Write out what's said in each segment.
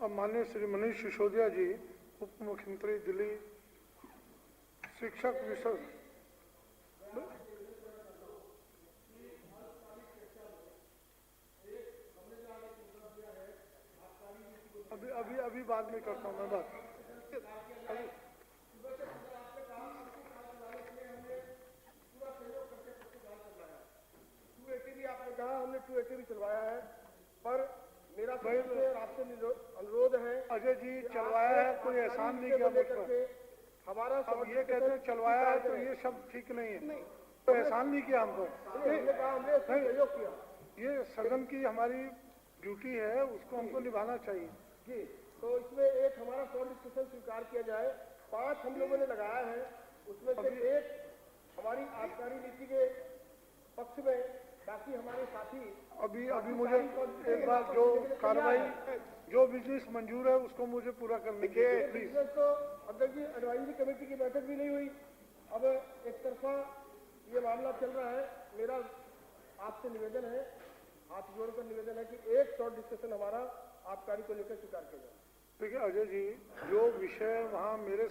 अब माननीय श्री मनीष सिसोदिया जी, उप मुख्यमंत्री दिल्ली, शिक्षक विषय अभी बाद में करता हूँ मैं बात। आपने कहा हमने 280 भी चलवाया है, पर मेरा आपसे अनुरोध है अजय जी, चलवाया है, कोई एहसान नहीं किया मुझ पर। हमारा अब ये कहते हैं चलवाया है तो ये सब ठीक नहीं है, कोई एहसान नहीं किया हम पर। हमने कहा हमने सहयोग किया, ये सदन की हमारी ड्यूटी है, उसको हमको निभाना चाहिए जी। तो इसमें एक हमारा शॉर्ट डिस्कशन स्वीकार किया जाए। 5 हम लोगों ने लगाया है, उसमें से एक हमारी आबकारी नीति के पक्ष में, बाकी हमारे साथी अभी मुझे एक बार जो कार्रवाई जो बिजनेस मंजूर है उसको मुझे पूरा करने के प्लीज। तो अध्यक्ष जी, एडवाइजरी कमेटी की बैठक भी नहीं हुई, अब एक तरफा ये मामला चल रहा है। मेरा आपसे निवेदन है, हाथ जोड़कर निवेदन है कि एक शॉर्ट डिस्कशन हमारा आबकारी को लेकर स्वीकार किया जाए। देखिए अजय जी, जो विषय वहाँ मेरे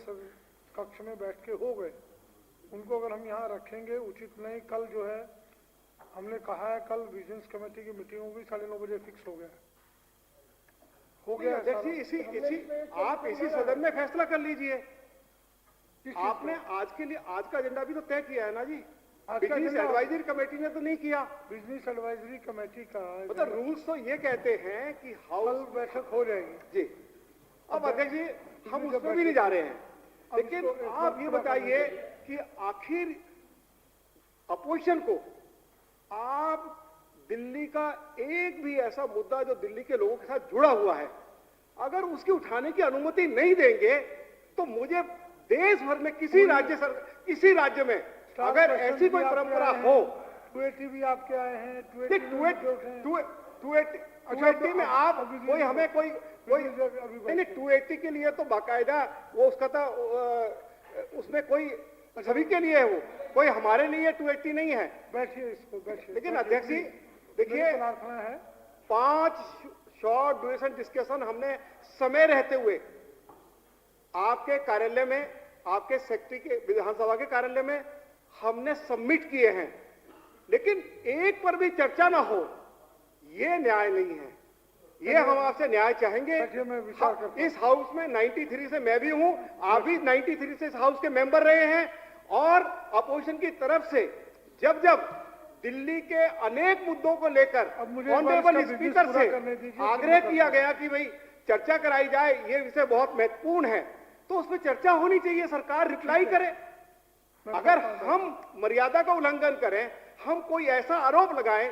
कक्ष में बैठ के हो गए, उनको अगर हम यहाँ रखेंगे उचित नहीं। कल जो है हमने कहा है, कल विजिलेंस कमेटी की मीटिंग होगी, 9:30 बजे फिक्स हो गया अध्यक्ष जी, आप इसी सदन में फैसला कर लीजिए। आपने आज के लिए आज का एजेंडा भी तो तय किया है ना जी। बिजनेस एडवाइजरी कमेटी ने तो नहीं किया। बिजनेस एडवाइजरी कमेटी का मतलब रूल्स तो ये कहते हैं कि हाउस बैठक हो जाएगी जी। अब अध्यक्ष जी, हम उसमें भी नहीं जा रहे हैं, लेकिन आप ये बताइए कि आखिर अपोजिशन को आप दिल्ली का एक भी ऐसा मुद्दा जो दिल्ली के लोगों के साथ जुड़ा हुआ है, अगर उसकी उठाने की अनुमति नहीं देंगे तो मुझे देश भर में किसी राज्य में अगर ऐसी कोई परंपरा हो। 280 भी आपके आए हैं, 280 में आप कोई हमें कोई नहीं, 280 के लिए तो बाकायदा वो उसका था, उसमें कोई सभी के लिए है, वो कोई हमारे लिए 280 नहीं है। बैठिए इसको, बैठिए। लेकिन अध्यक्ष जी देखिए, 5 शॉर्ट ड्यूरेशन डिस्कशन हमने समय रहते हुए आपके कार्यालय में, आपके सेक्रेटरी के विधानसभा के कार्यालय में हमने सबमिट किए हैं, लेकिन एक पर भी चर्चा ना हो, ये न्याय नहीं है। ये हम आपसे न्याय चाहेंगे। इस हाउस में 93 से मैं भी हूं, आप भी 93 से इस हाउस के मेंबर रहे हैं, और अपोजिशन की तरफ से जब जब दिल्ली के अनेक मुद्दों को लेकर ऑनरेबल स्पीकर से आग्रह किया गया कि भाई चर्चा कराई जाए, ये विषय बहुत महत्वपूर्ण है, तो उसमें चर्चा होनी चाहिए, सरकार रिप्लाई करे। अगर हम मर्यादा का उल्लंघन करें, हम कोई ऐसा आरोप लगाएं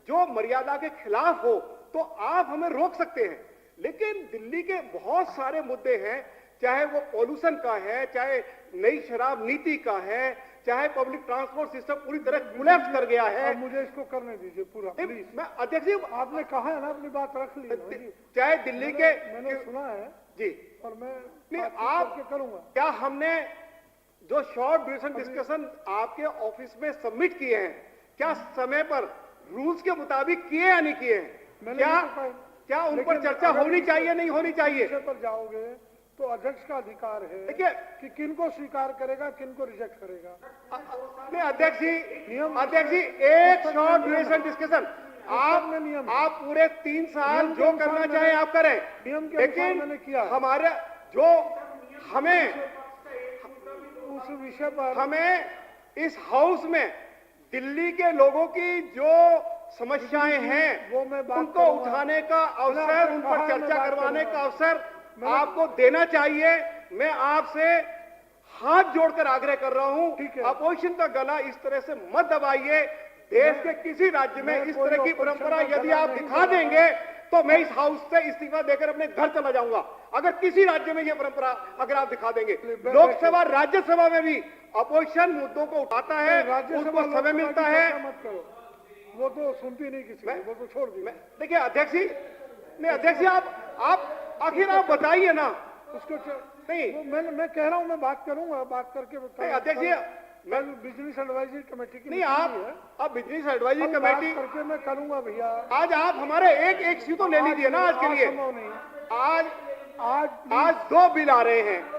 जो मर्यादा के खिलाफ हो, तो आप हमें रोक सकते हैं। लेकिन दिल्ली के बहुत सारे मुद्दे हैं, चाहे वो पॉल्यूशन का है, चाहे नई शराब नीति का है, चाहे पब्लिक ट्रांसपोर्ट सिस्टम पूरी तरह कोलैप्स कर गया है। मुझे इसको करने दीजिए पूरा प्लीज। मैं अध्यक्ष जी, आपने कहा है ना, अपनी बात रख ली। चाहे दिल्ली के मैंने सुना है जी, और मैं आप करूंगा। क्या हमने जो शॉर्ट ड्यूरेशन डिस्कशन आपके ऑफिस में सबमिट किए हैं, क्या समय पर रूल्स के मुताबिक किए या नहीं किए हैं? क्या उन पर चर्चा होनी चाहिए, नहीं होनी चाहिए? पर जाओगे तो अध्यक्ष का अधिकार है देखिए कि किनको स्वीकार करेगा, किनको रिजेक्ट करेगा। नहीं अध्यक्ष जी, एक शॉर्ट ड्यूरेशन डिस्कशन आप पूरे 3 साल जो करना चाहे आप करें, लेकिन हमारे जो हमें उस विषय पर हमें इस हाउस में दिल्ली के लोगों की जो समस्याएं हैं उनको उठाने का अवसर, उन पर चर्चा करवाने का अवसर आपको देना चाहिए। मैं आपसे हाथ जोड़कर आग्रह कर रहा हूं, अपोजिशन का गला इस तरह से मत दबाइए। देश के किसी राज्य में इस तरह की परंपरा यदि आप दिखा देंगे तो मैं इस हाउस से इस्तीफा देकर अपने घर चला जाऊंगा। अगर किसी राज्य में यह परंपरा अगर आप दिखा देंगे, लोकसभा राज्यसभा में भी अपोजिशन मुद्दों को उठाता है, उसको समय मिलता है। मत करो, वो तो सुनती नहीं किसी, वो तो छोड़ दी। देखिए अध्यक्ष जी, नहीं अध्यक्ष जी, आप आखिर आप बताइए ना उसको। नहीं मैं कह रहा हूं, मैं बात करूंगा, बात करके अध्यक्ष जी, मैं बिजनेस एडवाइजरी कमेटी की नहीं, मीटिंग है। आप बिजनेस एडवाइजरी कल बात कमेटी करके मैं करूंगा भैया। आज आप हमारे एक इश्यू तो ले लीजिए ना आज के लिए। संभव नहीं। आज आज आज 2 बिल आ रहे हैं,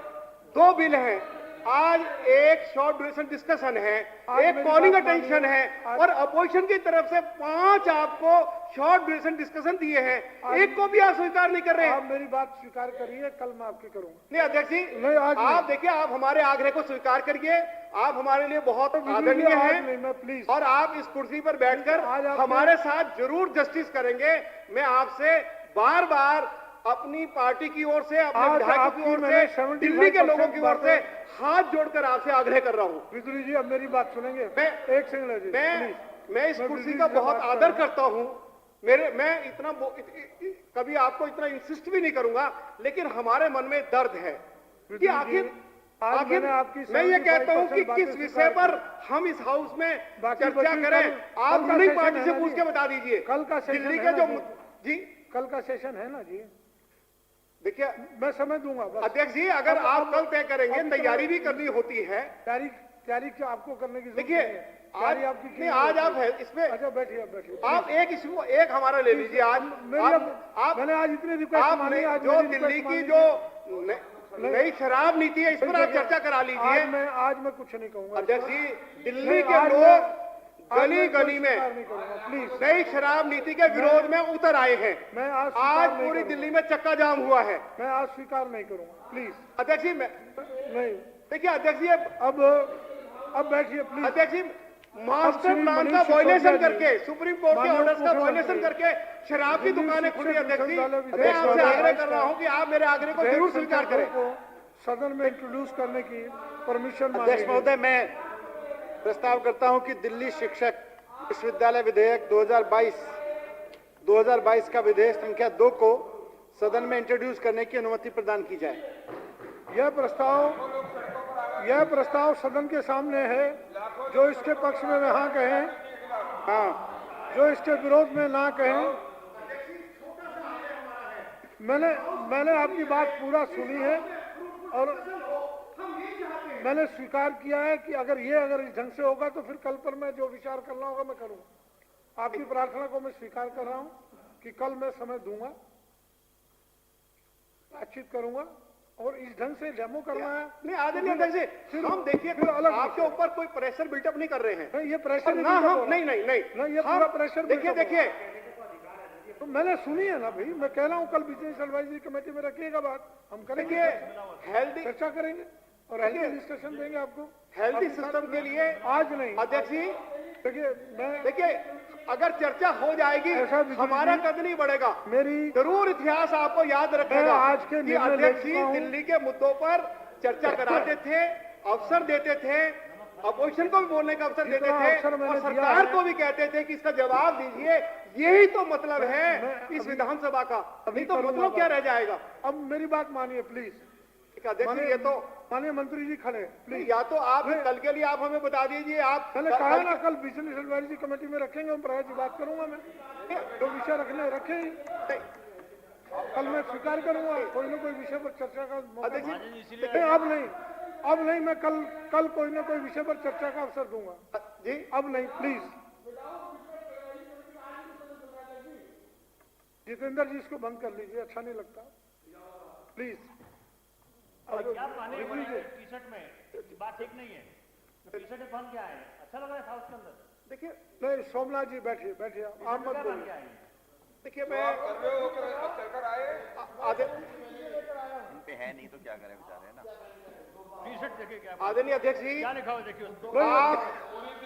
2 बिल हैं। आज एक शॉर्ट ड्यूरेशन डिस्कशन है, एक मेरी कॉलिंग बात अटेंशन मानिए। है, और अपोजिशन की तरफ से 5 आपको शॉर्ट ड्यूरेशन डिस्कशन दिए हैं, एक को भी आप स्वीकार नहीं कर रहे हैं। आप मेरी बात स्वीकार करिए, कल मैं आपकी करूंगा। नहीं अध्यक्ष जी, नहीं, आज आप नहीं। देखिए, आप हमारे आग्रह को स्वीकार करिए। आप हमारे लिए बहुत आज आदरणीय नहीं, हैं, मैं प्लीज और आप इस कुर्सी पर बैठकर आज आपके- हमारे साथ जरूर जस्टिस करेंगे। मैं आपसे बार बार अपनी पार्टी की ओर से, अपने आज विधायकों की आपकी ओर मैंने से, 75% दिल्ली के लोगों की ओर से बातें- हाथ जोड़कर आपसे आग्रह कर रहा हूं। बिजली जी अब मेरी बात सुनेंगे? मैं- एक सेकंड है जी, प्लीज। मैं इस मैं कुर्सी बिजली का जी से बहुत बात कर आदर रहा हूं। करता हूं। मैं इतना कभी आपको इतना इंसिस्ट भी नहीं करूंगा, लेकिन हमारे मन में दर्द है कि बिजली जी, आखिर आज मैंने आपकी मैं ये कहता हूं कि 75% किस विषय बातें पर हम इस हाउस में बाकी चर्चा बची करें। कल- आप कल का रूलिंग सेशन पार्टी है से ना पूछ जी? के बता दीजिए। कल का सेशन दिल्ली है का ना जो जी? जी कल का सेशन है ना जी? देखिए मैं समय दूंगा बस। अध्यक्ष जी, अगर अब- आप अब- कल तय करेंगे, अब तैयारी भी करनी होती है। तैयारी क्या आपको करने की जरूरत देखिए, नहीं है। तैयारी आपकी नहीं, क्यों आज नहीं आप होती? है इसमें अच्छा बैठिए, आप बैठिए। आप एक इशू एक हमारा ले लीजिए। आज आप मैंने आज इतनी रिक्वेस्ट आप मानी, आज जो मेरी दिल्ली रिक्वेस्ट की मानी। जो नई शराब नीति है, इस पर आप चर्चा करा लीजिए। आज मैं कुछ नहीं कहूंगा। अध्यक्ष जी, दिल्ली नहीं, के आज लोग मैं गली कोई गली में स्वीकार नहीं करूंगा, प्लीज। नई शराब नीति के विरोध में उतर आए हैं। मैं आज आज स्वीकार नहीं पूरी करूंगा। दिल्ली में चक्का जाम हुआ है। मैं आज स्वीकार नहीं करूंगा, प्लीज। अध्यक्ष जी, नहीं, देखिए अध्यक्ष जी, अब बैठिए प्लीज। अध्यक्ष जी, मास्टर श्री प्लान मनीष का वायलेशन सिसोदिया जी, करके, सुप्रीम कोर्ट के माननीय ऑर्डर्स का मुख्यमंत्री, वायलेशन करके शराब की दिल्ली दुकानें शिक्षक खुली। अध्यक्ष जी, विश्वविद्यालय मैं आपसे विदेश आग्रह कर रहा हूं कि आप मेरे आग्रह को जरूर स्वीकार करें। को सदन में इंट्रोड्यूस करने की परमिशन अध्यक्ष महोदय, मैं प्रस्ताव करता हूं कि दिल्ली शिक्षक विश्वविद्यालय विधेयक 2022 का विधेयक संख्या 2 को सदन में इंट्रोड्यूस करने की अनुमति प्रदान की जाए। यह प्रस्ताव सदन के सामने है। जो इसके पक्ष में हाँ कहें, हाँ, जो इसके विरोध में ना कहें। मैंने आपकी बात पूरा सुनी है और मैंने स्वीकार किया है कि अगर इस ढंग से होगा तो फिर कल पर मैं जो विचार करना होगा मैं करूंगा। आपकी प्रार्थना को मैं स्वीकार कर रहा हूं कि कल मैं समय दूंगा, बातचीत करूंगा, और इस ढंग से डेमो करना है। नहीं आदरणीय अध्यक्ष जी, हम देखिए फिर अलग आपके ऊपर कोई प्रेशर बिल्टअप नहीं कर रहे हैं। नहीं, ये प्रेशर ना हम नहीं, ये पूरा प्रेशर देखिए तो मैंने सुनी है ना भाई। मैं कह रहा हूँ कल बिजनेस एडवाइजरी कमेटी में रखिएगा बात, हम करेंगे, हेल्दी चर्चा करेंगे और हेल्दी डिस्कशन देंगे आपको। हेल्दी सिस्टम के लिए आज नहीं अध्यक्ष जी, देखिए अगर चर्चा हो जाएगी ऐसा बिजली हमारा जी, कद नहीं बढ़ेगा। मेरी जरूर इतिहास आपको याद रखेगा मैं आज के कि निर्णय ले अध्यक्ष जी चुका हूं। दिल्ली के मुद्दों पर चर्चा कराते थे, अवसर देते थे, अपोजिशन को भी बोलने का अवसर देते जितना थे, अवसर मैंने और दिया सरकार है। को भी कहते थे कि इसका जवाब दीजिए। यही तो मतलब है इस विधानसभा का। नहीं तो मतलब क्या रह जाएगा। अब मेरी बात मानिए प्लीज। अध्यक्ष जी, ये तो माननीय मंत्री जी खड़े प्लीज। या तो आप कल के लिए आप हमें बता दीजिए। आप मैंने कहा ना कल बिजनेस एडवाइजरी कमेटी में रखेंगे, हम प्राय की बात करूंगा। मैं जो विषय रखने रखे ही कल मैं स्वीकार करूंगा। कोई ना कोई विषय पर चर्चा का मौका। नहीं, अब नहीं, मैं कल कोई ना कोई विषय पर चर्चा का अवसर दूंगा जी। अब नहीं, प्लीज। जितेंद्र जी इसको बंद कर लीजिए, अच्छा नहीं लगता, प्लीज। क्या पानी टी-शर्ट में बात ठीक नहीं है। टी-शर्ट में कौन क्या है, अच्छा लग रहा है हाउस के अंदर। देखिए नहीं, सोमनाथ जी बैठिए, आप मत बोलिए। देखिए मैं पे है नहीं तो क्या करें बेचारे, है ना। टी-शर्ट देखिए क्या आदरणीय अध्यक्ष जी, क्या लिखा हुआ देखिए उसको। आप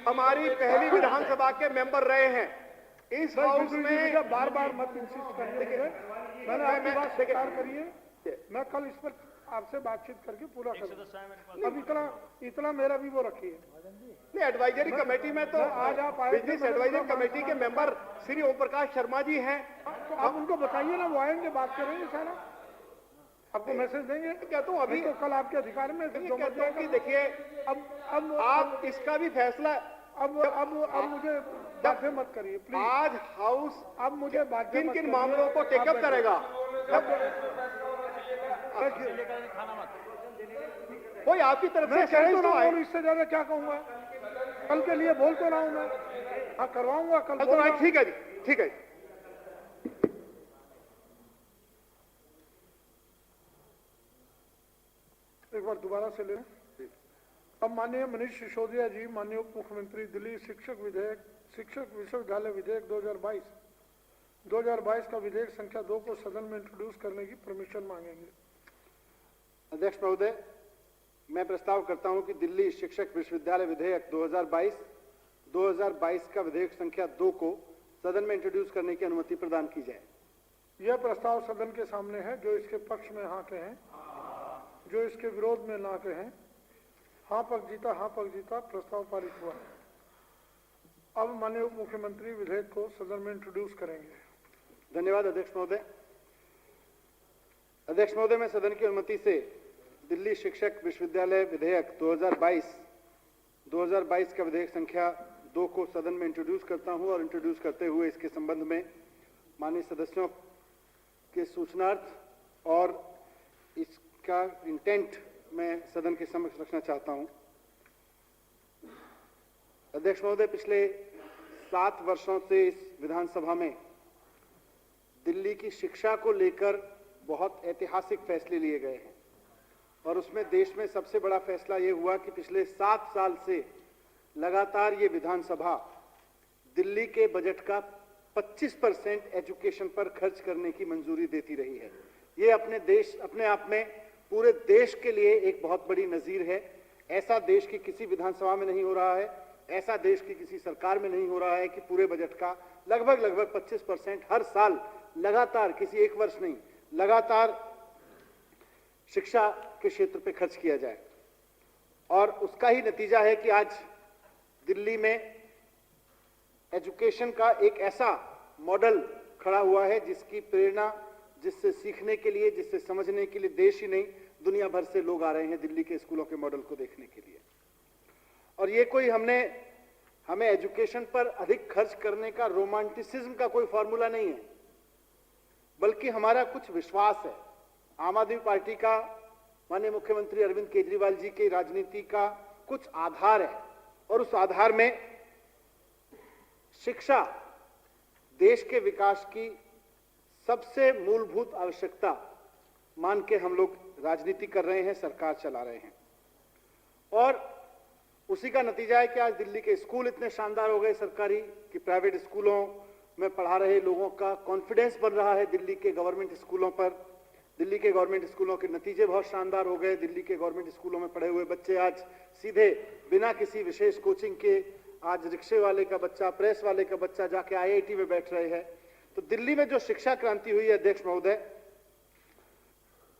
हमारी पहली विधानसभा के मेंबर रहे हैं। इस हाउस में बार बार मत इंसिस्ट करने के लिए मैंने आपकी बात स्वीकार करी है। मैं कल इस पर आपसे बातचीत करके पूरा करूंगा। अब इतना मेरा भी वो रखिए। नहीं, एडवाइजरी कमेटी में तो आज आप आए थे, बिजनेस मैंने एडवाइजरी पूरा कमेटी के मेंबर श्री ओम प्रकाश शर्मा जी हैं। तो आप उनको बताइए ना, वो आएंगे, बात करेंगे सारा, आपको मैसेज देंगे। कहता हूँ अभी तो कल आपके अधिकार में जो मत कहता हूँ कि देगा। देखिए अब आप इसका भी फैसला अब मुझे बाध्य मत करिए प्लीज। आज हाउस अब मुझे बाध्य किन मत किन करिए। मामलों को आप टेकअप बैठिए। करेगा। बैठिए। खाना मत कोई आपकी तरफ मैं से कह तो challenge तो रहा आए। हूँ, इससे ज्यादा क्या कहूंगा? कल के लिए बोल तो रहा हूँ मैं। हाँ, करवाऊंगा कल। तो बोल रहा हूँ। ठीक है जी, ठीक है जी। एक बार दोबारा से ले लें। अब माननीय मनीष सिसोदिया जी, माननीय उप मुख्यमंत्री, दिल्ली शिक्षक विश्वविद्यालय विधेयक 2022 का विधेयक संख्या 2 को सदन में इंट्रोड्यूस करने की परमिशन मांगेंगे। अध्यक्ष महोदय, मैं प्रस्ताव करता हूं कि दिल्ली शिक्षक विश्वविद्यालय विधेयक 2022 का विधेयक संख्या 2 को सदन में इंट्रोड्यूस करने की अनुमति प्रदान की जाए। यह प्रस्ताव सदन के सामने है। जो इसके पक्ष में हाँ कहें, जो इसके विरोध में ना कहें। हाँ पक्ष जीता, प्रस्ताव पारित हुआ है। अब माननीय उप मुख्यमंत्री विधेयक को सदन में इंट्रोड्यूस करेंगे। धन्यवाद अध्यक्ष महोदय। अध्यक्ष महोदय, मैं सदन की अनुमति से दिल्ली शिक्षक विश्वविद्यालय विधेयक 2022 का विधेयक संख्या 2 को सदन में इंट्रोड्यूस करता हूं और इंट्रोड्यूस करते हुए इसके संबंध में माननीय सदस्यों के सूचनार्थ और इसका इंटेंट मैं सदन के समक्ष रखना चाहता हूं। अध्यक्ष महोदय, पिछले 7 वर्षों से इस विधानसभा में दिल्ली की शिक्षा को लेकर बहुत ऐतिहासिक फैसले लिए गए हैं और उसमें देश में सबसे बड़ा फैसला ये हुआ कि पिछले 7 साल से लगातार ये विधानसभा दिल्ली के बजट का 25% एजुकेशन पर खर्च करने की मंजूरी देती रही है। ये अपने आप में पूरे देश के लिए एक बहुत बड़ी नजीर है। ऐसा देश की किसी विधानसभा में नहीं हो रहा है, ऐसा देश की किसी सरकार में नहीं हो रहा है कि पूरे बजट का लगभग 25% हर साल लगातार, किसी एक वर्ष नहीं, लगातार शिक्षा के क्षेत्र पे खर्च किया जाए। और उसका ही नतीजा है कि आज दिल्ली में एजुकेशन का एक ऐसा मॉडल खड़ा हुआ है जिसकी प्रेरणा, जिससे सीखने के लिए, जिससे समझने के लिए देश ही नहीं दुनिया भर से लोग आ रहे हैं दिल्ली के स्कूलों के मॉडल को देखने के लिए। और ये कोई हमें एजुकेशन पर अधिक खर्च करने का रोमांटिसिज्म का कोई फॉर्मूला नहीं है, बल्कि हमारा कुछ विश्वास है। आम आदमी पार्टी का, माननीय मुख्यमंत्री अरविंद केजरीवाल जी की राजनीति का कुछ आधार है और उस आधार में शिक्षा देश के विकास की सबसे मूलभूत आवश्यकता मान के हम लोग राजनीति कर रहे हैं, सरकार चला रहे हैं। और उसी का नतीजा है कि आज दिल्ली के स्कूल इतने शानदार हो गए सरकारी कि प्राइवेट स्कूलों में पढ़ा रहे लोगों का कॉन्फिडेंस बन रहा है दिल्ली के गवर्नमेंट स्कूलों पर। दिल्ली के गवर्नमेंट स्कूलों के नतीजे बहुत शानदार हो गए। दिल्ली के गवर्नमेंट स्कूलों में पढ़े हुए बच्चे आज सीधे बिना किसी विशेष कोचिंग के, आज रिक्शे वाले का बच्चा, प्रेस वाले का बच्चा जाके IIT में बैठ रहे हैं। तो दिल्ली में जो शिक्षा क्रांति हुई है अध्यक्ष महोदय,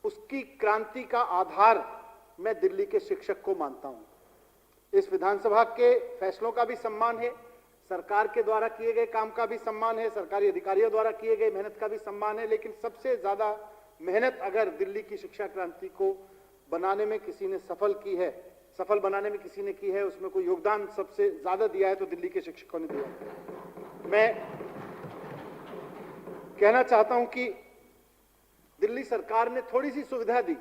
उसकी क्रांति का आधार मैं दिल्ली के शिक्षक को मानता हूं। इस विधानसभा के फैसलों का भी सम्मान है, सरकार के द्वारा किए गए काम का भी सम्मान है, सरकारी अधिकारियों द्वारा किए गए मेहनत का भी सम्मान है, लेकिन सबसे ज्यादा मेहनत अगर दिल्ली की शिक्षा क्रांति को बनाने में किसी ने सफल बनाने में किसी ने की है, उसमें कोई योगदान सबसे ज्यादा दिया है तो दिल्ली के शिक्षकों ने दिया है। मैं कहना चाहता हूं कि दिल्ली सरकार ने थोड़ी सी सुविधा दी,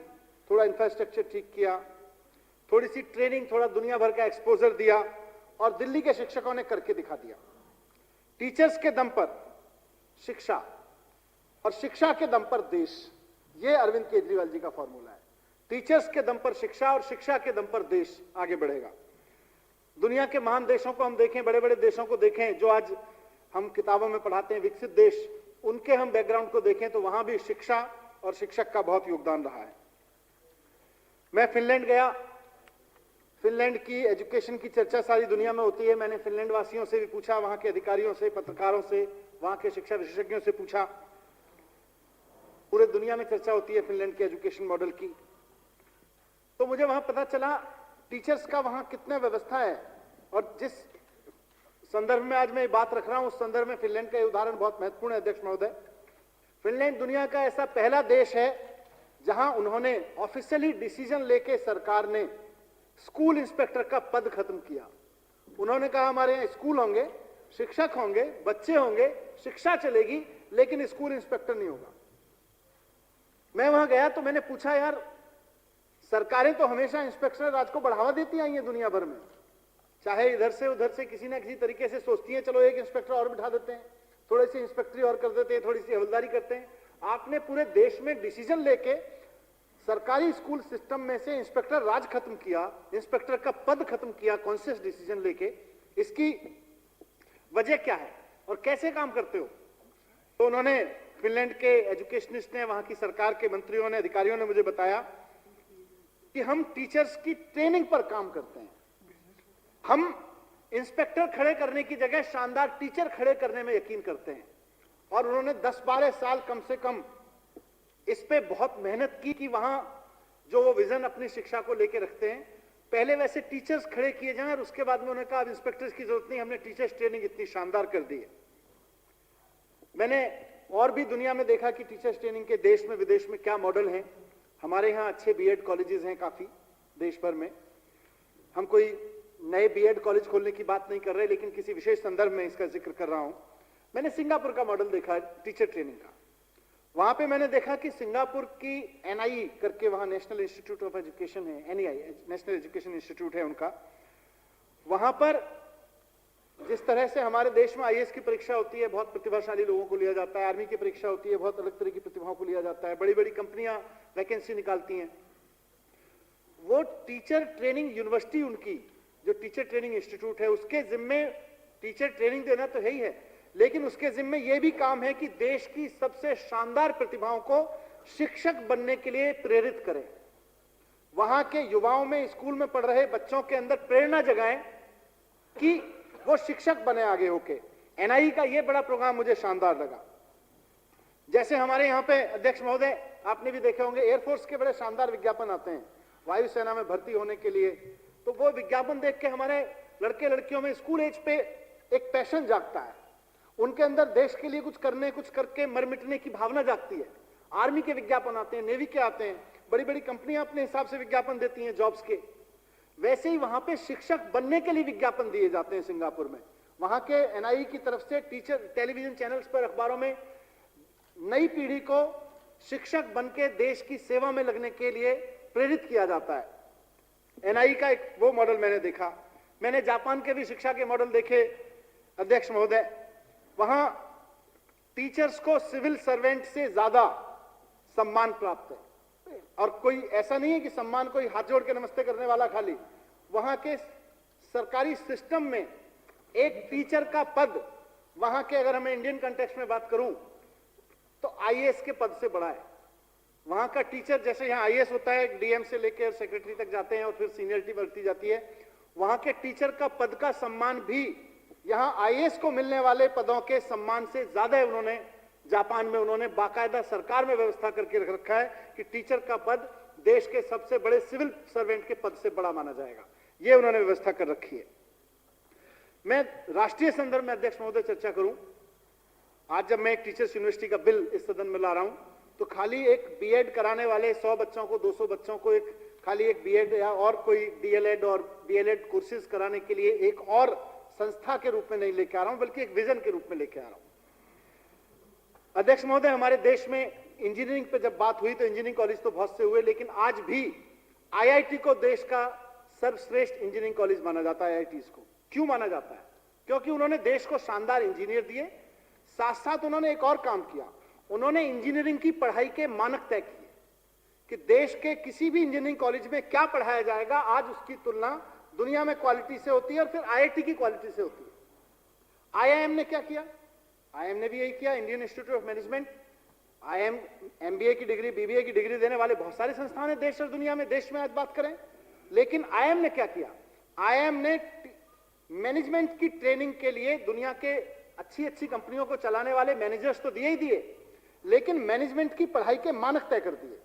थोड़ा इंफ्रास्ट्रक्चर ठीक किया, थोड़ी सी ट्रेनिंग, थोड़ा दुनिया भर का एक्सपोजर दिया और दिल्ली के शिक्षकों ने करके दिखा दिया। टीचर्स के दम पर शिक्षा और शिक्षा के दम पर देश, ये अरविंद केजरीवाल जी का फॉर्मूला है। टीचर्स के दम पर शिक्षा और शिक्षा के दम पर देश आगे बढ़ेगा। दुनिया के महान देशों को हम देखें, बड़े बड़े देशों को देखें जो आज हम किताबों में पढ़ाते हैं विकसित देश, उनके हम बैकग्राउंड को देखें तो वहां भी शिक्षा और शिक्षक का बहुत योगदान रहा है। मैं फिनलैंड गया, फिनलैंड की एजुकेशन की चर्चा सारी दुनिया में होती है। मैंने फिनलैंड वासियों से भी पूछा, वहां के अधिकारियों से, पत्रकारों से, वहां के शिक्षा विशेषज्ञों से पूछा। पूरे दुनिया में चर्चा होती है फिनलैंड के एजुकेशन मॉडल की। तो मुझे वहां पता चला टीचर्स का वहां कितना व्यवस्था है। और जिस संदर्भ में आज मैं बात रख रहा हूं उस संदर्भ में फिनलैंड का ये उदाहरण बहुत महत्वपूर्ण है अध्यक्ष महोदय। फिनलैंड दुनिया का ऐसा पहला देश है जहां उन्होंने ऑफिशियली डिसीजन लेके सरकार ने स्कूल इंस्पेक्टर का पद खत्म किया। उन्होंने कहा हमारे यहाँ स्कूल होंगे, शिक्षक होंगे, बच्चे होंगे, शिक्षा चलेगी, लेकिन स्कूल इंस्पेक्टर नहीं होगा। मैं वहां गया तो मैंने पूछा, यार सरकारें तो हमेशा इंस्पेक्टर राज को बढ़ावा देती आई हैं दुनिया भर में, चाहे इधर से उधर से किसी ना किसी तरीके से सोचती हैं चलो एक इंस्पेक्टर और बिठा देते हैं, थोड़ी सी इंस्पेक्टरी और कर देते हैं, थोड़ी सी हवलदारी करते हैं। आपने पूरे देश में डिसीजन लेके सरकारी स्कूल सिस्टम में से इंस्पेक्टर राज खत्म किया, इंस्पेक्टर का पद खत्म किया, कॉन्शियस डिसीजन लेके। इसकी वजह क्या है और कैसे काम करते हो? तो उन्होंने, फिनलैंड के एजुकेशनिस्ट ने, वहां की सरकार के मंत्रियों ने, अधिकारियों ने मुझे बताया कि हम टीचर्स की ट्रेनिंग पर काम करते हैं। हम इंस्पेक्टर खड़े करने की जगह शानदार टीचर खड़े करने में यकीन करते हैं। और उन्होंने 10-12 साल कम से कम इस पे बहुत मेहनत की कि वहां जो वो विजन अपनी शिक्षा को लेकर रखते हैं, पहले वैसे टीचर्स खड़े किए जाएं और उसके बाद में उन्होंने कहा अब इंस्पेक्टर्स की जरूरत नहीं, हमने टीचर्स ट्रेनिंग इतनी शानदार कर दी है। मैंने और भी दुनिया में देखा कि टीचर्स ट्रेनिंग के देश में विदेश में क्या मॉडल हैं। हमारे यहाँ अच्छे बीएड कॉलेजेस हैं काफी देश भर में। हम कोई नए बीएड कॉलेज खोलने की बात नहीं कर रहे, लेकिन किसी विशेष संदर्भ में इसका जिक्र कर रहा हूं। मैंने सिंगापुर का मॉडल देखा टीचर ट्रेनिंग का। वहां पे मैंने देखा कि सिंगापुर की एनआई करके, वहां नेशनल इंस्टीट्यूट ऑफ एजुकेशन है, एनआई नेशनल एजुकेशन इंस्टीट्यूट है उनका। वहां पर जिस तरह से हमारे देश में आईएएस की परीक्षा होती है, बहुत प्रतिभाशाली लोगों को लिया जाता है, आर्मी की परीक्षा होती है, बहुत अलग तरह की प्रतिभाओं को लिया जाता है, बड़ी बड़ी कंपनियां वैकेंसी निकालती हैं। वो टीचर ट्रेनिंग यूनिवर्सिटी, उनकी जो टीचर ट्रेनिंग इंस्टीट्यूट है, उसके जिम्मे टीचर ट्रेनिंग देना तो है ही है, लेकिन उसके जिम्मे यह भी काम है कि देश की सबसे शानदार प्रतिभाओं को शिक्षक बनने के लिए प्रेरित करें। वहां के युवाओं में, स्कूल में पढ़ रहे बच्चों के अंदर प्रेरणा जगाएं कि वो शिक्षक बने आगे होके। एनआई का ये बड़ा प्रोग्राम मुझे शानदार लगा। जैसे हमारे यहाँ पे अध्यक्ष महोदय, आपने भी देखे होंगे, एयरफोर्स के बड़े शानदार विज्ञापन आते हैं वायुसेना में भर्ती होने के लिए। तो वो विज्ञापन देख के हमारे लड़के लड़कियों में स्कूल एज पे एक पैशन जागता है, उनके अंदर देश के लिए कुछ करने, कुछ करके मर मिटने की भावना जागती है। आर्मी के विज्ञापन आते हैं, नेवी के आते हैं, बड़ी बड़ी कंपनियां अपने हिसाब से विज्ञापन देती हैं जॉब्स के। वैसे ही वहां पे शिक्षक बनने के लिए विज्ञापन दिए जाते हैं सिंगापुर में। वहां के एनआई की तरफ से टीचर टेलीविजन चैनल्स पर, अखबारों में नई पीढ़ी को शिक्षक बन के देश की सेवा में लगने के लिए प्रेरित किया जाता है। एनआई का एक वो मॉडल मैंने देखा। मैंने जापान के भी शिक्षा के मॉडल देखे अध्यक्ष महोदय। वहां टीचर्स को सिविल सर्वेंट से ज्यादा सम्मान प्राप्त है, और कोई ऐसा नहीं है कि सम्मान कोई हाथ जोड़ के नमस्ते करने वाला खाली। वहां के सरकारी सिस्टम में एक टीचर का पद, वहां के, अगर हमें इंडियन कंटेक्स्ट में बात करूं, तो आईएएस के पद से बड़ा है। वहां का टीचर, जैसे यहाँ आईएएस होता है, डीएम से लेकर सेक्रेटरी तक जाते हैं और फिर सीनियरिटी बढ़ती जाती है, वहां के टीचर का पद का सम्मान भी यहां आईएएस को मिलने वाले पदों के सम्मान से ज्यादा है। उन्होंने जापान में, उन्होंने बाकायदा सरकार में व्यवस्था करके रख रखा है कि टीचर का पद देश के सबसे बड़े सिविल सर्वेंट के पद से बड़ा माना जाएगा। यह उन्होंने व्यवस्था कर रखी है। मैं राष्ट्रीय संदर्भ में अध्यक्ष महोदय चर्चा करूं। आज जब मैं एक टीचर्स यूनिवर्सिटी का बिल इस सदन में ला रहा हूं, तो खाली एक बीएड कराने वाले 100 बच्चों को, 200 बच्चों को खाली एक बीएड या और कोई डीएलएड और बीएलएड कोर्सेज कराने के लिए एक और संस्था के रूप में नहीं लेके आ रहा हूं, बल्कि एक विजन के रूप में लेके आ रहा हूं। अध्यक्ष महोदय, हमारे देश में इंजीनियरिंग पे जब बात हुई तो इंजीनियरिंग कॉलेज तो बहुत से हुए, लेकिन आज भी आईआईटी को देश का सर्वश्रेष्ठ इंजीनियरिंग कॉलेज माना जाता है। आईआईटीज को क्यों माना जाता है? क्योंकि उन्होंने देश को शानदार इंजीनियर दिए, साथ साथ उन्होंने एक और काम किया, उन्होंने इंजीनियरिंग की पढ़ाई के मानक तय किए कि देश के किसी भी इंजीनियरिंग कॉलेज में क्या पढ़ाया जाएगा, आज उसकी तुलना दुनिया में क्वालिटी से होती है और फिर आईआईटी की क्वालिटी से होती है। आईआईएम ने क्या किया? आईआईएम ने भी यही किया। Indian institute of management, IIM MBA की डिग्री, बीबीए की डिग्री देने वाले बहुत सारे संस्थान हैं देश और दुनिया में। देश में आज बात करें, लेकिन आईआईएम ने क्या किया? आईआईएम ने मैनेजमेंट की ट्रेनिंग के लिए दुनिया के अच्छी अच्छी कंपनियों को चलाने वाले मैनेजर्स तो दिए ही दिए, लेकिन मैनेजमेंट की पढ़ाई के मानक तय कर दिए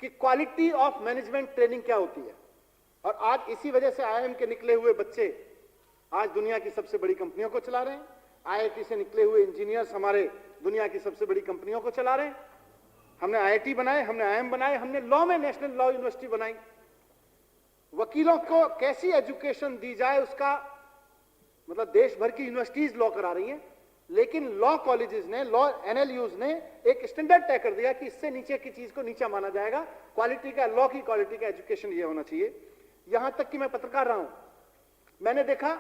कि क्वालिटी ऑफ मैनेजमेंट ट्रेनिंग क्या होती है। और आज इसी वजह से आईआईएम के निकले हुए बच्चे आज दुनिया की सबसे बड़ी कंपनियों को चला रहे हैं। आईआईटी से निकले हुए इंजीनियर्स हमारे दुनिया की सबसे बड़ी कंपनियों को चला रहे हैं। हमने आईआईटी बनाए, हमने आईआईएम बनाए, हमने लॉ में नेशनल लॉ यूनिवर्सिटी बनाई। वकीलों को कैसी एजुकेशन दी जाए, उसका मतलब देश भर की यूनिवर्सिटीज लॉ करा रही हैं, लेकिन लॉ कॉलेजेस ने, लॉ एनएलयूज ने एक स्टैंडर्ड तय कर दिया कि इससे नीचे की चीज को नीचा माना जाएगा। क्वालिटी का, लॉ की क्वालिटी का एजुकेशन ये होना चाहिए। यहां तक कि मैं पत्रकार रहा हूं, मैंने देखा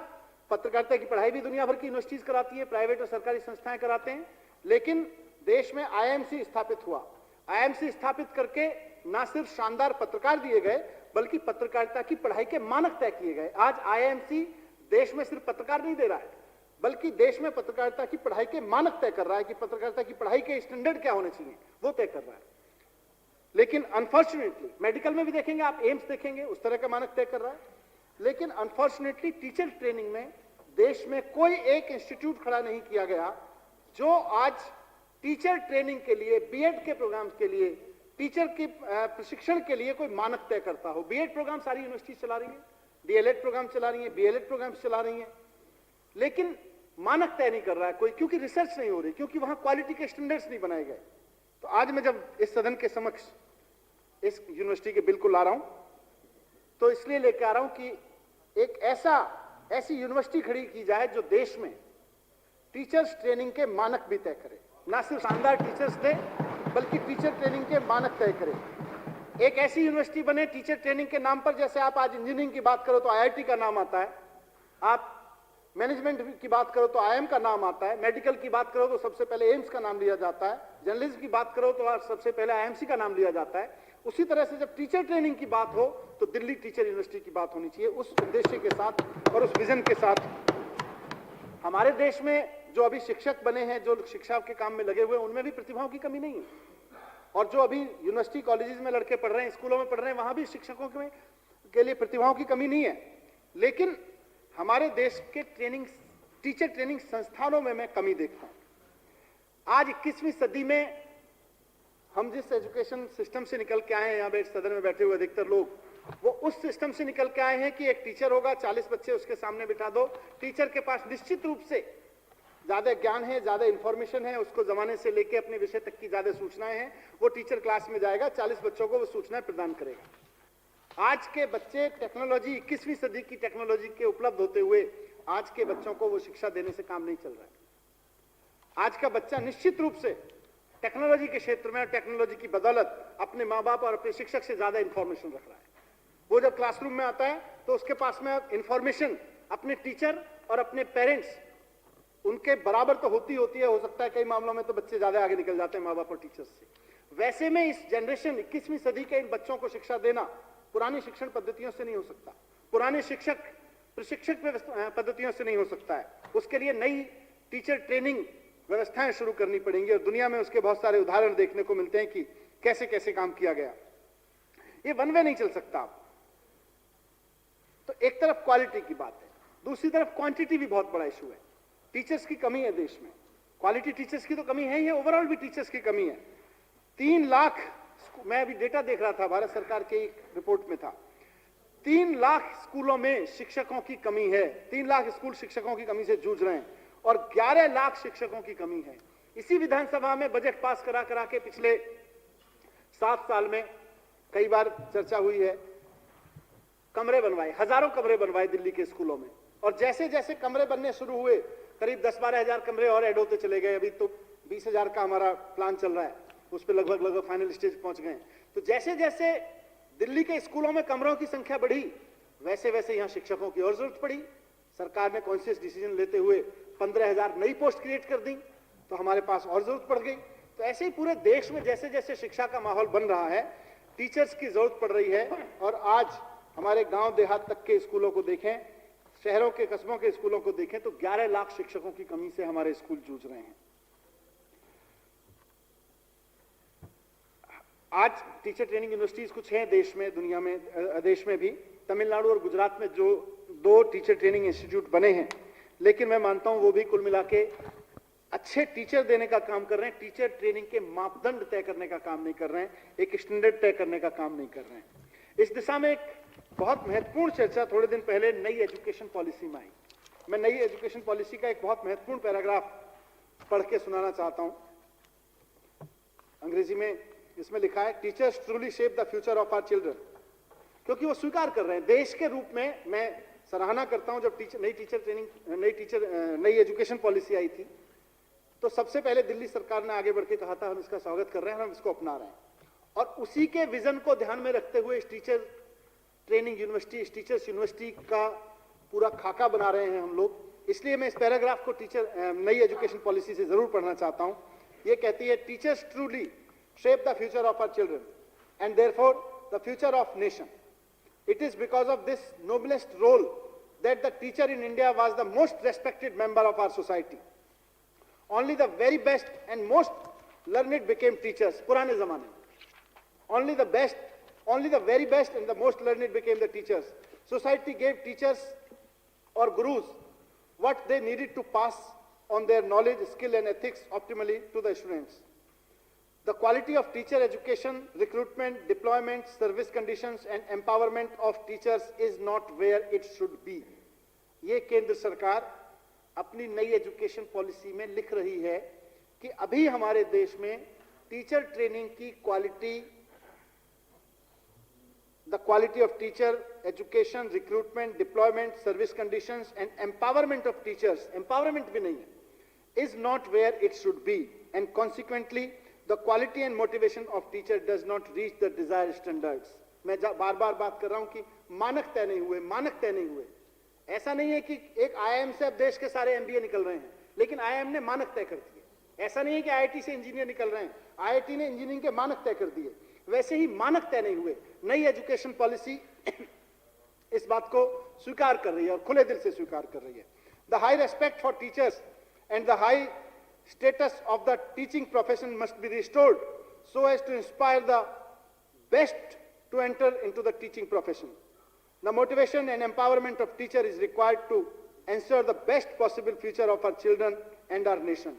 पत्रकारिता की पढ़ाई भी दुनिया भर की यूनिवर्सिटीज कराती है, प्राइवेट और सरकारी संस्थाएं कराते हैं, लेकिन देश में आईएमसी स्थापित हुआ। आईएमसी स्थापित करके ना सिर्फ शानदार पत्रकार दिए गए, बल्कि पत्रकारिता की पढ़ाई के मानक तय किए गए। आज आईएमसी देश में सिर्फ पत्रकार नहीं दे रहा है, बल्कि देश में पत्रकारिता की पढ़ाई के मानक तय कर रहा है कि पत्रकारिता की पढ़ाई के स्टैंडर्ड क्या होने चाहिए, वो तय कर रहा है। लेकिन अनफॉर्चुनेटली मेडिकल में भी देखेंगे आप, एम्स देखेंगे, उस तरह का मानक तय कर रहा है। लेकिन अनफॉर्चुनेटली टीचर ट्रेनिंग में देश में कोई एक इंस्टीट्यूट खड़ा नहीं किया गया जो आज टीचर ट्रेनिंग के लिए, बीएड के प्रोग्राम्स के लिए, टीचर के प्रशिक्षण के लिए कोई मानक तय करता हो। बीएड प्रोग्राम सारी यूनिवर्सिटी चला रही है, डीएलएड प्रोग्राम चला रही है, बीएलएड प्रोग्राम चला रही है, लेकिन मानक तय नहीं कर रहा है कोई, क्योंकि रिसर्च नहीं हो रही, क्योंकि वहां क्वालिटी के स्टैंडर्ड्स नहीं बनाए गए। तो आज मैं जब इस सदन के समक्ष इस यूनिवर्सिटी के बिल को ला रहा हूं, तो इसलिए लेकर आ रहा हूं कि एक ऐसी यूनिवर्सिटी खड़ी की जाए जो देश में टीचर्स ट्रेनिंग के मानक भी तय करे, ना सिर्फ शानदार टीचर्स दे, बल्कि टीचर ट्रेनिंग के मानक तय करे। एक ऐसी यूनिवर्सिटी बने टीचर ट्रेनिंग के नाम पर, जैसे आप आज इंजीनियरिंग की बात करो तो आईआईटी का नाम आता है, आप मैनेजमेंट की बात करो तो आईएम का नाम आता है, मेडिकल की बात करो तो सबसे पहले एम्स का नाम लिया जाता है, जर्नलिज्म की बात करो तो सबसे पहले आईएमसी का नाम लिया जाता है। उसी तरह से जब टीचर ट्रेनिंग की बात हो तो दिल्ली टीचर यूनिवर्सिटी की बात होनी चाहिए। उस उद्देश्य के साथ और उस विजन के साथ हमारे देश में जो अभी शिक्षक बने हैं, जो शिक्षा के काम में लगे हुए हैं, उनमें भी प्रतिभाओं की कमी नहीं है। और जो अभी यूनिवर्सिटी कॉलेजेस में लड़के पढ़ रहे हैं, स्कूलों में पढ़ रहे हैं, वहां भी शिक्षकों के लिए प्रतिभाओं की कमी नहीं है। लेकिन हमारे देश के टीचर ट्रेनिंग संस्थानों में मैं कमी देखता हूं। आज 21वीं सदी में हम जिस एजुकेशन सिस्टम से निकल के आए हैं, यहाँ सदन में बैठे हुए अधिकतर लोग, वो उस सिस्टम से निकल के आए हैं कि एक टीचर होगा, 40 बच्चे उसके सामने बिठा दो, टीचर के पास निश्चित रूप से ज्यादा ज्ञान है, ज्यादा इंफॉर्मेशन है, उसको जमाने से लेके अपने विषय तक की ज्यादा सूचनाएं हैं, वो टीचर क्लास में जाएगा, 40 बच्चों को वो सूचनाएं प्रदान करेगा। आज के बच्चे टेक्नोलॉजी, 21वीं सदी की टेक्नोलॉजी के उपलब्ध होते हुए आज के बच्चों को वो शिक्षा देने से काम नहीं चल रहा है। आज का बच्चा निश्चित रूप से टेक्नोलॉजी के क्षेत्र में और टेक्नोलॉजी की बदौलत अपने माँ बाप और अपने शिक्षक से ज्यादा इंफॉर्मेशन रख रहा है। वो जब क्लासरूम में आता है तो उसके पास में इंफॉर्मेशन अपने टीचर और अपने पेरेंट्स, उनके बराबर तो होती है, हो सकता है कई मामलों में तो बच्चे ज्यादा आगे निकल जाते हैं माँ बाप और टीचर्स से। वैसे में इस जनरेशन 21वीं सदी के इन बच्चों को शिक्षा देना पुरानी शिक्षण पद्धतियों से नहीं हो सकता, पुराने शिक्षक प्रशिक्षक पद्धतियों से नहीं हो सकता है। उसके लिए नई टीचर ट्रेनिंग व्यवस्थाएं शुरू करनी पड़ेंगी, और दुनिया में उसके बहुत सारे उदाहरण देखने को मिलते हैं कि कैसे कैसे काम किया गया। ये वन वे नहीं चल सकता। तो एक तरफ क्वालिटी की बात है, दूसरी तरफ क्वांटिटी भी बहुत बड़ा इशू है। टीचर्स की कमी है देश में, क्वालिटी टीचर्स की तो कमी है ही, ओवरऑल भी टीचर्स की कमी है। 3 लाख, मैं अभी डेटा देख रहा था, भारत सरकार के एक रिपोर्ट में था, 3 लाख स्कूलों में शिक्षकों की कमी है। 3 लाख स्कूल शिक्षकों की कमी से जूझ रहे हैं और 11 लाख शिक्षकों की कमी है। इसी विधानसभा में बजट पास करा के पिछले 7 साल में कई बार चर्चा हुई है, कमरे बनवाए, हजारों कमरे बनवाए दिल्ली के स्कूलों में, और जैसे जैसे कमरे बनने शुरू हुए करीब 10-12 हजार कमरे और ऐड होते चले गए। अभी तो 20,000 का हमारा प्लान चल रहा है, उस पर लगभग फाइनल स्टेज पहुंच गए। तो जैसे जैसे दिल्ली के स्कूलों में कमरों की संख्या बढ़ी, वैसे वैसे यहां शिक्षकों की और जरूरत पड़ी। सरकार ने कॉन्शियस डिसीजन लेते हुए 15,000 नई पोस्ट क्रिएट कर दी, तो हमारे पास और जरूरत पड़ गई। तो ऐसे ही पूरे देश में जैसे जैसे शिक्षा का माहौल बन रहा है, टीचर्स की जरूरत पड़ रही है। और आज हमारे गांव देहात तक के स्कूलों को देखें, शहरों के कस्बों के स्कूलों को देखें, तो 11 लाख शिक्षकों की कमी से हमारे स्कूल जूझ रहे हैं। आज टीचर ट्रेनिंग यूनिवर्सिटीज कुछ हैं देश में, दुनिया में, देश में भी। तमिलनाडु और गुजरात में जो 2 टीचर ट्रेनिंग इंस्टीट्यूट बने हैं, लेकिन मैं मानता हूं वो भी कुल मिला के अच्छे टीचर देने का काम कर रहे हैं, टीचर ट्रेनिंग के मापदंड तय करने का काम नहीं कर रहे हैं, एक स्टैंडर्ड तय करने का काम नहीं कर रहे हैं। इस दिशा में एक बहुत महत्वपूर्ण चर्चा थोड़े दिन पहले नई एजुकेशन पॉलिसी में आई। मैं नई एजुकेशन पॉलिसी का एक बहुत महत्वपूर्ण पैराग्राफ पढ़ के सुनाना चाहता हूं। अंग्रेजी में इसमें लिखा है, teachers truly shape the future of our children. क्योंकि वो स्वीकार कर रहे हैं देश के रूप में। मैं सराहना करता हूं जब नई एजुकेशन पॉलिसी आई थी, तो सबसे पहले दिल्ली सरकार ने आगे बढ़ के कहा था हम इसका स्वागत कर रहे हैं, हम इसको अपना रहे हैं, और उसी के विजन को ध्यान में रखते हुए इस टीचर ट्रेनिंग यूनिवर्सिटी, इस टीचर्स यूनिवर्सिटी का पूरा खाका बना रहे हैं हम लोग। इसलिए मैं इस पैराग्राफ को नई एजुकेशन पॉलिसी से जरूर पढ़ना चाहता हूं। ये कहती है, teachers truly shape the future of our children and therefore the future of nation. It is because of this noblest role that the teacher in India was the most respected member of our society. Only the very best and most learned became teachers. Purane zamane mein. Only the very best and the most learned became the teachers. Society gave teachers or gurus what they needed to pass on their knowledge, skill and ethics optimally to the students. The quality of teacher education, recruitment, deployment, service conditions and empowerment of teachers is not where it should be. ये केंद्र सरकार अपनी नई education policy में लिख रही है कि अभी हमारे देश में टीचर ट्रेनिंग की quality, the quality of teacher education, recruitment, deployment, service conditions and empowerment of teachers, empowerment भी नहीं है, is not where it should be, and consequently the quality and motivation of teacher does not reach the desired standards. मैं बार बार बात कर रहा हूं कि मानक तय नहीं हुए। ऐसा नहीं है कि एक IIM से अब देश के सारे MBA निकल रहे हैं, लेकिन IIM ने मानक तय कर दिए। ऐसा नहीं है कि IIT से इंजीनियर निकल रहे हैं, IIT ने इंजीनियरिंग के मानक तय कर दिए। वैसे ही मानक तय नहीं हुए। नई एजुकेशन पॉलिसी इस बात को स्वीकार कर रही है और खुले दिल से स्वीकार कर रही है। The high respect for teachers and the high status of the teaching profession must be restored so as to inspire the best to enter into the teaching profession. The motivation and empowerment of teacher is required to ensure the best possible future of our children and our nation.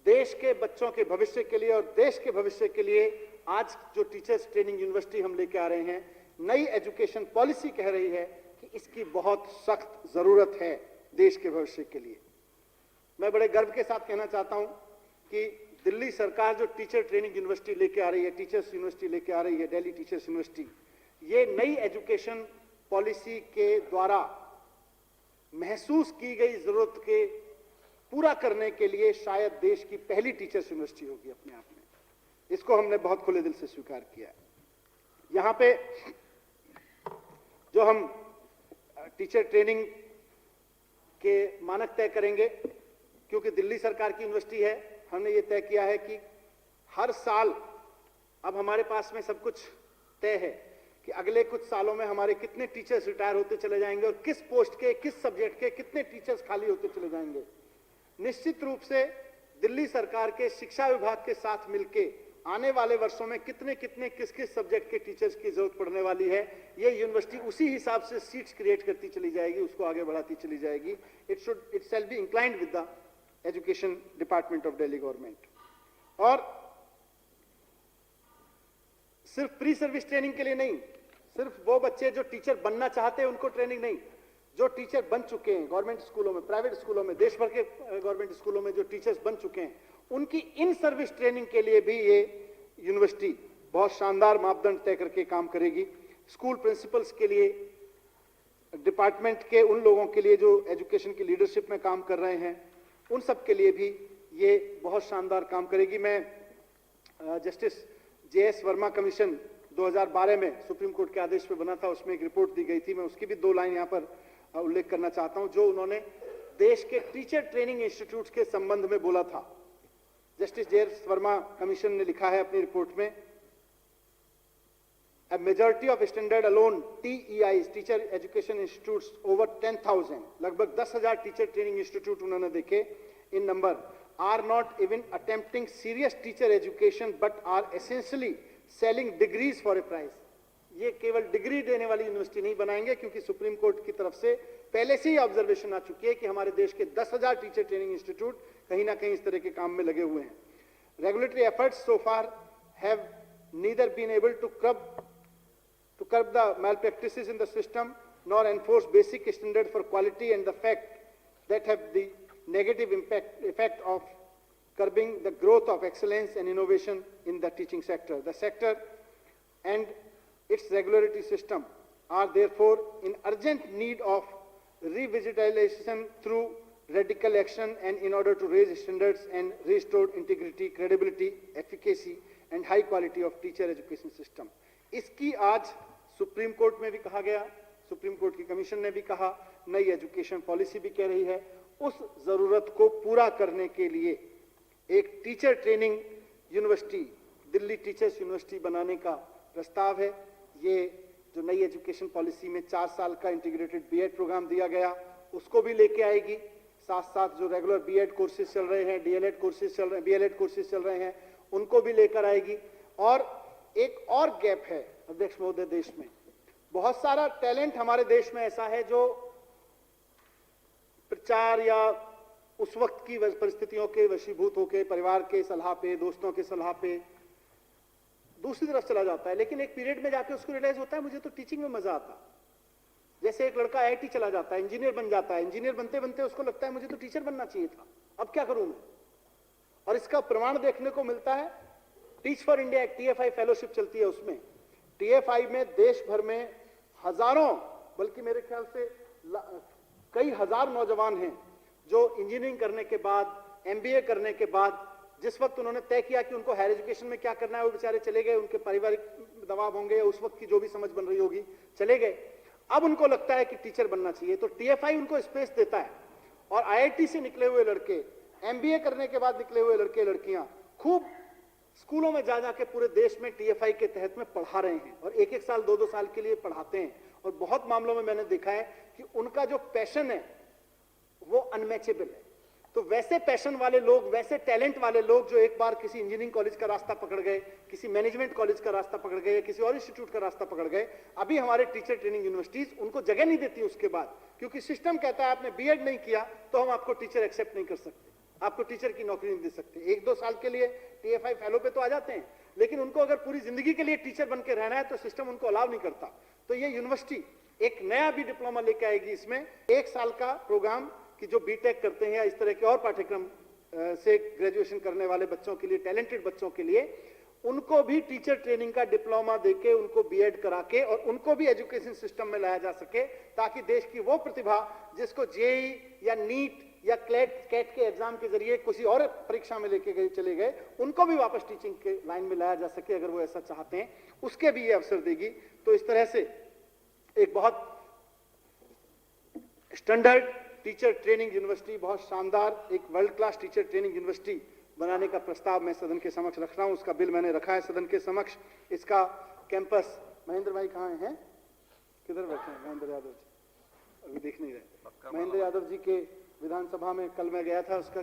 देश के बच्चों के भविष्य के लिए और देश के भविष्य के लिए आज जो टीचर्स ट्रेनिंग यूनिवर्सिटी हम लेके आ रहे हैं, नई एजुकेशन पॉलिसी कह रही है कि इसकी बहुत सख्त जरूरत है देश के भविष्य के लिए। मैं बड़े गर्व के साथ कहना चाहता हूं कि दिल्ली सरकार जो टीचर ट्रेनिंग यूनिवर्सिटी लेके आ रही है, टीचर्स यूनिवर्सिटी लेके आ रही है, दिल्ली टीचर्स यूनिवर्सिटी, ये नई एजुकेशन पॉलिसी के द्वारा महसूस की गई जरूरत के पूरा करने के लिए शायद देश की पहली टीचर्स यूनिवर्सिटी होगी अपने आप में। इसको हमने बहुत खुले दिल से स्वीकार किया। यहां पे जो हम टीचर ट्रेनिंग के मानक तय करेंगे, क्योंकि दिल्ली सरकार की यूनिवर्सिटी है, हमने ये तय किया है कि हर साल अब हमारे पास में सब कुछ तय है कि अगले कुछ सालों में हमारे कितने टीचर्स रिटायर होते चले जाएंगे और किस पोस्ट के, किस सब्जेक्ट के कितने टीचर्स खाली होते चले जाएंगे। निश्चित रूप से दिल्ली सरकार के शिक्षा विभाग के साथ मिलके आने वाले वर्षों में कितने कितने किस किस सब्जेक्ट के टीचर्स की जरूरत पड़ने वाली है, ये यूनिवर्सिटी उसी हिसाब से सीट्स क्रिएट करती चली जाएगी, उसको आगे बढ़ाती चली जाएगी। It should itself B inclined with the education department of Delhi government. और सिर्फ प्री सर्विस ट्रेनिंग के लिए नहीं, सिर्फ वो बच्चे जो टीचर बनना चाहते हैं उनको ट्रेनिंग नहीं, जो टीचर बन चुके हैं गवर्नमेंट स्कूलों में, प्राइवेट स्कूलों में, देश भर के गवर्नमेंट स्कूलों में जो टीचर्स बन चुके हैं, उनकी इन सर्विस ट्रेनिंग के लिए भी ये यूनिवर्सिटी बहुत शानदार मापदंड तय करके काम करेगी। स्कूल प्रिंसिपल्स के लिए, डिपार्टमेंट के उन लोगों के लिए जो एजुकेशन की लीडरशिप में काम कर रहे हैं, उन सब के लिए भी ये बहुत शानदार काम करेगी। मैं जस्टिस JS वर्मा कमीशन 2012 में सुप्रीम कोर्ट के आदेश पे बना था, उसमें एक रिपोर्ट दी गई थी, मैं उसकी भी 2 लाइन यहाँ पर उल्लेख करना चाहता हूं, जो उन्होंने देश के टीचर ट्रेनिंग इंस्टीट्यूट के संबंध में बोला था। जस्टिस JS वर्मा कमीशन ने लिखा है अपनी रिपोर्ट में, A majority of standard alone TEIs, teacher education institutes, over 10,000, लगभग 10,000 टीचर ट्रेनिंग इंस्टीट्यूट उन्होंने देखे इन number, are not even attempting serious teacher education but are essentially selling degrees for a price. ये केवल डिग्री देने वाली university नहीं बनाएंगे, क्योंकि सुप्रीम कोर्ट की तरफ से पहले से ही ऑब्जर्वेशन आ चुकी है कि हमारे देश के 10,000 टीचर ट्रेनिंग इंस्टीट्यूट कहीं ना कहीं इस तरह के काम में लगे हुए हैं। Regulatory efforts so far have neither been able to curb the malpractices in the system nor enforce basic standard for quality, and the fact that have the negative effect of curbing the growth of excellence and innovation in the teaching sector. The sector and its regulatory system are therefore in urgent need of revitalization through radical action and in order to raise standards and restore integrity, credibility, efficacy and high quality of teacher education system. इसकी आज supreme court में भी कहा गया, supreme court की commission ने भी कहा, नई एजुकेशन पॉलिसी भी कह रही है। उस जरूरत को पूरा करने के लिए एक teacher training university, Delhi teachers university बनाने का प्रस्ताव है। ये जो नई एजुकेशन पॉलिसी में 4 साल का इंटीग्रेटेड बीएड प्रोग्राम दिया गया, उसको भी लेके आएगी। साथ साथ जो रेगुलर बीएड कोर्सेज चल रहे हैं, डीएलएड कोर्सेज चल रहे हैं, बीएलएड कोर्सेज चल रहे हैं, उनको भी लेकर आएगी। और एक और गैप है अध्यक्ष महोदय, देश में बहुत सारा टैलेंट हमारे देश में ऐसा है जो प्रचार या उस वक्त की परिस्थितियों के वशीभूत होकर परिवार के सलाह पे, दोस्तों के सलाह पे दूसरी तरफ चला जाता है, लेकिन एक पीरियड में जाके उसको रियलाइज होता है मुझे तो टीचिंग में मजा आता। जैसे एक लड़का आईआईटी चला जाता है, इंजीनियर बन जाता है, इंजीनियर बनते बनते उसको लगता है मुझे तो टीचर बनना चाहिए था, अब क्या करूं मैं। और इसका प्रमाण देखने को मिलता है। टीच फॉर इंडिया एक टीएफआई फेलोशिप चलती है, उसमें टीएफआई में देश भर में हजारों, बल्कि मेरे ख्याल से कई हजार नौजवान हैं जो इंजीनियरिंग करने के बाद, एमबीए करने के बाद, जिस वक्त उन्होंने तय किया कि उनको हायर एजुकेशन में क्या करना है, वो बेचारे चले गए, उनके पारिवारिक दबाव होंगे या उस वक्त की जो भी समझ बन रही होगी, चले गए। अब उनको लगता है कि टीचर बनना चाहिए, तो टीएफआई उनको स्पेस देता है। और आईआईटी से निकले हुए लड़के, एमबीए करने के बाद निकले हुए लड़के लड़कियां खूब स्कूलों में जा जाके पूरे देश में टीएफआई के तहत में पढ़ा रहे हैं और 1-1 साल 2-2 साल के लिए पढ़ाते हैं। और बहुत मामलों में मैंने देखा है कि उनका जो पैशन है वो अनमैचेबल है। तो वैसे पैशन वाले लोग, वैसे टैलेंट वाले लोग जो एक बार किसी इंजीनियरिंग कॉलेज का रास्ता पकड़ गए, किसी मैनेजमेंट कॉलेज का रास्ता पकड़ गए, किसी और इंस्टीट्यूट का रास्ता पकड़ गए, अभी हमारे टीचर ट्रेनिंग यूनिवर्सिटीज उनको जगह नहीं देती उसके बाद, क्योंकि सिस्टम कहता है आपने बीएड नहीं किया तो हम आपको टीचर एक्सेप्ट नहीं कर सकते, आपको टीचर की नौकरी नहीं दे सकते। 1-2 साल के लिए टीएफआई फेलो पे तो आ जाते हैं, लेकिन उनको अगर पूरी जिंदगी के लिए टीचर बन के रहना है तो सिस्टम उनको अलाउ नहीं करता। तो ये यूनिवर्सिटी एक नया भी डिप्लोमा लेके आएगी। इसमें 1 साल का प्रोग्राम कि जो बीटेक करते हैं या इस तरह के और पाठ्यक्रम से ग्रेजुएशन करने वाले बच्चों के लिए, टैलेंटेड बच्चों के लिए, उनको भी टीचर ट्रेनिंग का डिप्लोमा देके, उनको बीएड करा के और उनको भी एजुकेशन सिस्टम में लाया जा सके, ताकि देश की वो प्रतिभा जिसको जेई या नीट या कैट के एग्जाम के जरिए किसी और परीक्षा में लेके गए चले गए, उनको भी वापस टीचिंग के लाइन में लाया जा सके अगर वो ऐसा चाहते हैं, उसके भी ये अवसर देगी। तो इस तरह से एक बहुत स्टैंडर्ड टीचर ट्रेनिंग यूनिवर्सिटी, बहुत शानदार एक world class teacher training university बनाने का प्रस्ताव मैं सदन के समक्ष रख रहा हूं। उसका बिल मैंने रखा है सदन के समक्ष। इसका कैंपस, महेंद्र भाई कहाँ हैं? किधर बैठे हैं महेंद्र यादव जी? अभी देख नहीं रहे। महेंद्र यादव जी के विधानसभा में कल मैं गया था, उसका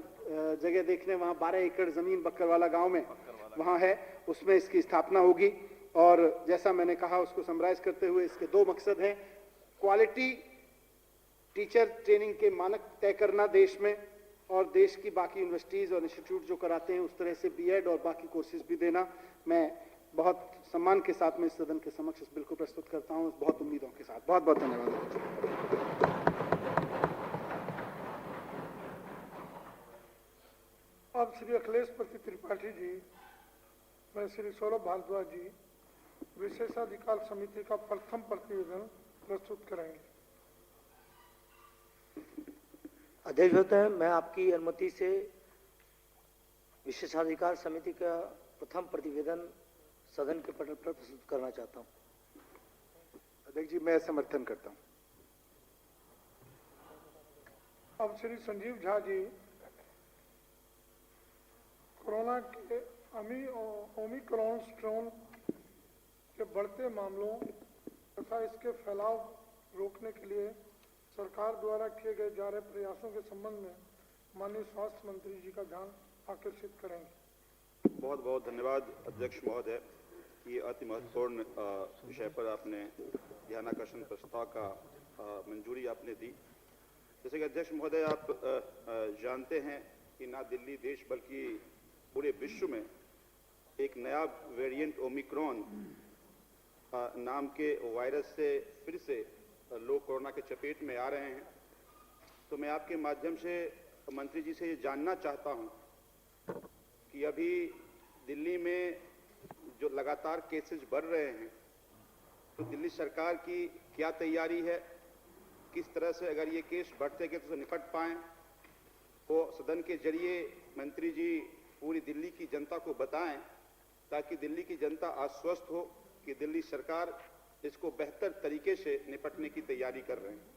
जगह देखने, वहां 12 एकड़ जमीन बक्करवाला गांव में वहां है, उसमें इसकी स्थापना होगी। और जैसा मैंने कहा उसको समराइज करते हुए इसके 2 मकसद हैं। क्वालिटी टीचर ट्रेनिंग के मानक तय करना देश में, और देश की बाकी यूनिवर्सिटीज और इंस्टीट्यूट जो कराते हैं उस तरह से बीएड और बाकी कोर्सेज भी देना। मैं बहुत सम्मान के साथ में इस सदन के समक्ष इस बिल को प्रस्तुत करता हूं, बहुत उम्मीदों के साथ। बहुत बहुत धन्यवाद। अब श्री अखिलेश पति त्रिपाठी जी, मैं श्री सौरभ भारद्वाज जी विशेषाधिकार समिति का प्रथम प्रतिवेदन प्रस्तुत करेंगे। अध्यक्ष महोदय, मैं आपकी अनुमति से विशेषाधिकार समिति का प्रथम प्रतिवेदन सदन के पटल पर प्रस्तुत करना चाहता हूं। अध्यक्ष जी, मैं समर्थन करता हूं। अब श्री संजीव झा जी कोरोना के ओमिक्रॉन स्ट्रेन के बढ़ते मामलों तथा इसके फैलाव रोकने के लिए सरकार द्वारा किए गए जा रहे प्रयासों के संबंध में माननीय स्वास्थ्य मंत्री जी का ध्यान आकर्षित करेंगे। बहुत बहुत धन्यवाद अध्यक्ष महोदय, ये अति महत्वपूर्ण विषय पर आपने ध्यानाकर्षण प्रस्ताव का मंजूरी आपने दी। जैसे कि अध्यक्ष महोदय आप जानते हैं कि ना दिल्ली देश बल्कि पूरे विश्व में एक नया वेरिएंट ओमिक्रॉन नाम के वायरस से फिर से लोग कोरोना के चपेट में आ रहे हैं। तो मैं आपके माध्यम से मंत्री जी से ये जानना चाहता हूं कि अभी दिल्ली में जो लगातार केसेस बढ़ रहे हैं, तो दिल्ली सरकार की क्या तैयारी है, किस तरह से अगर ये केस बढ़ते गए तो निपट पाएं, वो सदन के जरिए मंत्री जी पूरी दिल्ली की जनता को बताएं, ताकि दिल्ली की जनता आश्वस्त हो कि दिल्ली सरकार इसको बेहतर तरीके से निपटने की तैयारी कर रहे हैं।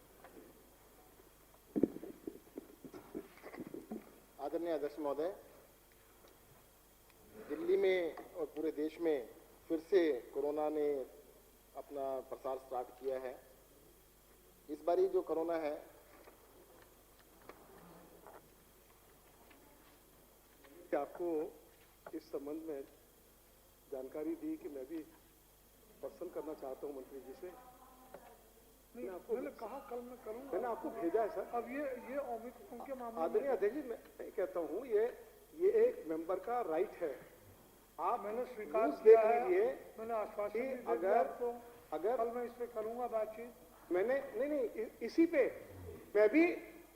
आदरणीय अध्यक्ष महोदय, दिल्ली में और पूरे देश में फिर से कोरोना ने अपना प्रसार स्टार्ट किया है। इस बारी जो कोरोना है आपको इस संबंध में जानकारी दी कि मैं भी पर्सन करना चाहता हूं मंत्री जी से। मैंने कहा कल मैं करूंगा। मैंने आपको भेजा है सर। अब ये ओमिक्रॉन के मामले आदरणीय अध्यक्ष जी, मैं कहता हूं ये एक मेंबर का राइट है। आप मैंने स्वीकार न्यूज़ किया देख है, लीजिए मैंने आश्वासन कि भी दे दिया आपको, अगर कल मैं इस पे करूंगा बातचीत। मैंने नहीं इसी पे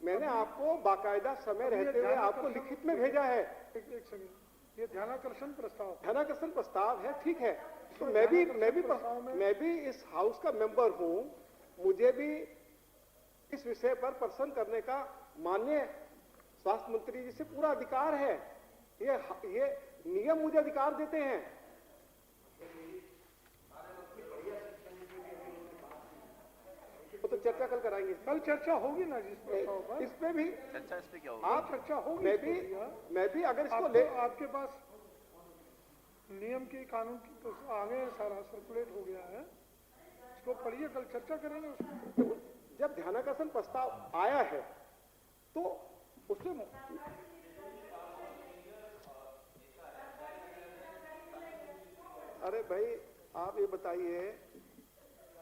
मैंने आपको बाकायदा समय रहते हुए आपको लिखित में भेजा है। एक सेकंड, ये ध्यानाकर्षण प्रस्ताव ध्यानाकर्षण प्रस्ताव है, ठीक है। तो प्रस्ताव में- मैं भी इस हाउस का मेंबर हूं, मुझे भी इस विषय पर प्रश्न करने का माननीय स्वास्थ्य मंत्री जी से पूरा अधिकार है। ये नियम मुझे अधिकार देते हैं। तो चर्चा कल कराएंगे। कल चर्चा होगी ना जिस प्रस्ताव पर, इस पे भी चर्चा इस पे क्या होगी? आप चर्चा होगी। मैं भी अगर इसको ले आपके पास नियम की कानून की तो आगे सारा सर्कुलेट हो गया है, इसको पढ़िए, कल चर्चा करेंगे उसमें। जब ध्यानाकर्षण प्रस्ताव आया है तो उसमें अरे भाई आप ये बताइए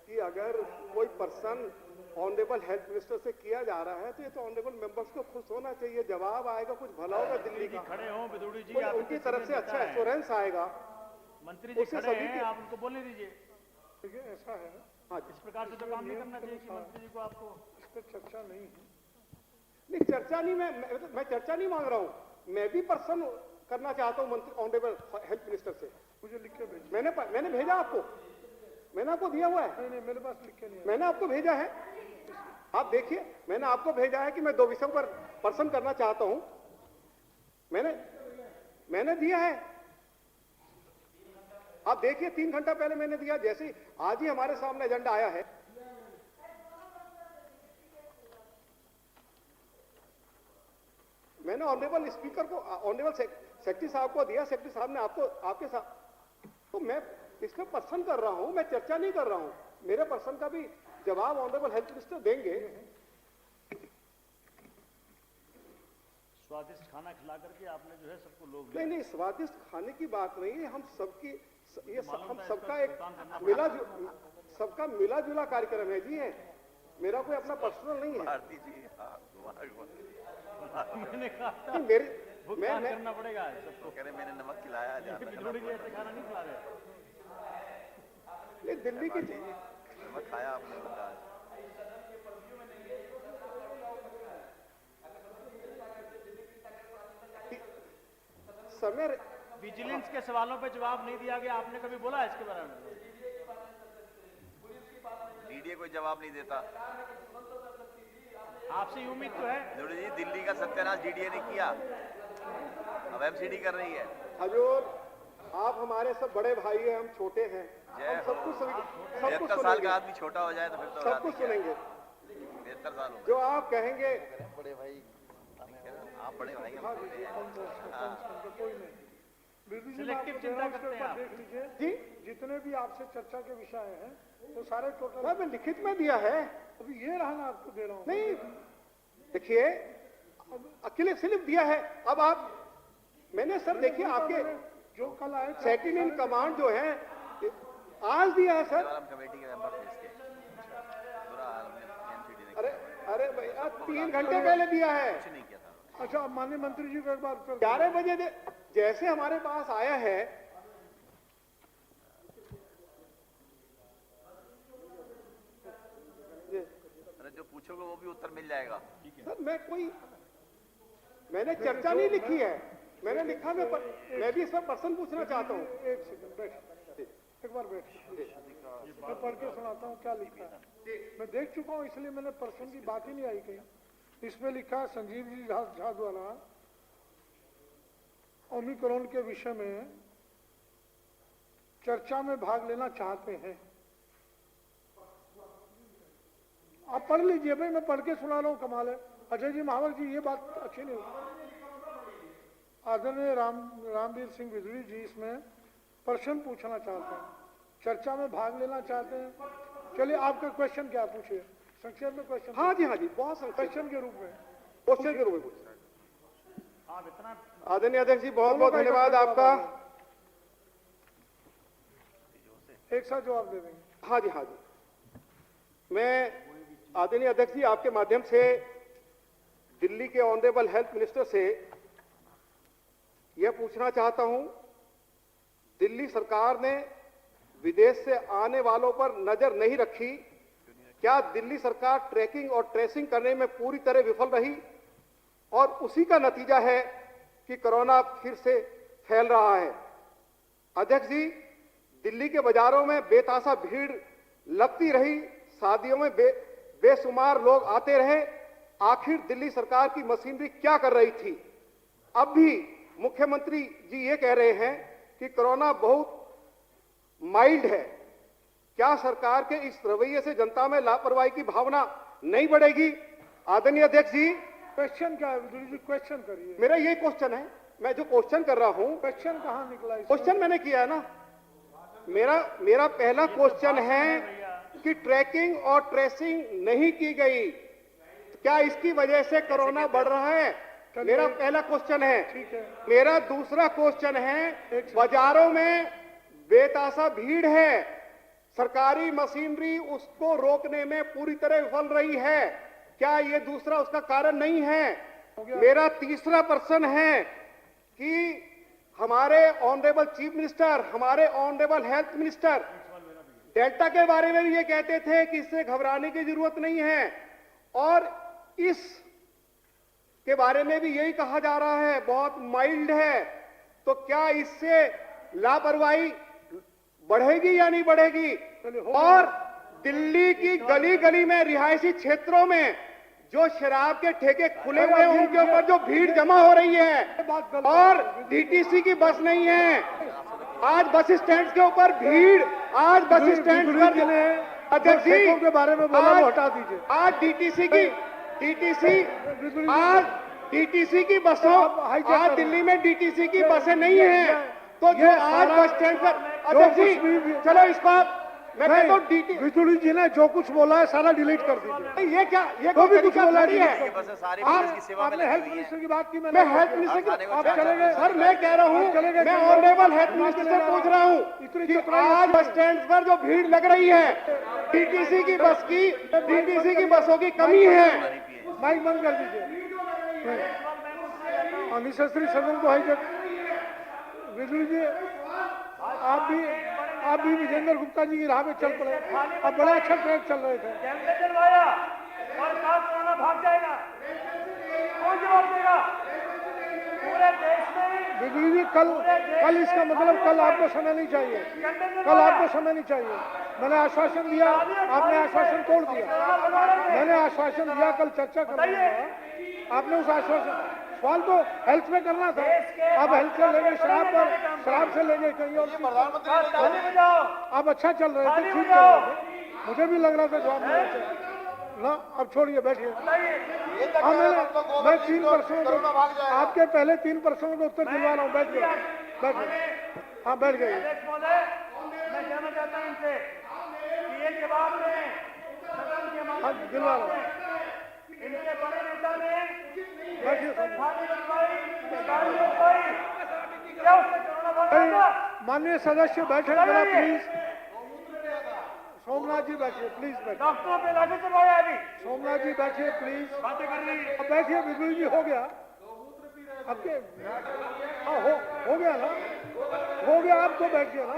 कि अगर कोई पर्सन ऑनरेबल हेल्थ मिनिस्टर से किया जा रहा है तो ये तो ऑनरेबल मेंबर्स को खुश होना चाहिए। जवाब आएगा, कुछ भला होगा दिल्ली का। खड़े हो बिदुड़ी जी, कोई आप उनकी तरफ से अच्छा एश्योरेंस आएगा। मंत्री जी उससे खड़े सभी हैं, के- आप उनको बोलने दीजिए। देखिए ऐसा है, हाँ इस प्रकार से तो काम नहीं करना चाहिए कि मंत्री जी को आपको इस पर चर्चा नहीं है। नहीं चर्चा नहीं, मैं चर्चा नहीं मांग रहा हूं। मैं भी पर्सन करना चाहता हूं मंत्री ऑनरेबल हेल्थ मिनिस्टर से। मुझे लिख के भेजिए। मैंने भेजा आपको, मैंने आपको दिया हुआ है, नहीं मेरे पास लिख के नहीं है। मैंने आपको भेजा है। आप देखिए, मैंने आपको भेजा है कि मैं 2 विषयों पर पर्सन करना चाहता हूं। मैंने दिया है। आप देखिए, 3 घंटा पहले मैंने दिया, जैसे ही आज ही हमारे सामने एजेंडा आया है। मैंने ऑनरेबल स्पीकर को, ऑनरेबल सेक्रेटरी साहब को दिया, सेक्रेटरी साहब ने आपके साथ। तो मैं इसका पर्सन कर रहा हूं, मैं चर्चा नहीं कर रहा हूं। मेरे पर्सन का भी जवाब ऑनरेबल हेल्थ मिनिस्टर देंगे। स्वादिष्ट खाना खिला करके आपने जो है सबको लोग नहीं स्वादिष्ट खाने की बात नहीं है। हम सबकी हम था, सबका इसका एक भुगतान करना सबका मिला जुला कार्यक्रम है जी। है मेरा कोई अपना पर्सनल नहीं है। भारती जी, हाँ, मैंने कहा था नहीं, मेरे भुगतान करना पड़ेगा सबको। कह रहे मैंने नमक खिलाया, ध्यान रखना। बिदुड़ी जी ऐसे खाना नहीं खिला रहे। ये दिल्ली की भारती जी, नमक खाया आपने बताया। समय विजिलेंस के सवालों पे जवाब नहीं दिया गया, आपने कभी बोला इसके बारे में? मीडिया कोई जवाब नहीं देता। आपसे ये उम्मीद तो है। बिदुड़ी जी, दिल्ली का सत्यानाश डीडीए ने किया, अब एमसीडी कर रही है। हजूर, आप हमारे सब बड़े भाई हैं, हम छोटे हैं। जय हम सब कुछ 73 साल का आदमी छोटा हो जाए तो फिर तो सब कुछ सुनेंगे। 73 साल हो जो आप कहेंगे बड़े भाई, आप बड़े भाई हैं, हाँ हम छोटे जी, हैं। कम से कम, कोई नहीं। बिल्कुल जी, मैं Selective आपको दे रहा हूं, चिंता उसके करते हैं ऊपर आप। देख लीजिए जी, जितने भी आपसे चर्चा के विषय हैं वो सारे टोटल। मैं लिखित में दिया है। अभी ये रहा ना, आपको दे रहा हूँ। नहीं देखिए, अकेले सिर्फ दिया है। अब आप मैंने सर देखिए आपके जो कल आए थे, सेकंड इन कमांड जो है आज दिया है सर। हम कमेटी के मेंबर थे इसके, पूरा एमसीडी ने अरे भैया 3 घंटे पहले दिया है। कुछ नहीं किया था। अच्छा, माननीय मंत्री जी को एक बार फिर 11 बजे जैसे हमारे पास आया है, अरे जो पूछोगे वो भी उत्तर मिल जाएगा। सर मैंने चर्चा नहीं लिखी है। मैंने लिखा मैं भी इस पर पर्सन पूछना चाहता हूँ। एक सेकंड बैठ, एक बार बैठ, मैं पढ़ के सुनाता हूँ क्या लिखा है। मैं देख चुका हूँ, इसलिए मैंने पर्सन की बात ही नहीं आई कहीं। इसमें लिखा है संजीव जी झा द्वारा ओमिक्रॉन के विषय में चर्चा में भाग लेना चाहते हैं। आप पढ़ लीजिए भाई, मैं पढ़ के सुना रहा हूं, कमाल है। अजय जी महावर जी, ये बात अच्छी नहीं होगी। आदरणीय रामवीर सिंह विदुरी जी इसमें प्रश्न पूछना चाहते हैं, चर्चा में भाग लेना चाहते हैं। चलिए आपका क्वेश्चन क्या पूछिए, संक्षेप में क्वेश्चन। हाँ जी, हाँ जी, बहुत संक्षेप क्वेश्चन के रूप में। क्वेश्चन के रूप में पूछ रहे हैं। आप इतना आदरणीय अध्यक्ष जी, बहुत बहुत धन्यवाद आपका। एक साथ जवाब दे देंगे। हाँ जी, हाँ जी, मैं आदरणीय अध्यक्ष जी आपके माध्यम से दिल्ली के ऑनरेबल हेल्थ मिनिस्टर से यह पूछना चाहता हूं, दिल्ली सरकार ने विदेश से आने वालों पर नजर नहीं रखी, क्या दिल्ली सरकार ट्रैकिंग और ट्रेसिंग करने में पूरी तरह विफल रही और उसी का नतीजा है कि कोरोना फिर से फैल रहा है? अध्यक्ष जी, दिल्ली के बाजारों में बेतासा भीड़ लगती रही, शादियों में बेशुमार लोग आते रहे, आखिर दिल्ली सरकार की मशीनरी क्या कर रही थी? अब भी मुख्यमंत्री जी ये कह रहे हैं कि कोरोना बहुत माइल्ड है, क्या सरकार के इस रवैये से जनता में लापरवाही की भावना नहीं बढ़ेगी? आदरणीय अध्यक्ष जी, क्वेश्चन क्या है विदुरी जी, क्वेश्चन करिए। मेरा यही क्वेश्चन है, मैं जो क्वेश्चन कर रहा हूं, क्वेश्चन कहाँ निकला? क्वेश्चन मैंने किया है ना, मेरा पहला क्वेश्चन है कि ट्रैकिंग और ट्रेसिंग नहीं की गई, क्या इसकी वजह से कोरोना बढ़ रहा है? मेरा पहला क्वेश्चन है। ठीक है। मेरा दूसरा क्वेश्चन है, बाजारों में बेतासा भीड़ है, सरकारी मशीनरी उसको रोकने में पूरी तरह विफल रही है, क्या ये दूसरा उसका कारण नहीं है? मेरा तीसरा प्रश्न है कि हमारे ऑनरेबल चीफ मिनिस्टर, हमारे ऑनरेबल हेल्थ मिनिस्टर डेल्टा के बारे में भी ये कहते थे कि इससे घबराने की जरूरत नहीं है, और इस के बारे में भी यही कहा जा रहा है बहुत माइल्ड है, तो क्या इससे लापरवाही बढ़ेगी या नहीं बढ़ेगी? और दिल्ली की गली गली में रिहायशी क्षेत्रों में जो शराब के ठेके खुले हुए हैं उनके ऊपर जो भीड़ जमा हो रही है, और डीटीसी की बस नहीं है, आज बस स्टैंड के ऊपर भीड़, आज बस स्टैंड पर अध्यक्ष जी के बारे में बोला वो हटा दीजिए। आज डीटीसी की बसों, आज दिल्ली में डीटीसी की बसें नहीं है, तो जो आज बस स्टैंड पर अध्यक्ष जी, चलो इसको मैं कहता हूँ विदुरी जी ने जो कुछ बोला है सारा डिलीट कर दीजिए। ये क्या, ये तो भी कुछ बोला नहीं है? है। ये बसें सारी पुलिस की सेवा में आपने लगी हेल्थ हुई मिनिस्टर हैं। की बात की, मैं हेल्थ मिनिस्टर की आप चले गए। सर, मैं कह रहा हूँ, मैं ऑनरेबल हेल्थ मिनिस्टर से पूछ रहा हूँ कि आज बस स्टैंड पर जो भीड़ लग रही है, डीटीसी की बसों की कमी है। माइक बंद कर दीजिए। अनिश्चित सदन को हाईजैक। विदुरी जी, आप भी विजेंद्र गुप्ता जी की राह में चल पड़े, अब बड़ा अच्छा ट्रैक चल रहे थे। कैंपे चलवाया और कहा कोरोना भाग जाएगा, कौन जवाब देगा? पूरे देश में विदुरी जी, कल इसका मतलब कल आपको समय नहीं चाहिए, कल आपको समय नहीं चाहिए। मैंने आश्वासन दिया, आपने आश्वासन तोड़ दिया। मैंने आश्वासन दिया कल चर्चा करने का, आपने उस आश्वासन, सवाल तो हेल्थ में करना था, अब हेल्थ से लेके शराब से लेके कहीं और। आप अच्छा चल रहे थे, ठीक चल रहे थे, मुझे भी लग रहा था जवाब देना चाहिए ना। अब छोड़िए, बैठिए। हाँ, मैं 3 प्रश्नों को, आपके पहले 3 प्रश्नों का उत्तर दिलवा रहा हूँ, बैठ गए, बैठ। हाँ, बैठ गए। मैं कहना चाहता हूं इनसे कि ये जवाब दें, सदन के माध्यम हाँ, दिलवा रहा हूँ, इनके बड़े नेता ने बैठिए। क्या उससे कोरोना भागा? माननीय सदस्य बैठे जरा प्लीज। सोमनाथ जी बैठिए प्लीज, बैठिए। डॉक्टरों पे लाठी चलवाया अभी, सोमनाथ जी बैठिए प्लीज, बातें कर रही है। अब बैठिए। विदुरी जी, हो गया आपके? हाँ, हो गया ना, हो गया, आप तो बैठिए ना।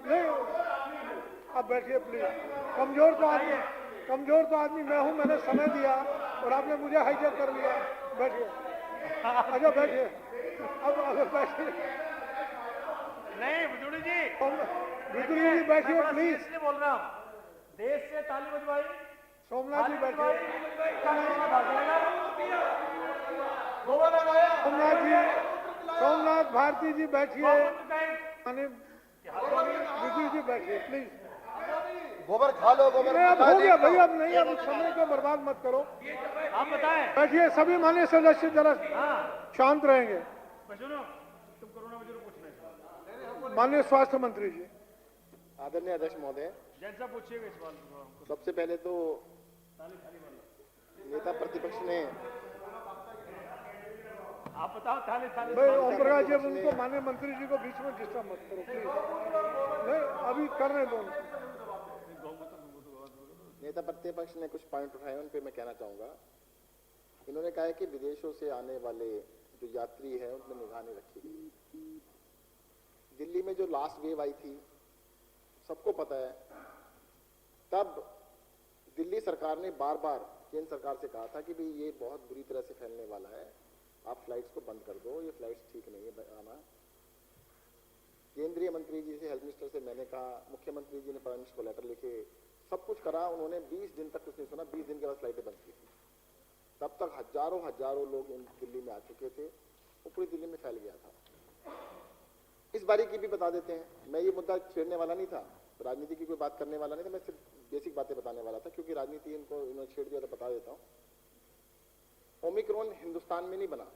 नहीं, अब बैठिए प्लीज। कमजोर तो आदमी मैं हूं, मैंने समय दिया और आपने मुझे हाईजैक कर लिया। बैठिए, अच्छा बैठिए, अब बैठिए। नहीं विदुरी जी, विदुरी जी बैठिए प्लीज। इसलिए बोल रहा हूँ, देश से ताली बजवाई, सोमनाथ जी बैठिए। सोमनाथ जी, सोमनाथ भारती जी बैठिए। विजय जी बैठिए प्लीज। गोबर खा लो, गोबर अब हो गया भाई, अब नहीं, अब समय को बर्बाद मत करो। आप बताएं। बैठिए, सभी माननीय सदस्य जरा शांत रहेंगे। सुनो, तुम कोरोना में जरूर पूछना है। माननीय स्वास्थ्य मंत्री जी। आदरणीय अध्यक्ष महोदय, जैसा पूछिएगा इस सवाल को। सबसे पहले तो नेता प्रतिपक्ष ने आप बताओ थाली थाली। भाई ओम प्रकाश जी, अब उनको माननीय मंत्री जी को बीच में डिस्टर्ब मत करो प्लीज। नहीं, अभी करने दो। नेता प्रतिपक्ष ने कुछ पॉइंट उठाए, उन पे मैं कहना चाहूंगा। इन्होंने कहा है कि विदेशों से आने वाले जो यात्री हैं उनमें निगाह नहीं रखी गई। दिल्ली में जो लास्ट वेव आई थी, सबको पता है, तब दिल्ली सरकार ने बार बार केंद्र सरकार से कहा था कि भाई ये बहुत बुरी तरह से फैलने वाला है, आप फ्लाइट्स को बंद कर दो, ये फ्लाइट्स ठीक नहीं है आना। केंद्रीय मंत्री जी से, हेल्थ मिनिस्टर से मैंने कहा, मुख्यमंत्री जी ने प्राइम मिनिस्टर को लेटर लिखे, सब कुछ करा, उन्होंने 20 दिन तक कुछ नहीं सुना। 20 दिन के बाद फ्लाइटें बंद की थी। तब तक हजारों लोग दिल्ली में आ चुके थे, वो पूरी दिल्ली में फैल गया था। इस बारी की भी बता देते हैं। मैं ये मुद्दा छेड़ने वाला नहीं था, राजनीति की कोई बात करने वाला नहीं था, मैं सिर्फ बेसिक बातें बताने वाला था, क्योंकि राजनीति इन्होंने छेड़ दिया तो बता देता हूं। ओमिक्रॉन हिंदुस्तान में नहीं बना।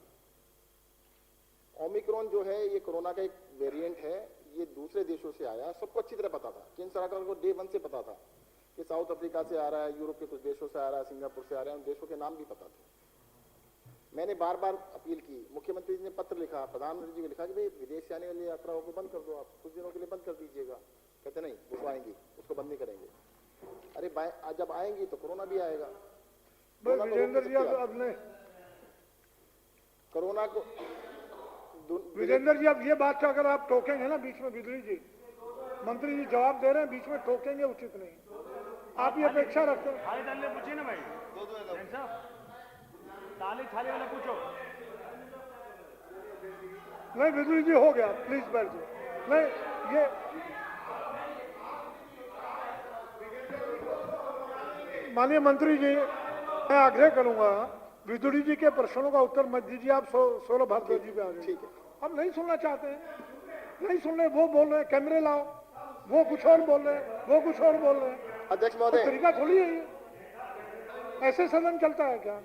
ओमिक्रॉन जो है ये कोरोना का एक वेरिएंट है, ये दूसरे देशों से आया, सबको अच्छी तरह पता था। केंद्र सरकार को डे 1 से पता था कि साउथ अफ्रीका से आ रहा है, यूरोप के कुछ देशों से आ रहा है, सिंगापुर से आ रहा है, उन देशों के नाम भी पता थे। मैंने बार बार अपील की, मुख्यमंत्री जी ने पत्र लिखा, प्रधानमंत्री जी को लिखा कि भाई विदेश से आने वाली यात्राओं को बंद कर दो, आप कुछ दिनों के लिए बंद कर दीजिएगा। कहते नहीं, वो आएंगी, उसको बंद नहीं करेंगे। अरे जब आएंगी तो कोरोना भी आएगा। विजेंद्र जी, अब नहीं, कोरोना को विजेंद्र जी, अब ये बात अगर आप टोकेंगे ना बीच में, बिजली जी, मंत्री जी जवाब दे रहे हैं, बीच में टोकेंगे उचित नहीं। आप ये अपेक्षा रखते हैं। थाली थाली पूछिए ना भाई। जैन साहब, थाली थाली वाला पूछो। नहीं बिजली जी, हो गया, प्लीज बैठिए। नहीं, ये माननीय मंत्री जी, मैं आग्रह करूंगा, विदुड़ी जी के प्रश्नों का उत्तर मत दीजिए, आप 16 भारद्वाज जी पे आ जाइए। ठीक है, हम नहीं सुनना चाहते हैं, नहीं सुन रहे, वो बोल रहे हैं, कैमरे लाओ, वो कुछ और बोल रहे हैं, वो कुछ और बोल रहे हैं। अध्यक्ष महोदय, तरीका थोड़ी है ये, ऐसे सदन चलता है क्या?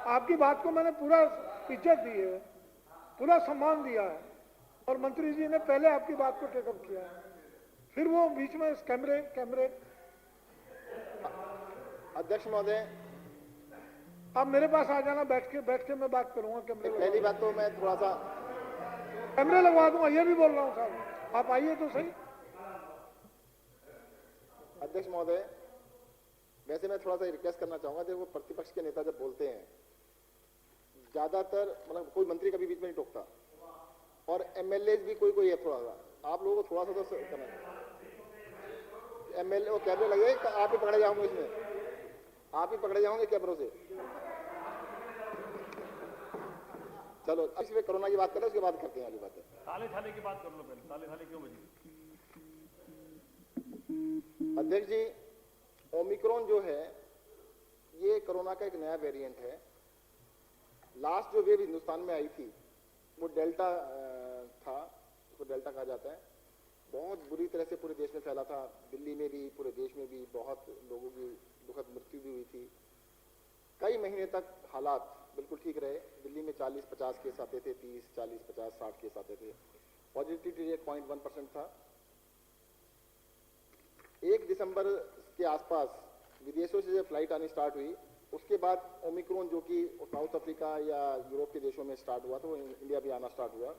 आपकी बात को मैंने पूरा इज्जत दी है, पूरा सम्मान दिया है, और मंत्री जी ने पहले आपकी बात को टेकअप किया है, फिर वो बीच में कैमरे। अध्यक्ष महोदय, आप मेरे पास आ जाना, बैठ के मैं बात करूंगा। पहली बात तो मैं थोड़ा सा कैमरे लगवा दूंगा, ये भी बोल रहा हूँ साहब, आप आइए तो सही। अध्यक्ष महोदय, वैसे मैं थोड़ा सा रिक्वेस्ट करना चाहूंगा, देखो प्रतिपक्ष के नेता जब बोलते हैं, ज्यादातर मतलब कोई मंत्री कभी बीच में नहीं टोकता, और एमएलए भी कोई है, थोड़ा सा आप लोगों को थोड़ा सा तो करना है। एमएलए वो कैमरे लगे, आप ही पकड़े जाओगे, इसमें आप ही पकड़े जाओगे कैमरों से। चलो, इसमें कोरोना की बात करें, उसके बाद करते हैं वाली बातें। थाली थाली की बात कर लो पहले। थाली थाली क्यों बजी? अध्यक्ष जी, ओमिक्रॉन जो है ये कोरोना का एक नया वेरिएंट है। लास्ट जो वेव हिंदुस्तान में आई थी वो डेल्टा था, उसको डेल्टा कहा जाता है। बहुत बुरी तरह से पूरे देश में फैला था, दिल्ली में भी, पूरे देश में भी बहुत लोगों की दुखद मृत्यु भी हुई थी। कई महीने तक हालात बिल्कुल ठीक रहे। दिल्ली में 40-50 केस आते थे, 30, 40, 50, 60 केस आते थे। पॉजिटिविटी रेट 0.1% था। 1 दिसंबर के आसपास विदेशों से जब फ्लाइट आनी स्टार्ट हुई, उसके बाद ओमिक्रॉन जो कि साउथ अफ्रीका या यूरोप के देशों में स्टार्ट हुआ था, वो इंडिया भी आना स्टार्ट हुआ।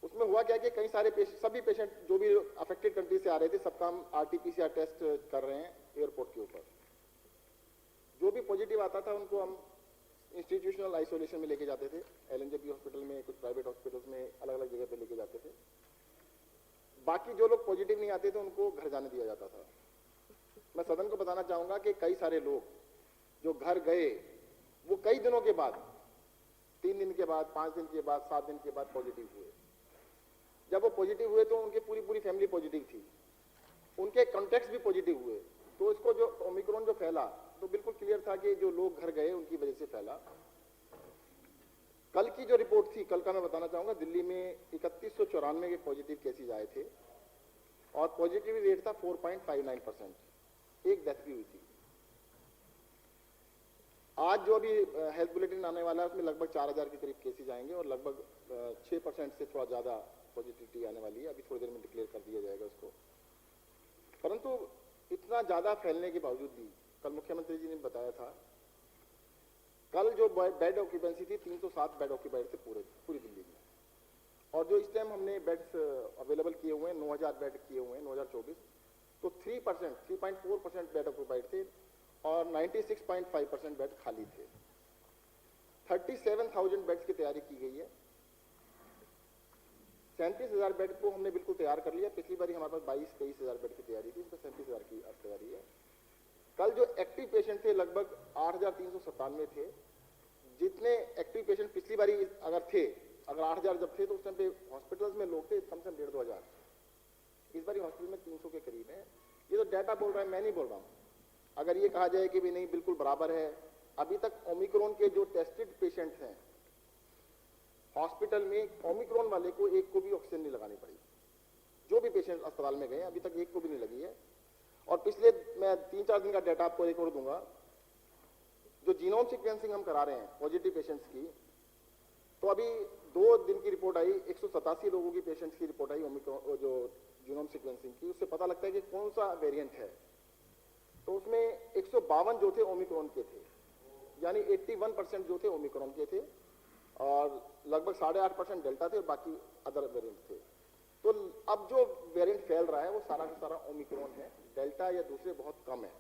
उसमें हुआ क्या कि कई सारे सभी पेशेंट जो भी अफेक्टेड कंट्री से आ रहे थे, सबका हम RT-PCR टेस्ट कर रहे हैं एयरपोर्ट के ऊपर। जो भी पॉजिटिव आता था उनको हम इंस्टीट्यूशनल आइसोलेशन में लेके जाते थे, LNJP हॉस्पिटल में, कुछ प्राइवेट हॉस्पिटल्स में, अलग अलग जगह पे लेके जाते थे। बाकी जो लोग पॉजिटिव नहीं आते थे उनको घर जाने दिया जाता था। मैं सदन को बताना चाहूंगा कि कई सारे लोग जो घर गए वो कई दिनों के बाद, 3 दिन के बाद, 5 दिन के बाद, 7 दिन के बाद पॉजिटिव हुए। जब वो पॉजिटिव हुए तो उनकी पूरी फैमिली पॉजिटिव थी, उनके कॉन्टैक्ट्स भी पॉजिटिव हुए। तो इसको जो ओमिक्रॉन जो फैला तो बिल्कुल क्लियर था कि जो लोग घर गए उनकी वजह से फैला। कल की जो रिपोर्ट थी, कल का मैं बताना चाहूंगा, दिल्ली में 3194 के पॉजिटिव केसेज आए थे और पॉजिटिविटी रेट था 4.59%, एक डेथ भी हुई थी। आज जो अभी हेल्थ बुलेटिन आने वाला है उसमें लगभग 4000 के करीब केसेज आएंगे और लगभग 6% से थोड़ा ज्यादा पॉजिटिविटी आने वाली है। अभी थोड़ी देर में डिक्लेयर कर दिया जाएगा उसको। परंतु इतना ज्यादा फैलने के बावजूद भी कल मुख्यमंत्री जी ने बताया था, कल जो बेड ऑक्यूपेंसी थी 307 बेड ऑक्यूपाइड थे पूरी दिल्ली में, और जो इस टाइम हमने बेड्स अवेलेबल किए हुए हैं 9000 बेड किए हुए हैं 2024, तो 3.4% बेड ऑक्यूपाइड थे और 96.5% बेड खाली थे। 37,000 बेड्स की तैयारी की गई है। 37,000 बेड को हमने बिल्कुल तैयार कर लिया। पिछली बार हमारे पास 22-23,000 बेड की तैयारी थी, इसमें 37,000 की अब तैयारी है। कल जो एक्टिव पेशेंट थे लगभग 8,397 थे। जितने एक्टिव पेशेंट पिछली बारी अगर 8,000 जब थे तो उस टाइम पे हॉस्पिटल्स में लोग थे कम से कम 1,500-2 हज़ार। इस बारी हॉस्पिटल में 300 के करीब है। ये तो डाटा बोल रहा है, मैं नहीं बोल रहा हूँ। अगर ये कहा जाए कि भी नहीं बिल्कुल बराबर है, अभी तक ओमिक्रॉन के जो टेस्टेड पेशेंट्स हैं हॉस्पिटल में, ओमिक्रॉन वाले को एक को भी ऑक्सीजन नहीं लगानी पड़ी। जो भी पेशेंट अस्पताल में गए अभी तक एक को भी नहीं लगी है। और पिछले मैं 3-4 दिन का डाटा आपको एक और दूंगा। जो जीनोम सीक्वेंसिंग हम करा रहे हैं पॉजिटिव पेशेंट्स की, तो अभी 2 दिन की रिपोर्ट आई, 187 लोगों की पेशेंट्स की रिपोर्ट आई ओमिक्रॉन जो जीनोम सीक्वेंसिंग की, उससे पता लगता है कि कौन सा वेरिएंट है। तो उसमें 152 जो थे ओमिक्रॉन के थे, यानी 81% जो थे ओमिक्रॉन के थे और लगभग 8.5% डेल्टा थे और बाकी अदर वेरिएंट थे। तो अब जो वेरिएंट फैल रहा है वो सारा का सारा ओमिक्रॉन है, डेल्टा या दूसरे बहुत कम है।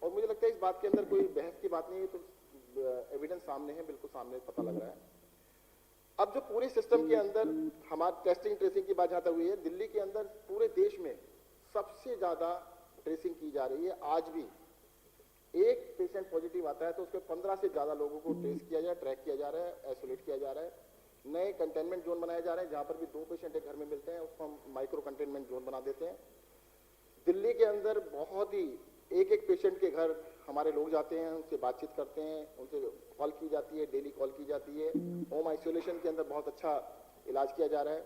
और मुझे लगता है इस बात के अंदर कोई बहस की बात नहीं है, तो एविडेंस सामने है, बिल्कुल सामने पता लग रहा है। अब जो पूरे सिस्टम के अंदर हमारी टेस्टिंग ट्रेसिंग की बात जहां तक हुई है, दिल्ली के अंदर पूरे देश में सबसे ज्यादा ट्रेसिंग की जा रही है। आज भी एक पेशेंट पॉजिटिव आता है तो उसके 15 से ज्यादा लोगों को ट्रेस किया जा रहा है, ट्रैक किया जा रहा है, आइसोलेट किया जा रहा है। नए कंटेनमेंट जोन बनाए जा रहे हैं, जहां पर भी 2 पेशेंट एक घर में मिलते हैं उसको हम माइक्रो कंटेनमेंट जोन बना देते हैं। दिल्ली के अंदर बहुत ही एक पेशेंट के घर हमारे लोग जाते हैं, उनसे बातचीत करते हैं, उनसे कॉल की जाती है, डेली कॉल की जाती है। होम आइसोलेशन के अंदर बहुत अच्छा इलाज किया जा रहा है।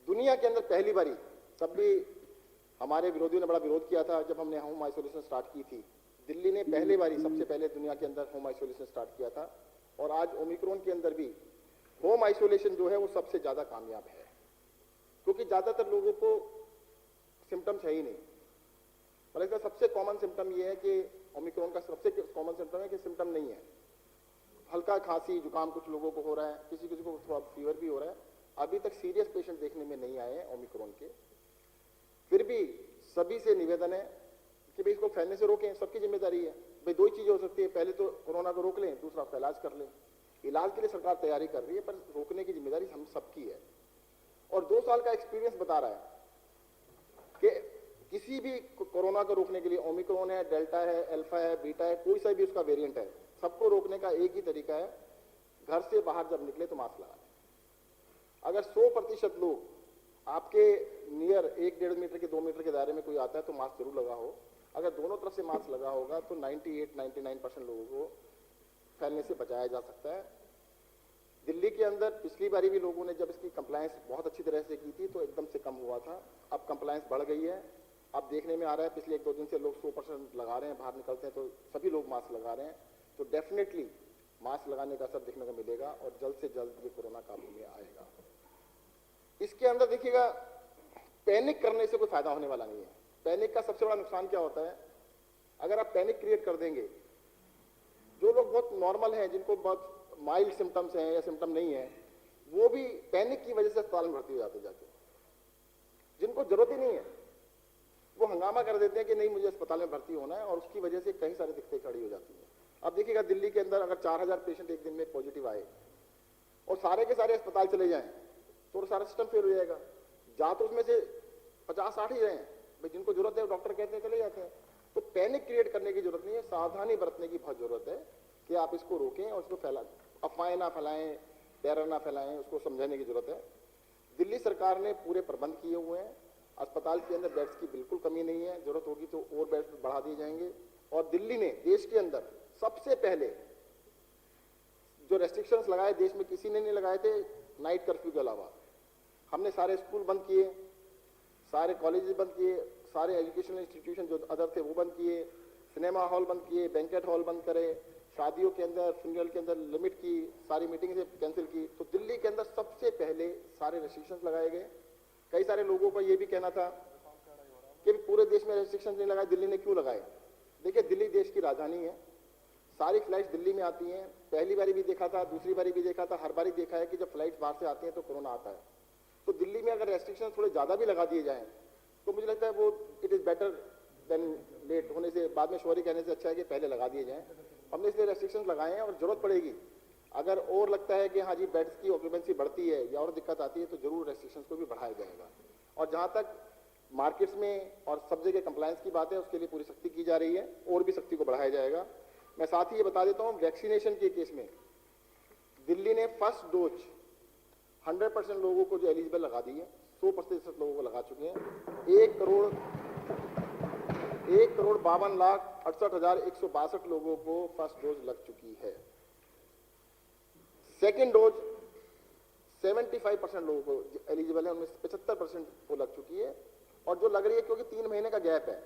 दुनिया के अंदर पहली बारी, तब भी हमारे विरोधियों ने बड़ा विरोध किया था जब हमने होम आइसोलेशन स्टार्ट की थी, दिल्ली ने पहले बारी सबसे पहले दुनिया के अंदर होम आइसोलेशन स्टार्ट किया था। और आज ओमिक्रॉन के अंदर भी होम आइसोलेशन जो है वो सबसे ज्यादा कामयाब है, क्योंकि ज्यादातर लोगों को सिम्टम्स है ही नहीं। और इसका सबसे कॉमन सिम्टम ये है कि ओमिक्रॉन का सबसे कॉमन सिम्टम है कि सिम्टम नहीं है, हल्का खांसी जुकाम कुछ लोगों को हो रहा है, किसी किसी को थोड़ा फीवर भी हो रहा है। अभी तक सीरियस पेशेंट देखने में नहीं आए हैं ओमिक्रॉन के। फिर भी सभी से निवेदन है कि भाई इसको फैलने से रोकें, सबकी जिम्मेदारी है। भाई 2 ही चीजें हो सकती है, पहले तो कोरोना को रोक लें, दूसरा उसका इलाज कर लें। इलाज के लिए सरकार तैयारी कर रही है, पर रोकने की जिम्मेदारी हम सबकी है। और 2 साल का एक्सपीरियंस बता रहा है कि किसी भी कोरोना को रोकने के लिए, ओमिक्रॉन है, डेल्टा है, अल्फा है, बीटा है, कोई सा भी उसका वेरिएंट है, सबको रोकने का एक ही तरीका है, घर से बाहर जब निकले तो मास्क लगाएं। अगर 100% लोग आपके नियर 1-1.5 मीटर के 2 मीटर के दायरे में कोई आता है तो मास्क जरूर लगा हो। अगर दोनों तरफ से मास्क लगा होगा तो 98-99% लोगों को फैलने से बचाया जा सकता है। दिल्ली के अंदर पिछली बारी भी लोगों ने जब इसकी कंप्लायंस बहुत अच्छी तरह से की थी तो एकदम से कम हुआ था, अब कंप्लायंस बढ़ गई है। अब देखने में आ रहा है पिछले 1-2 दिन से लोग 100% लगा रहे हैं, बाहर निकलते हैं तो सभी लोग मास्क लगा रहे हैं। तो डेफिनेटली मास्क लगाने का असर देखने को मिलेगा और जल्द से जल्द ये कोरोना काबू में आएगा। इसके अंदर देखिएगा, पैनिक करने से कोई फायदा होने वाला नहीं है। पैनिक का सबसे बड़ा नुकसान क्या होता है, अगर आप पैनिक क्रिएट कर देंगे, जो लोग बहुत नॉर्मल हैं, जिनको बहुत माइल्ड सिम्टम्स हैं या सिम्टम नहीं है, वो भी पैनिक की वजह से अस्पताल में भर्ती हो जाते जाके। जिनको जरूरत ही नहीं है वो हंगामा कर देते हैं कि नहीं मुझे अस्पताल में भर्ती होना है, और उसकी वजह से कई सारी दिक्कतें खड़ी हो जाती हैं। अब देखिएगा दिल्ली के अंदर अगर 4000 पेशेंट एक दिन में पॉजिटिव आए और सारे के सारे अस्पताल चले जाएं तो सारा सिस्टम फेल हो जाएगा। जा तो उसमें से 50-60 ही रहे हैं, भाई जिनको जरूरत है डॉक्टर कहते हैं चले जाते हैं। तो पैनिक क्रिएट करने की जरूरत नहीं है, सावधानी बरतने की बहुत जरूरत है कि आप इसको रोकें और इसको अफवाहें ना फैलाएं, टेरर ना फैलाएं, उसको समझाने की जरूरत है। दिल्ली सरकार ने पूरे प्रबंध किए हुए हैं। अस्पताल के अंदर बेड्स की बिल्कुल कमी नहीं है, जरूरत होगी तो और बेड्स बढ़ा दिए जाएंगे। और दिल्ली ने देश के अंदर सबसे पहले जो रेस्ट्रिक्शंस लगाए, देश में किसी ने नहीं लगाए थे नाइट कर्फ्यू के अलावा। हमने सारे स्कूल बंद किए, सारे कॉलेजेस बंद किए, सारे एजुकेशनल इंस्टीट्यूशन जो अदर थे वो बंद किए, सिनेमा हॉल बंद किए, बैंकेट हॉल बंद करे, शादियों के अंदर, फ्यूनरल के अंदर लिमिट की, सारी मीटिंग्स कैंसिल की। तो दिल्ली के अंदर सबसे पहले सारे रेस्ट्रिक्शंस लगाए गए। कई सारे लोगों का ये भी कहना था कि पूरे देश में रेस्ट्रिक्शंस नहीं लगाए, दिल्ली ने क्यों लगाए। देखिए, दिल्ली देश की राजधानी है, सारी फ्लाइट्स दिल्ली में आती हैं। पहली बारी भी देखा था, दूसरी बारी भी देखा था, हर बारी देखा है कि जब फ्लाइट्स बाहर से आती हैं तो कोरोना आता है। तो दिल्ली में अगर रेस्ट्रिक्शन थोड़े ज्यादा भी लगा दिए जाएं तो मुझे लगता है वो it is better than late होने से, बाद में सॉरी कहने से अच्छा है कि पहले लगा दिए जाएं। हमने इसलिए रेस्ट्रिक्शंस लगाए हैं और जरूरत पड़ेगी, अगर और लगता है कि हाँ जी बेड्स की ऑक्यूपेंसी बढ़ती है या और दिक्कत आती है तो जरूर रेस्ट्रिक्शंस को भी बढ़ाया जाएगा। और जहां तक मार्केट्स में और सब जगह कंप्लायंस की बात है, उसके लिए पूरी सख्ती की जा रही है और भी सख्ती को बढ़ाया जाएगा। मैं साथ ही ये बता देता हूं, वैक्सीनेशन के केस में दिल्ली ने फर्स्ट डोज 100% लोगों को जो एलिजिबल लगा दी है, 100% लोगों को लगा चुके हैं। 1,52,68,162 लोगों को फर्स्ट डोज लग चुकी है। सेकेंड डोज 75% लोगों को एलिजिबल है, उनमें 75% को लग चुकी है। और जो लग रही है, क्योंकि 3 महीने का गैप है,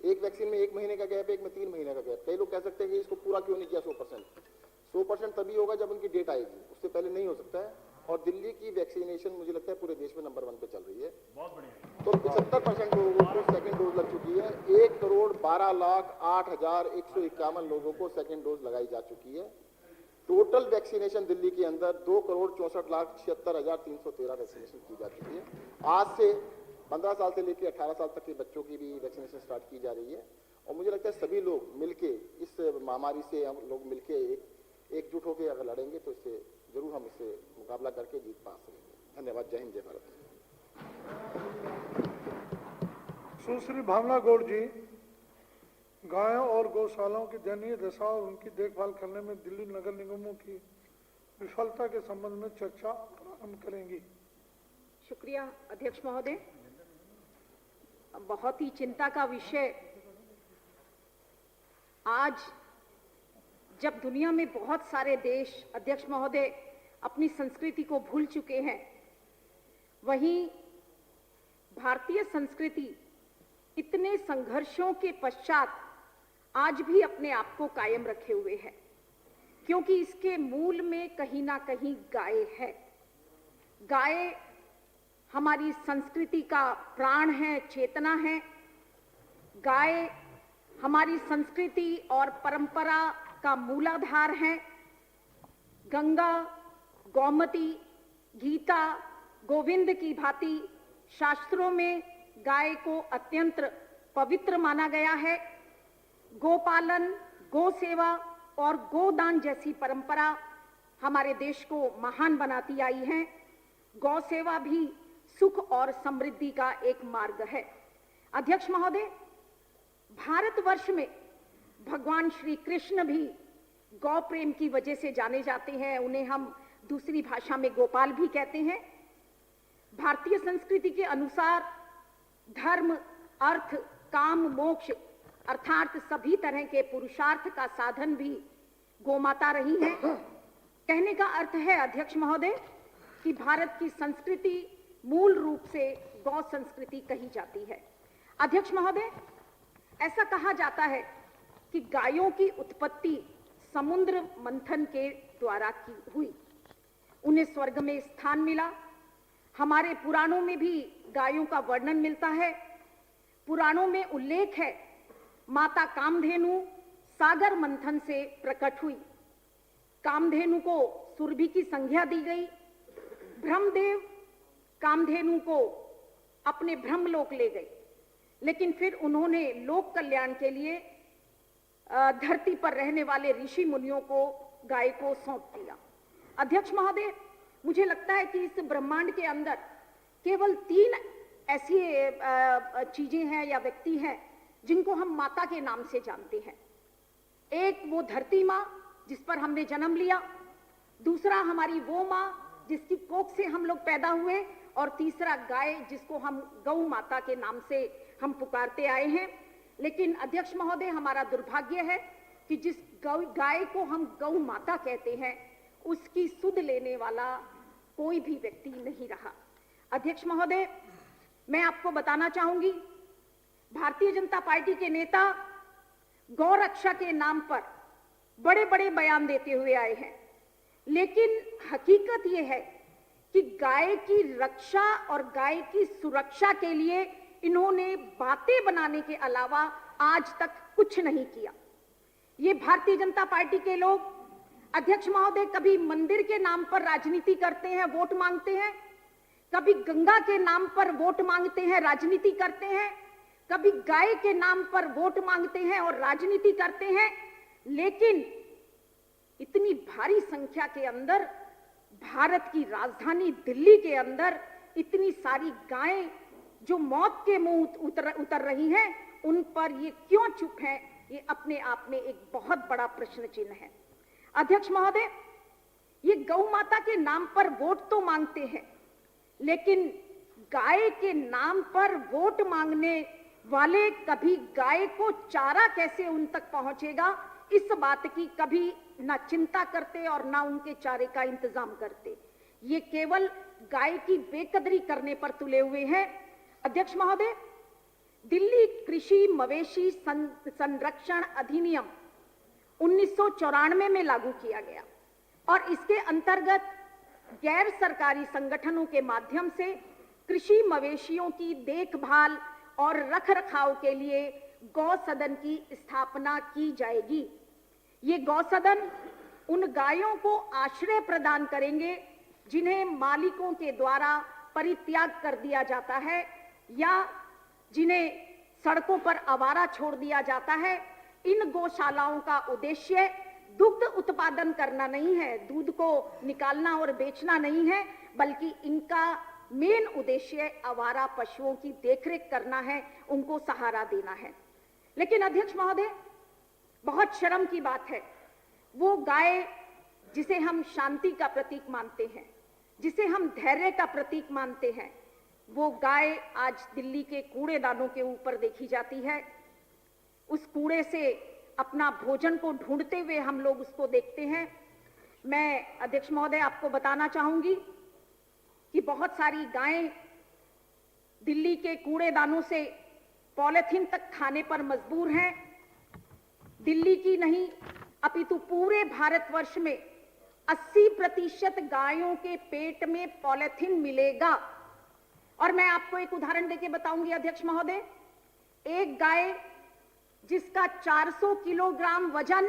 एक वैक्सीन में 1 महीने का गैप है, एक में 3 महीने का गैप। कई लोग कह सकते हैं कि इसको पूरा क्यों नहीं किया 100% तभी होगा जब उनकी डेट आएगी, उससे पहले नहीं हो सकता है। और दिल्ली की वैक्सीनेशन मुझे लगता है पूरे देश में नंबर 1 पे चल रही है। बहुत बढ़िया। तो 75% लोगों को सेकेंड डोज लग चुकी है। 1,12,08,151 लोगों को सेकेंड डोज लगाई जा चुकी है। टोटल वैक्सीनेशन दिल्ली के अंदर 2,64,76,313 वैक्सीनेशन की जा चुकी है। आज से 15 साल से लेकर 18 साल तक के बच्चों की भी वैक्सीनेशन स्टार्ट की जा रही है। और मुझे लगता है सभी लोग मिलके इस महामारी से, हम लोग मिलके एकजुट होकर अगर लड़ेंगे तो इससे जरूर हम इससे मुकाबला करके जीत पा सकेंगे। धन्यवाद। जय हिंद, जय भारत। सुश्री भावना गौड़ जी, गायों और गौशालाओं की दयनीय दशा और उनकी देखभाल करने में दिल्ली नगर निगमों की विफलता के संबंध में चर्चा प्रारंभ करेंगी। शुक्रिया अध्यक्ष महोदय। बहुत ही चिंता का विषय, आज जब दुनिया में बहुत सारे देश अध्यक्ष महोदय अपनी संस्कृति को भूल चुके हैं, वहीं भारतीय संस्कृति इतने संघर्षों के पश्चात आज भी अपने आप को कायम रखे हुए है, क्योंकि इसके मूल में कहीं ना कहीं गाय है। गाय हमारी संस्कृति का प्राण है, चेतना है। गाय हमारी संस्कृति और परंपरा का मूलाधार है। गंगा, गोमती, गीता, गोविंद की भांति शास्त्रों में गाय को अत्यंत पवित्र माना गया है। गोपालन, गो सेवा और गोदान जैसी परंपरा हमारे देश को महान बनाती आई है। गौ सेवा भी सुख और समृद्धि का एक मार्ग है। अध्यक्ष महोदय, भारतवर्ष में भगवान श्री कृष्ण भी गौ प्रेम की वजह से जाने जाते हैं। उन्हें हम दूसरी भाषा में गोपाल भी कहते हैं। भारतीय संस्कृति के अनुसार धर्म, अर्थ, काम, मोक्ष अर्थात सभी तरह के पुरुषार्थ का साधन भी गोमाता रही है। कहने का अर्थ है अध्यक्ष महोदय कि भारत की संस्कृति मूल रूप से गौ संस्कृति कही जाती है। अध्यक्ष महोदय, ऐसा कहा जाता है कि गायों की उत्पत्ति समुद्र मंथन के द्वारा की हुई, उन्हें स्वर्ग में स्थान मिला। हमारे पुराणों में भी गायों का वर्णन मिलता है। पुराणों में उल्लेख है, माता कामधेनु सागर मंथन से प्रकट हुई। कामधेनु को सुरभि की संज्ञा दी गई। ब्रह्मदेव कामधेनु को अपने ब्रह्मलोक ले गए, लेकिन फिर उन्होंने लोक कल्याण के लिए धरती पर रहने वाले ऋषि मुनियों को गाय को सौंप दिया। अध्यक्ष महोदय, मुझे लगता है कि इस ब्रह्मांड के अंदर केवल 3 ऐसी चीजें हैं या व्यक्ति हैं जिनको हम माता के नाम से जानते हैं। एक वो धरती माँ जिस पर हमने जन्म लिया, दूसरा हमारी वो माँ जिसकी कोख से हम लोग पैदा हुए, और तीसरा गाय, जिसको हम गौ माता के नाम से हम पुकारते आए हैं। लेकिन अध्यक्ष महोदय, हमारा दुर्भाग्य है कि जिस गाय को हम गौ माता कहते हैं उसकी सुध लेने वाला कोई भी व्यक्ति नहीं रहा। अध्यक्ष महोदय, मैं आपको बताना चाहूंगी, भारतीय जनता पार्टी के नेता गौ रक्षा के नाम पर बड़े बड़े बयान देते हुए आए हैं, लेकिन हकीकत यह है कि गाय की रक्षा और गाय की सुरक्षा के लिए इन्होंने बातें बनाने के अलावा आज तक कुछ नहीं किया। ये भारतीय जनता पार्टी के लोग, अध्यक्ष महोदय, कभी मंदिर के नाम पर राजनीति करते हैं, वोट मांगते हैं, कभी गंगा के नाम पर वोट मांगते हैं, राजनीति करते हैं, कभी गाय के नाम पर वोट मांगते हैं और राजनीति करते हैं। लेकिन इतनी भारी संख्या के अंदर, भारत की राजधानी दिल्ली के अंदर इतनी सारी गायें जो मौत के मुंह उतर रही हैं, उन पर ये क्यों चुप है, ये अपने आप में एक बहुत बड़ा प्रश्न चिन्ह है। अध्यक्ष महोदय, ये गौ माता के नाम पर वोट तो मांगते हैं, लेकिन गाय के नाम पर वोट मांगने वाले कभी गाय को चारा कैसे उन तक पहुंचेगा, इस बात की कभी ना चिंता करते और ना उनके चारे का इंतजाम करते। ये केवल गाय की बेकदरी करने पर तुले हुए हैं। अध्यक्ष महोदय, दिल्ली कृषि मवेशी संरक्षण अधिनियम 1994 में लागू किया गया और इसके अंतर्गत गैर सरकारी संगठनों के माध्यम से कृषि मवेशियों की देखभाल और रखरखाव के लिए गौ सदन की स्थापना की जाएगी। ये गौ सदन उन गायों को आश्रय प्रदान करेंगे जिन्हें मालिकों के द्वारा परित्याग कर दिया जाता है या जिन्हें सड़कों पर आवारा छोड़ दिया जाता है। इन गौशालाओं का उद्देश्य दुग्ध उत्पादन करना नहीं है, दूध को निकालना और बेचना नहीं है, बल्कि इनका मेन उद्देश्य आवारा पशुओं की देखरेख करना है, उनको सहारा देना है। लेकिन अध्यक्ष महोदय, बहुत शर्म की बात है, वो गाय जिसे हम शांति का प्रतीक मानते हैं, जिसे हम धैर्य का प्रतीक मानते हैं, वो गाय आज दिल्ली के कूड़ेदानों के ऊपर देखी जाती है। उस कूड़े से अपना भोजन को ढूंढते हुए हम लोग उसको देखते हैं। मैं अध्यक्ष महोदय आपको बताना चाहूंगी कि बहुत सारी गायें दिल्ली के कूड़ेदानों से पॉलिथीन तक खाने पर मजबूर हैं। दिल्ली की नहीं अपितु पूरे भारतवर्ष में 80% गायों के पेट में पॉलिथीन मिलेगा। और मैं आपको एक उदाहरण देके बताऊंगी अध्यक्ष महोदय, एक गाय जिसका 400 किलोग्राम वजन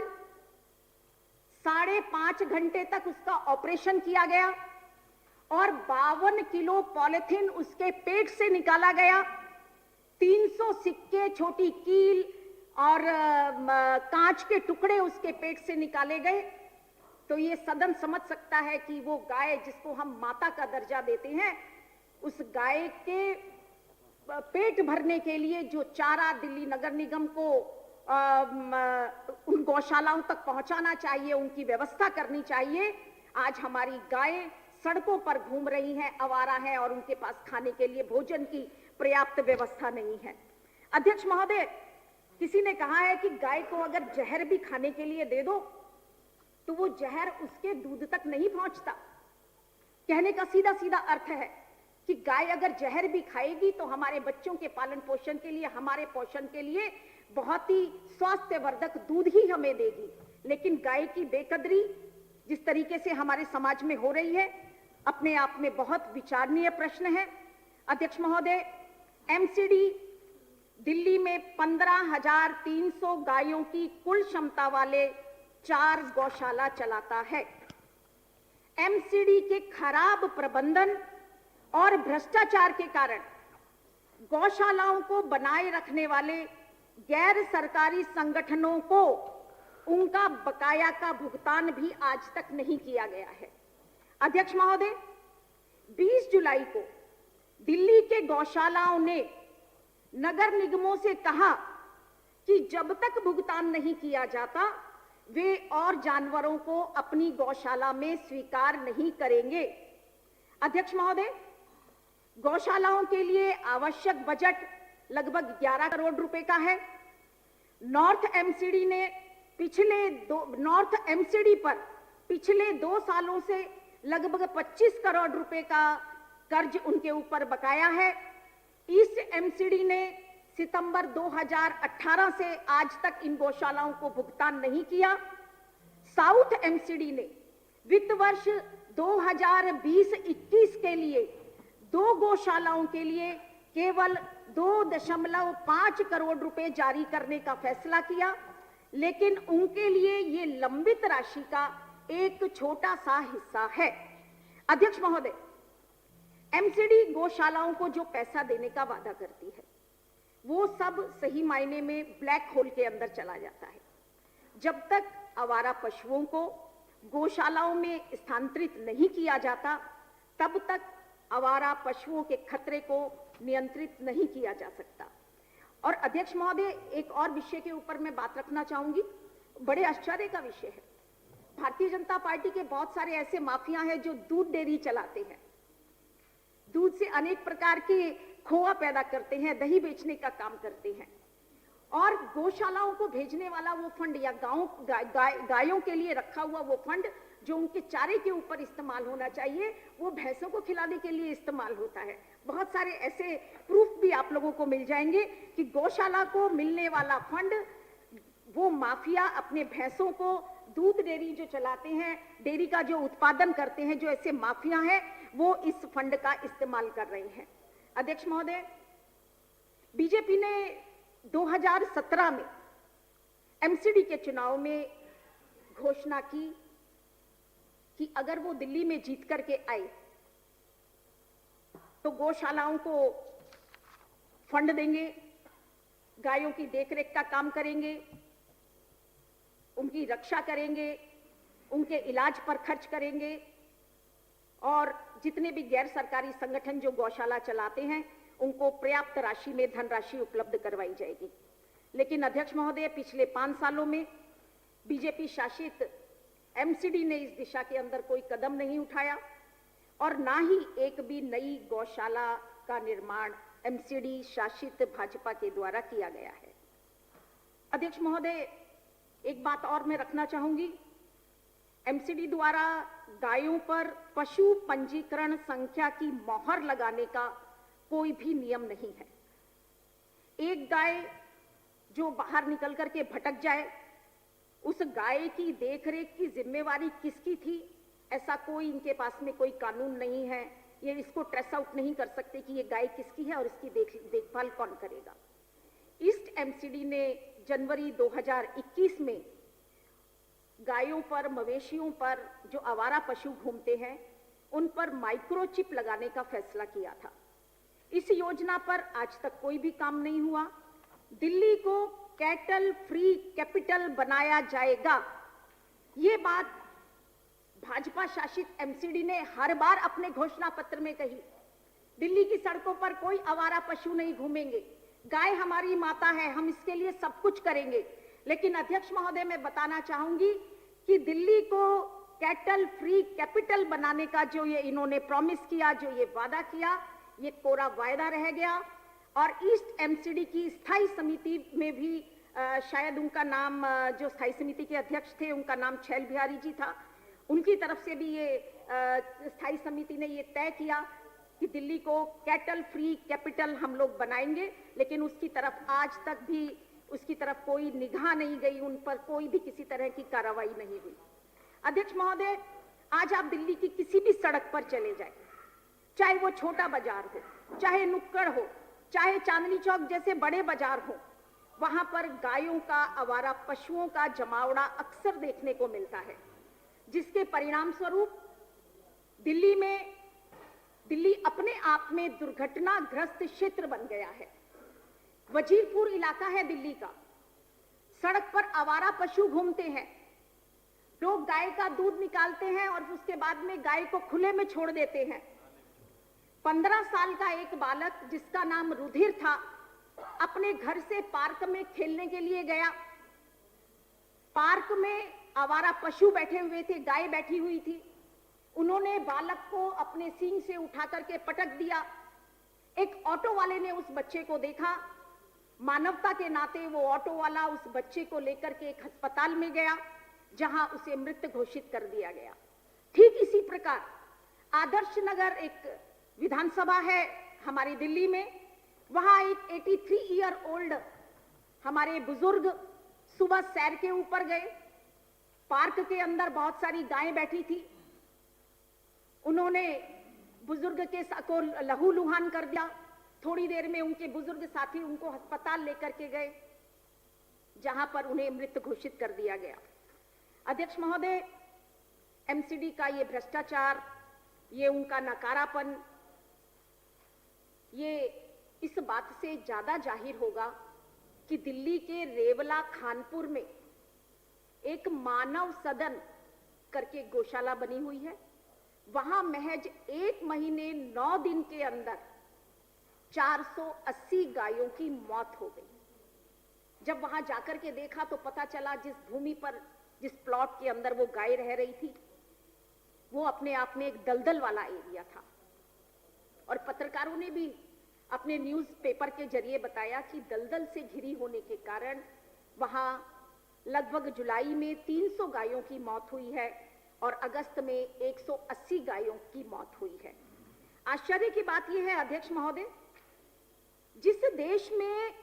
5.5 घंटे तक उसका ऑपरेशन किया गया और 52 किलो पॉलिथीन उसके पेट से निकाला गया, 300 सिक्के, छोटी कील और कांच के टुकड़े उसके पेट से निकाले गए। तो ये सदन समझ सकता है कि वो गाय जिसको हम माता का दर्जा देते हैं, उस गाय के पेट भरने के लिए जो चारा दिल्ली नगर निगम को उन गौशालाओं तक पहुंचाना चाहिए, उनकी व्यवस्था करनी चाहिए, आज हमारी गायें सड़कों पर घूम रही हैं, आवारा हैं और उनके पास खाने के लिए भोजन की पर्याप्त व्यवस्था नहीं है। अध्यक्ष महोदय, किसी ने कहा है कि गाय को अगर जहर भी खाने के लिए दे दो तो वो जहर उसके दूध तक नहीं पहुंचता। कहने का सीधा सीधा अर्थ है कि गाय अगर जहर भी खाएगी तो हमारे बच्चों के पालन पोषण के लिए, हमारे पोषण के लिए बहुत ही स्वास्थ्यवर्धक दूध ही हमें देगी। लेकिन गाय की बेकदरी जिस तरीके से हमारे समाज में हो रही है, अपने आप में बहुत विचारणीय प्रश्न है। अध्यक्ष महोदय, एमसीडी दिल्ली में 15,300 गायों की कुल क्षमता वाले 4 गौशाला चलाता है। एमसीडी के खराब प्रबंधन और भ्रष्टाचार के कारण गौशालाओं को बनाए रखने वाले गैर सरकारी संगठनों को उनका बकाया का भुगतान भी आज तक नहीं किया गया है। अध्यक्ष महोदय, 20 जुलाई को दिल्ली के गौशालाओं ने नगर निगमों से कहा कि जब तक भुगतान नहीं किया जाता वे और जानवरों को अपनी गौशाला में स्वीकार नहीं करेंगे। अध्यक्ष महोदय, गौशालाओं के लिए आवश्यक बजट लगभग 11 करोड़ रुपए का है। नॉर्थ एमसीडी पर पिछले 2 सालों से लगभग 25 करोड़ रुपए का कर्ज उनके ऊपर बकाया है। ईस्ट एमसीडी ने सितंबर 2018 से आज तक इन गौशालाओं को भुगतान नहीं किया। साउथ एमसीडी ने वित्त वर्ष 2020-21 के लिए 2 गौशालाओं के लिए केवल 2.5 करोड़ रुपए जारी करने का फैसला किया, लेकिन उनके लिए ये लंबित राशि का एक छोटा सा हिस्सा है। अध्यक्ष महोदय, एमसीडी गौशालाओं को जो पैसा देने का वादा करती है वो सब सही मायने में ब्लैक होल के अंदर चला जाता है। जब तक आवारा पशुओं को गौशालाओं में स्थानांतरित नहीं किया जाता, तब तक आवारा पशुओं के खतरे को नियंत्रित नहीं किया जा सकता। और अध्यक्ष महोदय, एक और विषय के ऊपर मैं बात रखना चाहूंगी, बड़े आश्चर्य का विषय है। भारतीय जनता पार्टी के बहुत सारे ऐसे माफिया हैं जो दूध डेयरी चलाते हैं, दूध से अनेक प्रकार के खोआ पैदा करते हैं, दही बेचने का काम करते हैं, और गौशालाओं को भेजने वाला वो फंड या गायों के लिए रखा हुआ वो फंड जो उनके चारे के ऊपर इस्तेमाल होना चाहिए, वो भैंसों को खिलाने के लिए इस्तेमाल होता है। बहुत सारे ऐसे प्रूफ भी आप लोगों को मिल जाएंगे कि गौशाला को मिलने वाला फंड वो माफिया अपने भैंसों को, दूध डेयरी जो चलाते हैं, डेयरी का जो उत्पादन करते हैं, जो ऐसे माफिया हैं, वो इस फंड का इस्तेमाल कर रहे हैं। अध्यक्ष महोदय, बीजेपी ने 2017 में एमसीडी के चुनाव में घोषणा की कि अगर वो दिल्ली में जीत करके आए तो गौशालाओं को फंड देंगे, गायों की देखरेख का काम करेंगे, उनकी रक्षा करेंगे, उनके इलाज पर खर्च करेंगे, और जितने भी गैर सरकारी संगठन जो गौशाला चलाते हैं उनको पर्याप्त राशि में धनराशि उपलब्ध करवाई जाएगी। लेकिन अध्यक्ष महोदय, पिछले 5 सालों में बीजेपी शासित एमसीडी ने इस दिशा के अंदर कोई कदम नहीं उठाया और ना ही एक भी नई गौशाला का निर्माण एमसीडी शासित भाजपा के द्वारा किया गया है। अध्यक्ष महोदय, एक बात और मैं रखना चाहूंगी, एमसीडी द्वारा गायों पर पशु पंजीकरण संख्या की मोहर लगाने का कोई भी नियम नहीं है। एक गाय जो बाहर निकल करके भटक जाए, उस गाय की देखरेख की जिम्मेवारी किसकी थी, ऐसा कोई इनके पास में कोई कानून नहीं है। ये इसको ट्रेस आउट नहीं कर सकते कि ये गाय किसकी है और इसकी देखभाल कौन करेगा। ईस्ट एमसीडी ने जनवरी 2021 में गायों पर, मवेशियों पर जो आवारा पशु घूमते हैं उन पर माइक्रोचिप लगाने का फैसला किया था। इस योजना पर आज तक कोई भी काम नहीं हुआ। दिल्ली को कैटल फ्री कैपिटल बनाया जाएगा, ये बात भाजपा शासित एमसीडी ने हर बार अपने घोषणा पत्र में कही। दिल्ली की सड़कों पर कोई आवारा पशु नहीं घूमेंगे, गाय हमारी माता है, हम इसके लिए सब कुछ करेंगे। लेकिन अध्यक्ष महोदय, मैं बताना चाहूंगी कि दिल्ली को कैटल फ्री कैपिटल बनाने का जो ये इन्होंने प्रॉमिस किया, जो ये वादा किया, ये कोरा वायदा रह गया। और ईस्ट एमसीडी की स्थायी समिति में भी शायद उनका नाम, जो स्थायी समिति के अध्यक्ष थे, उनका नाम छैल बिहारी जी था, उनकी तरफ से भी ये स्थायी समिति ने ये तय किया कि दिल्ली को कैटल फ्री कैपिटल हम लोग बनाएंगे। लेकिन उसकी तरफ आज तक भी उसकी तरफ कोई निगाह नहीं गई, उन पर कोई भी किसी तरह की कार्रवाई नहीं हुई। अध्यक्ष महोदय, आज आप दिल्ली की किसी भी सड़क पर चले जाएं, चाहे वो छोटा बाजार हो, चाहे नुक्कड़ हो, चाहे चांदनी चौक जैसे बड़े बाजार हो, वहां पर गायों का, आवारा पशुओं का जमावड़ा अक्सर देखने को मिलता है, जिसके परिणाम स्वरूप दिल्ली अपने आप में दुर्घटनाग्रस्त क्षेत्र बन गया है। वजीरपुर इलाका है दिल्ली का, सड़क पर आवारा पशु घूमते हैं, लोग गाय का दूध निकालते हैं और उसके बाद में गाय को खुले में छोड़ देते हैं। 15 साल का एक बालक जिसका नाम रुधिर था, अपने घर से पार्क में खेलने के लिए गया। पार्क में आवारा पशु बैठे हुए थे, गाय बैठी हुई थी। उन्होंने बालक को अपने सींग से उठा करके पटक दिया। एक ऑटो वाले ने उस बच्चे को देखा, मानवता के नाते वो ऑटो वाला उस बच्चे को लेकर के एक अस्पताल में गया जहां उसे मृत घोषित कर दिया गया। ठीक इसी प्रकार आदर्श नगर एक विधानसभा है हमारी दिल्ली में, वहां एक 83 ईयर ओल्ड हमारे बुजुर्ग सुबह सैर के ऊपर गए, पार्क के अंदर बहुत सारी गायें बैठी थी, उन्होंने बुजुर्ग के को लहूलुहान कर दिया। थोड़ी देर में उनके बुजुर्ग साथी उनको अस्पताल लेकर के गए जहां पर उन्हें मृत घोषित कर दिया गया। अध्यक्ष महोदय, एमसीडी का ये भ्रष्टाचार, ये उनका नकारापन, ये इस बात से ज्यादा जाहिर होगा कि दिल्ली के रेवला खानपुर में एक मानव सदन करके गौशाला बनी हुई है। वहां महज 1 महीने 9 दिन के अंदर 480 गायों की मौत हो गई। जब वहां जाकर के देखा तो पता चला जिस भूमि पर, जिस प्लॉट के अंदर वो गाय रह रही थी, वो अपने आप में एक दलदल वाला एरिया था। और पत्रकारों ने भी अपने न्यूज पेपर के जरिए बताया कि दलदल से घिरी होने के कारण वहां लगभग जुलाई में 300 गायों की मौत हुई है और अगस्त में 180 गायों की मौत हुई है। आश्चर्य की बात यह है अध्यक्ष महोदय, जिस देश में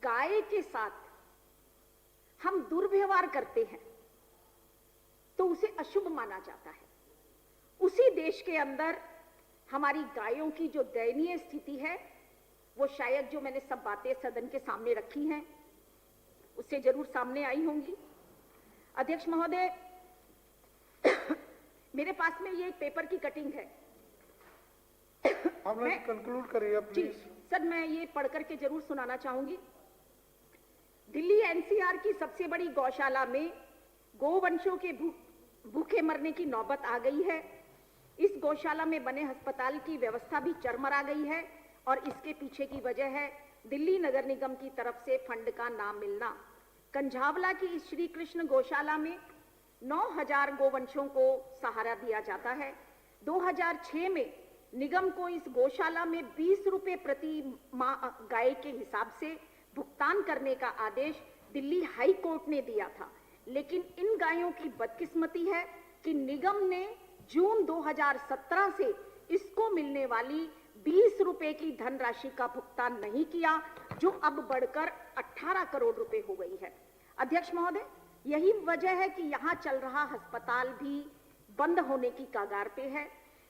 गाय के साथ हम दुर्व्यवहार करते हैं तो उसे अशुभ माना जाता है, उसी देश के अंदर हमारी गायों की जो दयनीय स्थिति है, वो शायद जो मैंने सब बातें सदन के सामने रखी हैं उससे जरूर सामने आई होंगी। अध्यक्ष महोदय, मेरे पास में ये एक पेपर की कटिंग है। कंक्लूड करिए प्लीज। सर, मैं ये पढ़ करके जरूर सुनाना चाहूंगी। दिल्ली एनसीआर की सबसे बड़ी गौशाला में गोवंशों के भूखे मरने की नौबत आ गई है। इस गौशाला में बने अस्पताल की व्यवस्था भी चरमरा गई है और इसके पीछे की वजह है दिल्ली नगर निगम की तरफ से फंड का ना मिलना। कंझावला की इस श्री कृष्ण गौशाला में 9000 गोवंशों को सहारा दिया जाता है। 2006 में निगम को इस गौशाला में 20 रुपए प्रति गाय के हिसाब से भुगतान करने का आदेश दिल्ली हाई कोर्ट ने दिया था, लेकिन इन गायों की बदकिस्मती है कि निगम ने जून 2017 से इसको मिलने वाली 20 रुपए की धनराशि का भुगतान नहीं किया, जो अब बढ़कर 18 करोड़ रुपए हो गई है। अध्यक्ष महोदय, यही वजह है कि यहाँ चल रहा अस्पताल भी बंद होने की कगार पे है।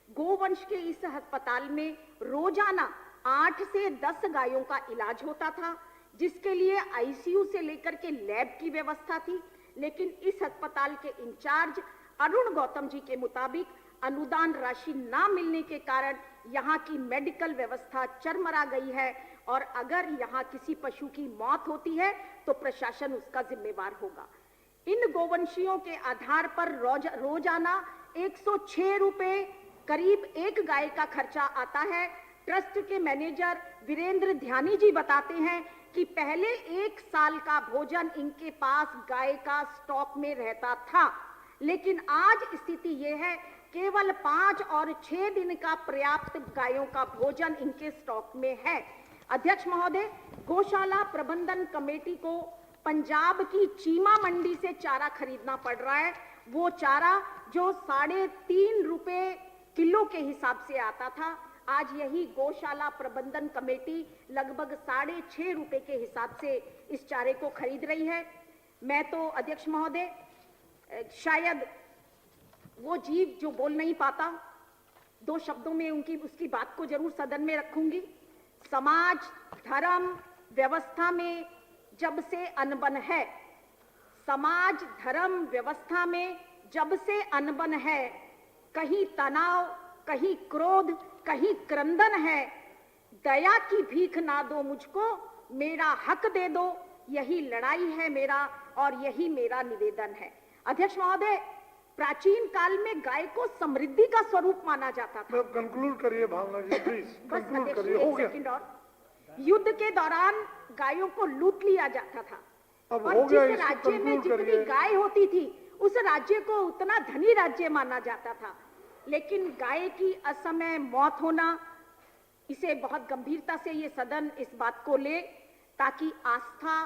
गोवंश के इस अस्पताल में रोजाना 8 से 10 गायों का इलाज होता था, जिसके लिए आईसीयू से लेकर के लैब की व्यवस्था थी, लेकिन इस अस्पताल के इंचार्ज अरुण गौतम जी के मुताबिक अनुदान राशि ना मिलने के कारण यहाँ की मेडिकल व्यवस्था चरमरा गई है और अगर यहाँ किसी पशु की मौत होती है तो प्रशासन उसका जिम्मेवार होगा। इन गोवंशियों के आधार पर रोजाना 106 रुपए करीब एक गाय का खर्चा आता है। ट्रस्ट के मैनेजर वीरेंद्र ध्यानी जी बताते हैं कि पहले 1 साल का भोजन इनके पास गाय का स्टॉक में रहता था, लेकिन आज स्थिति यह है केवल 5 और 6 दिन का पर्याप्त गायों का भोजन इनके स्टॉक में है। अध्यक्ष महोदय, गौशाला प्रबंधन कमेटी को पंजाब की चीमा मंडी से चारा खरीदना पड़ रहा है। वो चारा जो 3.5 रुपए किलो के हिसाब से आता था, आज यही गौशाला प्रबंधन कमेटी लगभग 6.5 रुपए के हिसाब से इस चारे को खरीद रही है। मैं तो अध्यक्ष महोदय शायद वो जीव जो बोल नहीं पाता, 2 शब्दों में उसकी बात को जरूर सदन में रखूंगी। समाज, धर्म, व्यवस्था में जब से अनबन है, समाज, धर्म, व्यवस्था में जब से अनबन है, कहीं तनाव, कहीं क्रोध, कहीं क्रंदन है, दया की भीख ना दो मुझको, मेरा हक दे दो, यही लड़ाई है मेरा और यही मेरा निवेदन है। अध्यक्ष महोदय, प्राचीन काल में गाय को समृद्धि का स्वरूप माना जाता था। कंक्लूड करिए भावना जी, प्लीज कंक्लूड करिए। हो गया। युद्ध के दौरान गायों को लूट लिया जाता था अब और हो गया, जिस राज्य में जितनी गाय होती थी उस राज्य को उतना धनी राज्य माना जाता था, लेकिन गाय की असमय मौत होना, इसे बहुत गंभीरता से ये सदन इस बात को ले, ताकि आस्था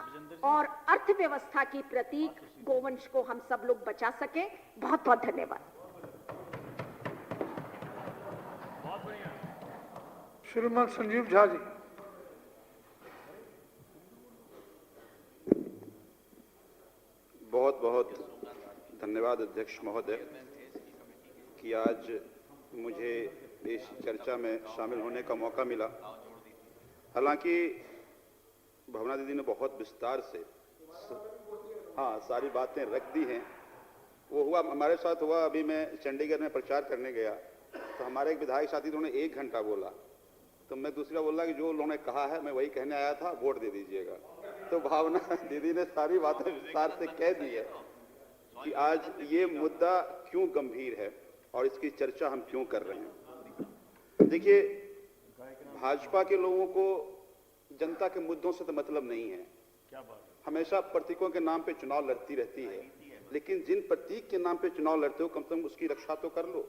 और अर्थव्यवस्था की प्रतीक गोवंश को हम सब लोग बचा सके। बहुत बहुत धन्यवाद। श्रीमान संजीव झा जी। बहुत बहुत धन्यवाद अध्यक्ष महोदय कि आज मुझे इस चर्चा में शामिल होने का मौका मिला। हालांकि भावना दीदी ने बहुत विस्तार से सारी बातें रख दी हैं। वो हुआ हमारे साथ हुआ, अभी मैं चंडीगढ़ में प्रचार करने गया तो हमारे एक विधायक साथी उन्होंने 1 घंटा बोला, तो मैं दूसरा बोला कि जो उन्होंने कहा है मैं वही कहने आया था, वोट दे दीजिएगा। तो भावना दीदी ने सारी बातें विस्तार से कह दी है कि आज ये मुद्दा क्यों गंभीर है और इसकी चर्चा हम क्यों कर रहे हैं। देखिए, भाजपा के लोगों को जनता के मुद्दों से तो मतलब नहीं है, हमेशा प्रतीकों के नाम पे चुनाव लड़ती रहती है, लेकिन जिन प्रतीक के नाम पे चुनाव लड़ते हो कम से कम उसकी रक्षा तो कर लो।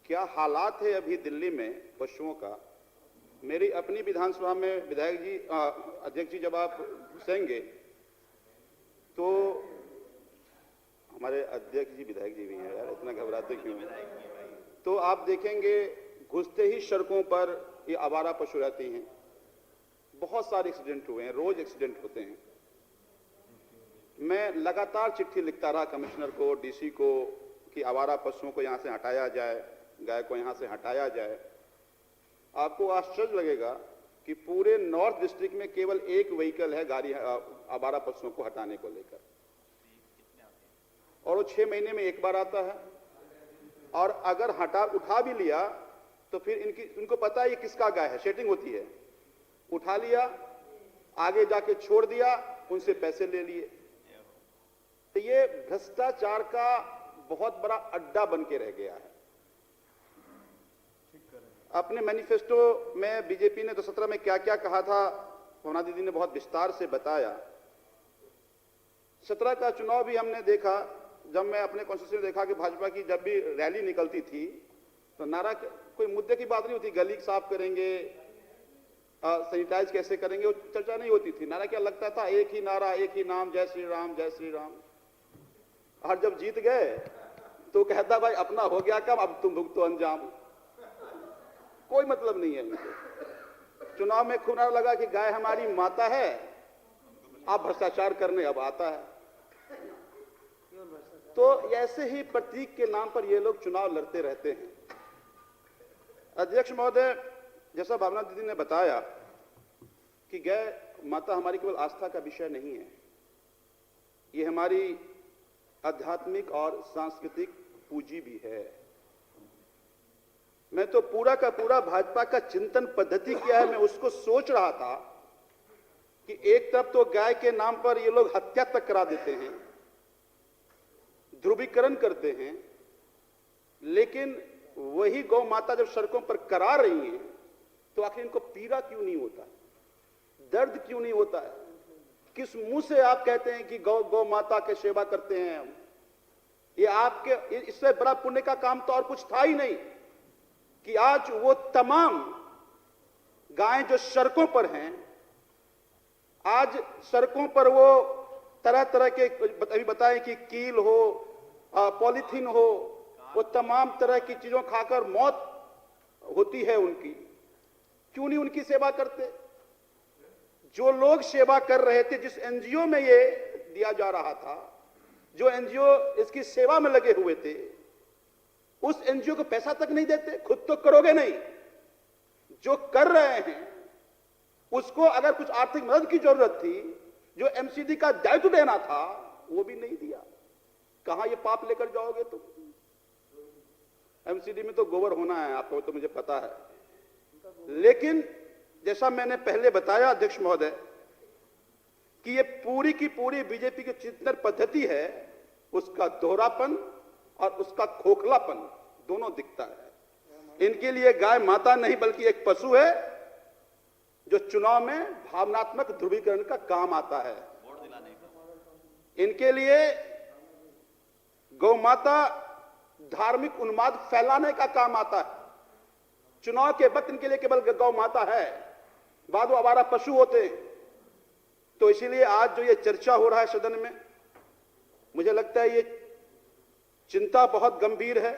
क्या हालात है अभी दिल्ली में पशुओं का। मेरी अपनी विधानसभा में विधायक जी अध्यक्ष जी जब आप घुसेंगे तो हमारे अध्यक्ष जी विधायक जी भी हैं यार, इतना घबराते क्यों हैं। तो आप देखेंगे घुसते ही सड़कों पर ये आवारा पशु रहती हैं। बहुत सारे एक्सीडेंट हुए हैं, रोज एक्सीडेंट होते हैं। मैं लगातार चिट्ठी लिखता रहा कमिश्नर को, डीसी को कि आवारा पशुओं को यहां से हटाया जाए, गाय को यहां से हटाया जाए। आपको आश्चर्य लगेगा कि पूरे नॉर्थ डिस्ट्रिक्ट में केवल एक व्हीकल है गाड़ी आवारा पशुओं को हटाने को लेकर, और वो 6 महीने में एक बार आता है। और अगर उठा भी लिया तो फिर उनको पता है ये किसका गाय है, सेटिंग होती है, उठा लिया, आगे जाके छोड़ दिया, उनसे पैसे ले लिए। तो ये भ्रष्टाचार का बहुत बड़ा अड्डा बन के रह गया है। अपने मैनिफेस्टो में बीजेपी ने 2017 में क्या क्या कहा था, भावना दीदी ने बहुत विस्तार से बताया। 17 का चुनाव भी हमने देखा, जब मैं अपने कॉन्स्टिट्यूएंसी में देखा कि भाजपा की जब भी रैली निकलती थी तो नारा, कोई मुद्दे की बात नहीं होती, गली साफ करेंगे, सैनिटाइज कैसे करेंगे, वो चर्चा नहीं होती थी। नारा क्या लगता था, एक ही नारा, एक ही नाम, जय श्री राम, जय श्री राम। और जब जीत गए तो कहता भाई अपना हो गया काम, अब तुम भुगतो अंजाम। कोई मतलब नहीं है इनको। चुनाव में खूब नारा लगा कि गाय हमारी माता है, आप भ्रष्टाचार करने अब आता है। तो ऐसे ही प्रतीक के नाम पर ये लोग चुनाव लड़ते रहते हैं। अध्यक्ष महोदय, जैसा भावना दीदी ने बताया कि गाय माता हमारी केवल आस्था का विषय नहीं है, ये हमारी आध्यात्मिक और सांस्कृतिक पूंजी भी है। मैं तो पूरा का पूरा भाजपा का चिंतन पद्धति क्या है, मैं उसको सोच रहा था कि एक तरफ तो गाय के नाम पर ये लोग हत्या तक करा देते हैं, ध्रुवीकरण करते हैं, लेकिन वही गौ माता जब सड़कों पर करा रही हैं तो आखिर इनको पीड़ा क्यों नहीं होता, दर्द क्यों नहीं होता है। किस मुंह से आप कहते हैं कि गौ माता के सेवा करते हैं हम। ये आपके, इससे बड़ा पुण्य का काम तो और कुछ था ही नहीं कि आज वो तमाम गायें जो सड़कों पर हैं, आज सड़कों पर वो तरह तरह के, अभी बताएं कि कील हो, पॉलीथीन हो, वो तमाम तरह की चीजों खाकर मौत होती है उनकी। क्यों नहीं उनकी सेवा करते। जो लोग सेवा कर रहे थे, जिस एनजीओ में ये दिया जा रहा था, जो एनजीओ इसकी सेवा में लगे हुए थे, उस एनजीओ को पैसा तक नहीं देते। खुद तो करोगे नहीं, जो कर रहे हैं उसको अगर कुछ आर्थिक मदद की जरूरत थी, जो एमसीडी का दायित्व देना था, वो भी नहीं दिया। कहां ये पाप लेकर जाओगे तुम। एमसीडी में तो गोबर होना है आपको, तो मुझे पता है, लेकिन जैसा मैंने पहले बताया अध्यक्ष महोदय कि ये पूरी की पूरी बीजेपी की चिंतन पद्धति है, उसका दोहरापन और उसका खोखलापन दोनों दिखता है। इनके लिए गाय माता नहीं बल्कि एक पशु है जो चुनाव में भावनात्मक ध्रुवीकरण का काम आता है। इनके लिए गौ माता धार्मिक उन्माद फैलाने का काम आता है। चुनाव के वक्त इनके लिए केवल गौ माता है, बाद वो आवारा पशु होते हैं। तो इसीलिए आज जो ये चर्चा हो रहा है सदन में, मुझे लगता है ये चिंता बहुत गंभीर है।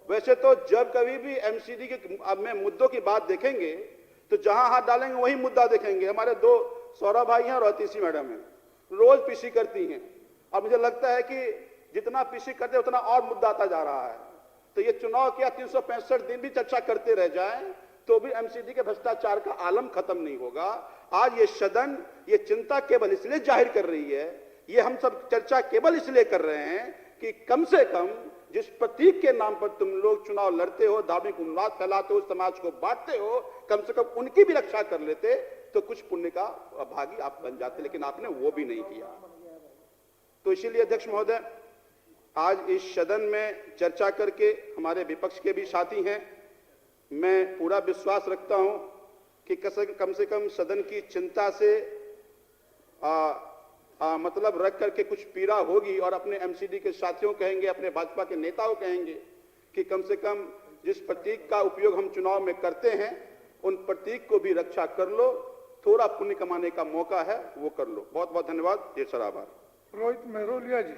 वैसे तो जब कभी भी एमसीडी के में मुद्दों की बात देखेंगे तो जहां हाथ डालेंगे वही मुद्दा देखेंगे। हमारे दो सौरभ भाई हैं और अतिशी मैडम हैं, रोज पीसी करती हैं, और मुझे लगता है कि जितना पीसी करते हैं उतना और मुद्दा आता जा रहा है। तो ये चुनाव क्या 365 दिन भी चर्चा करते रह जाएं तो भी एमसीडी के भ्रष्टाचार का आलम खत्म नहीं होगा। आज ये सदन ये चिंता केवल इसलिए जाहिर कर रही है, ये हम सब चर्चा केवल इसलिए कर रहे हैं कि कम से कम जिस प्रतीक के नाम पर तुम लोग चुनाव लड़ते हो, धार्मिक उन्माद फैलाते हो, समाज को बांटते हो, कम से कम उनकी भी रक्षा कर लेते तो कुछ पुण्य का भागी आप बन जाते, लेकिन आपने वो भी नहीं किया। तो इसीलिए अध्यक्ष महोदय, आज इस सदन में चर्चा करके हमारे विपक्ष के भी साथी हैं, मैं पूरा विश्वास रखता हूं कि कम से कम सदन की चिंता से मतलब रख करके कुछ पीड़ा होगी, और अपने एमसीडी के साथियों कहेंगे, अपने भाजपा के नेताओं कहेंगे कि कम से कम जिस प्रतीक का उपयोग हम चुनाव में करते हैं उन प्रतीक को भी रक्षा कर लो, थोड़ा पुण्य कमाने का मौका है वो कर लो। बहुत बहुत धन्यवाद, ढेर सारा आभार। रोहित मेहरोलिया जी।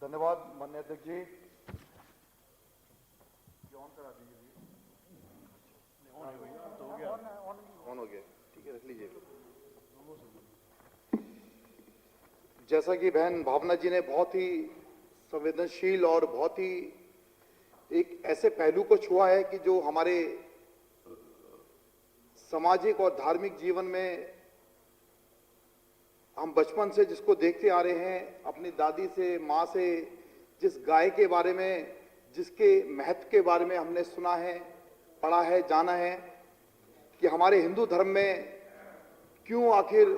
धन्यवाद माननीय अध्यक्ष जी। ऑन हो गया, ठीक है, रख लीजिए। जैसा कि बहन भावना जी ने बहुत ही संवेदनशील और बहुत ही एक ऐसे पहलू को छुआ है कि जो हमारे सामाजिक और धार्मिक जीवन में हम बचपन से जिसको देखते आ रहे हैं, अपनी दादी से, माँ से, जिस गाय के बारे में, जिसके महत्व के बारे में हमने सुना है, पढ़ा है, जाना है कि हमारे हिंदू धर्म में क्यों आखिर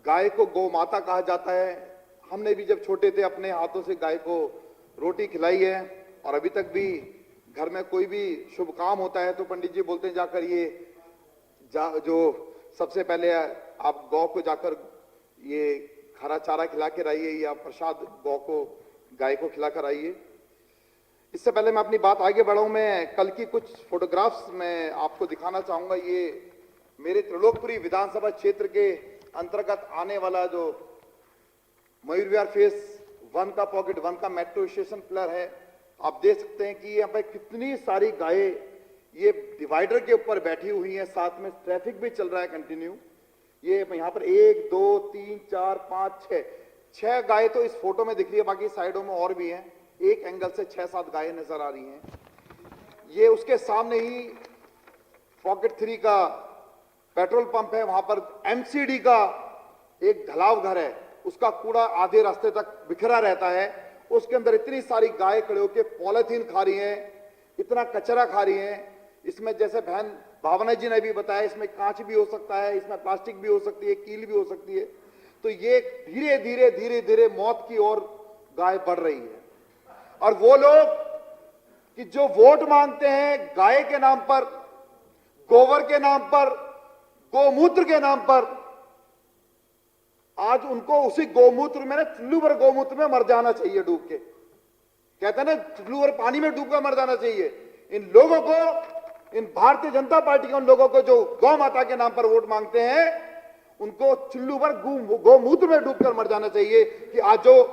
गाय को गौ माता कहा जाता है। हमने भी जब छोटे थे अपने हाथों से गाय को रोटी खिलाई है, और अभी तक भी घर में कोई भी शुभ काम होता है तो पंडित जी बोलते हैं जाकर ये जो सबसे पहले आप गौ को जाकर ये हरा चारा खिला के आइए या प्रसाद गौ को, गाय को खिला कर आइए। इससे पहले मैं अपनी बात आगे बढ़ाऊं, मैं कल की कुछ फोटोग्राफ्स मैं आपको दिखाना चाहूंगा। ये मेरे त्रिलोकपुरी विधानसभा क्षेत्र के अंतर्गत आने वाला जो मयूर विहार फेस 1 का पॉकेट 1 का मेट्रो स्टेशन पिलर है। आप देख सकते हैं कि यहाँ पे कितनी सारी गायें ये डिवाइडर के ऊपर बैठी हुई हैं, साथ में ट्रैफिक भी चल रहा है कंटिन्यू। ये यहाँ पर 1 2 3 4 5 6 गायें तो इस फोटो में दिख रही है, बाकी साइडों में और भी हैं। एक एंगल से 6-7 गायें नजर आ रही हैं। ये उसके सामने ही पॉकेट 3 का पेट्रोल पंप है, वहां पर एमसीडी का एक ढलाव घर है, उसका कूड़ा आधे रास्ते तक बिखरा रहता है। उसके अंदर इतनी सारी गायें खड़े होकर पॉलिथीन खा रही हैं, इतना कचरा खा रही हैं। इसमें जैसे बहन भावना जी ने भी बताया, इसमें कांच भी हो सकता है, इसमें प्लास्टिक भी हो सकती है, कील भी हो सकती है। तो ये धीरे धीरे धीरे धीरे मौत की ओर गाय बढ़ रही है। और वो लोग कि जो वोट मांगते हैं गाय के नाम पर, गोबर के नाम पर, गोमूत्र के नाम पर, आज उनको उसी गोमूत्र में ना, चुल्लू भर गोमूत्र में मर जाना चाहिए डूब के। कहते हैं ना, चुल्लू भर पानी में डूबकर मर जाना चाहिए। इन लोगों को, इन भारतीय जनता पार्टी के उन लोगों को जो गौ माता के नाम पर वोट मांगते हैं, उनको चुल्लू भर गोमूत्र में डूबकर मर जाना चाहिए कि आज जो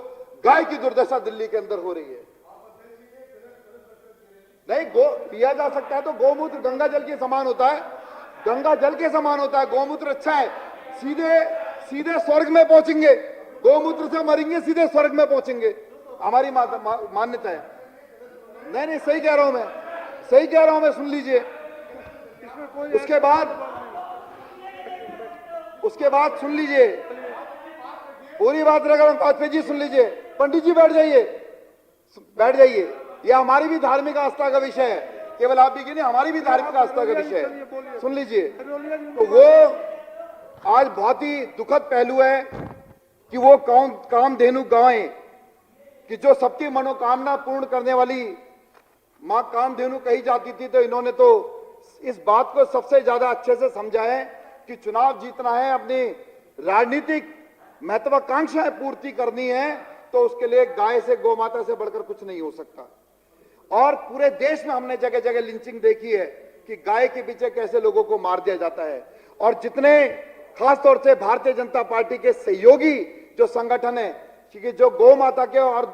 गाय की दुर्दशा दिल्ली के अंदर हो रही है। नहीं, गो पिया जा सकता है तो गोमूत्र गंगा जल के समान होता है, गंगा जल के समान होता है। गोमूत्र अच्छा है, सीधे सीधे स्वर्ग में पहुंचेंगे, गोमूत्र से मरेंगे सीधे स्वर्ग में पहुंचेंगे, हमारी मान्यता है। नहीं नहीं, सही कह रहा हूं मैं, सही कह रहा हूं मैं, सुन लीजिए। उसके बाद सुन लीजिए, पूरी बात रखा वाजपेयी जी, सुन लीजिए। पंडित जी बैठ जाइए, बैठ जाइए। यह हमारी भी धार्मिक आस्था का विषय है, केवल आप भी की नहीं, हमारी भी धार्मिक आस्था का विषय है, सुन लीजिए। तो वो आज बहुत ही दुखद पहलू है कि वो कामधेनु गायें कि जो सबकी मनोकामना पूर्ण करने वाली मां कामधेनु कही जाती थी, तो इन्होंने तो इस बात को सबसे ज्यादा अच्छे से समझा है कि चुनाव जीतना है, अपनी राजनीतिक महत्वाकांक्षाएं पूर्ति करनी है, तो उसके लिए गाय से, गौ माता से बढ़कर कुछ नहीं हो सकता। और पूरे देश में हमने जगह जगह लिंचिंग देखी है कि गाय के पीछे कैसे लोगों को मार दिया जाता है। और जितने खासतौर से भारतीय जनता पार्टी के सहयोगी जो संगठन है, क्योंकि जो गौ माता के और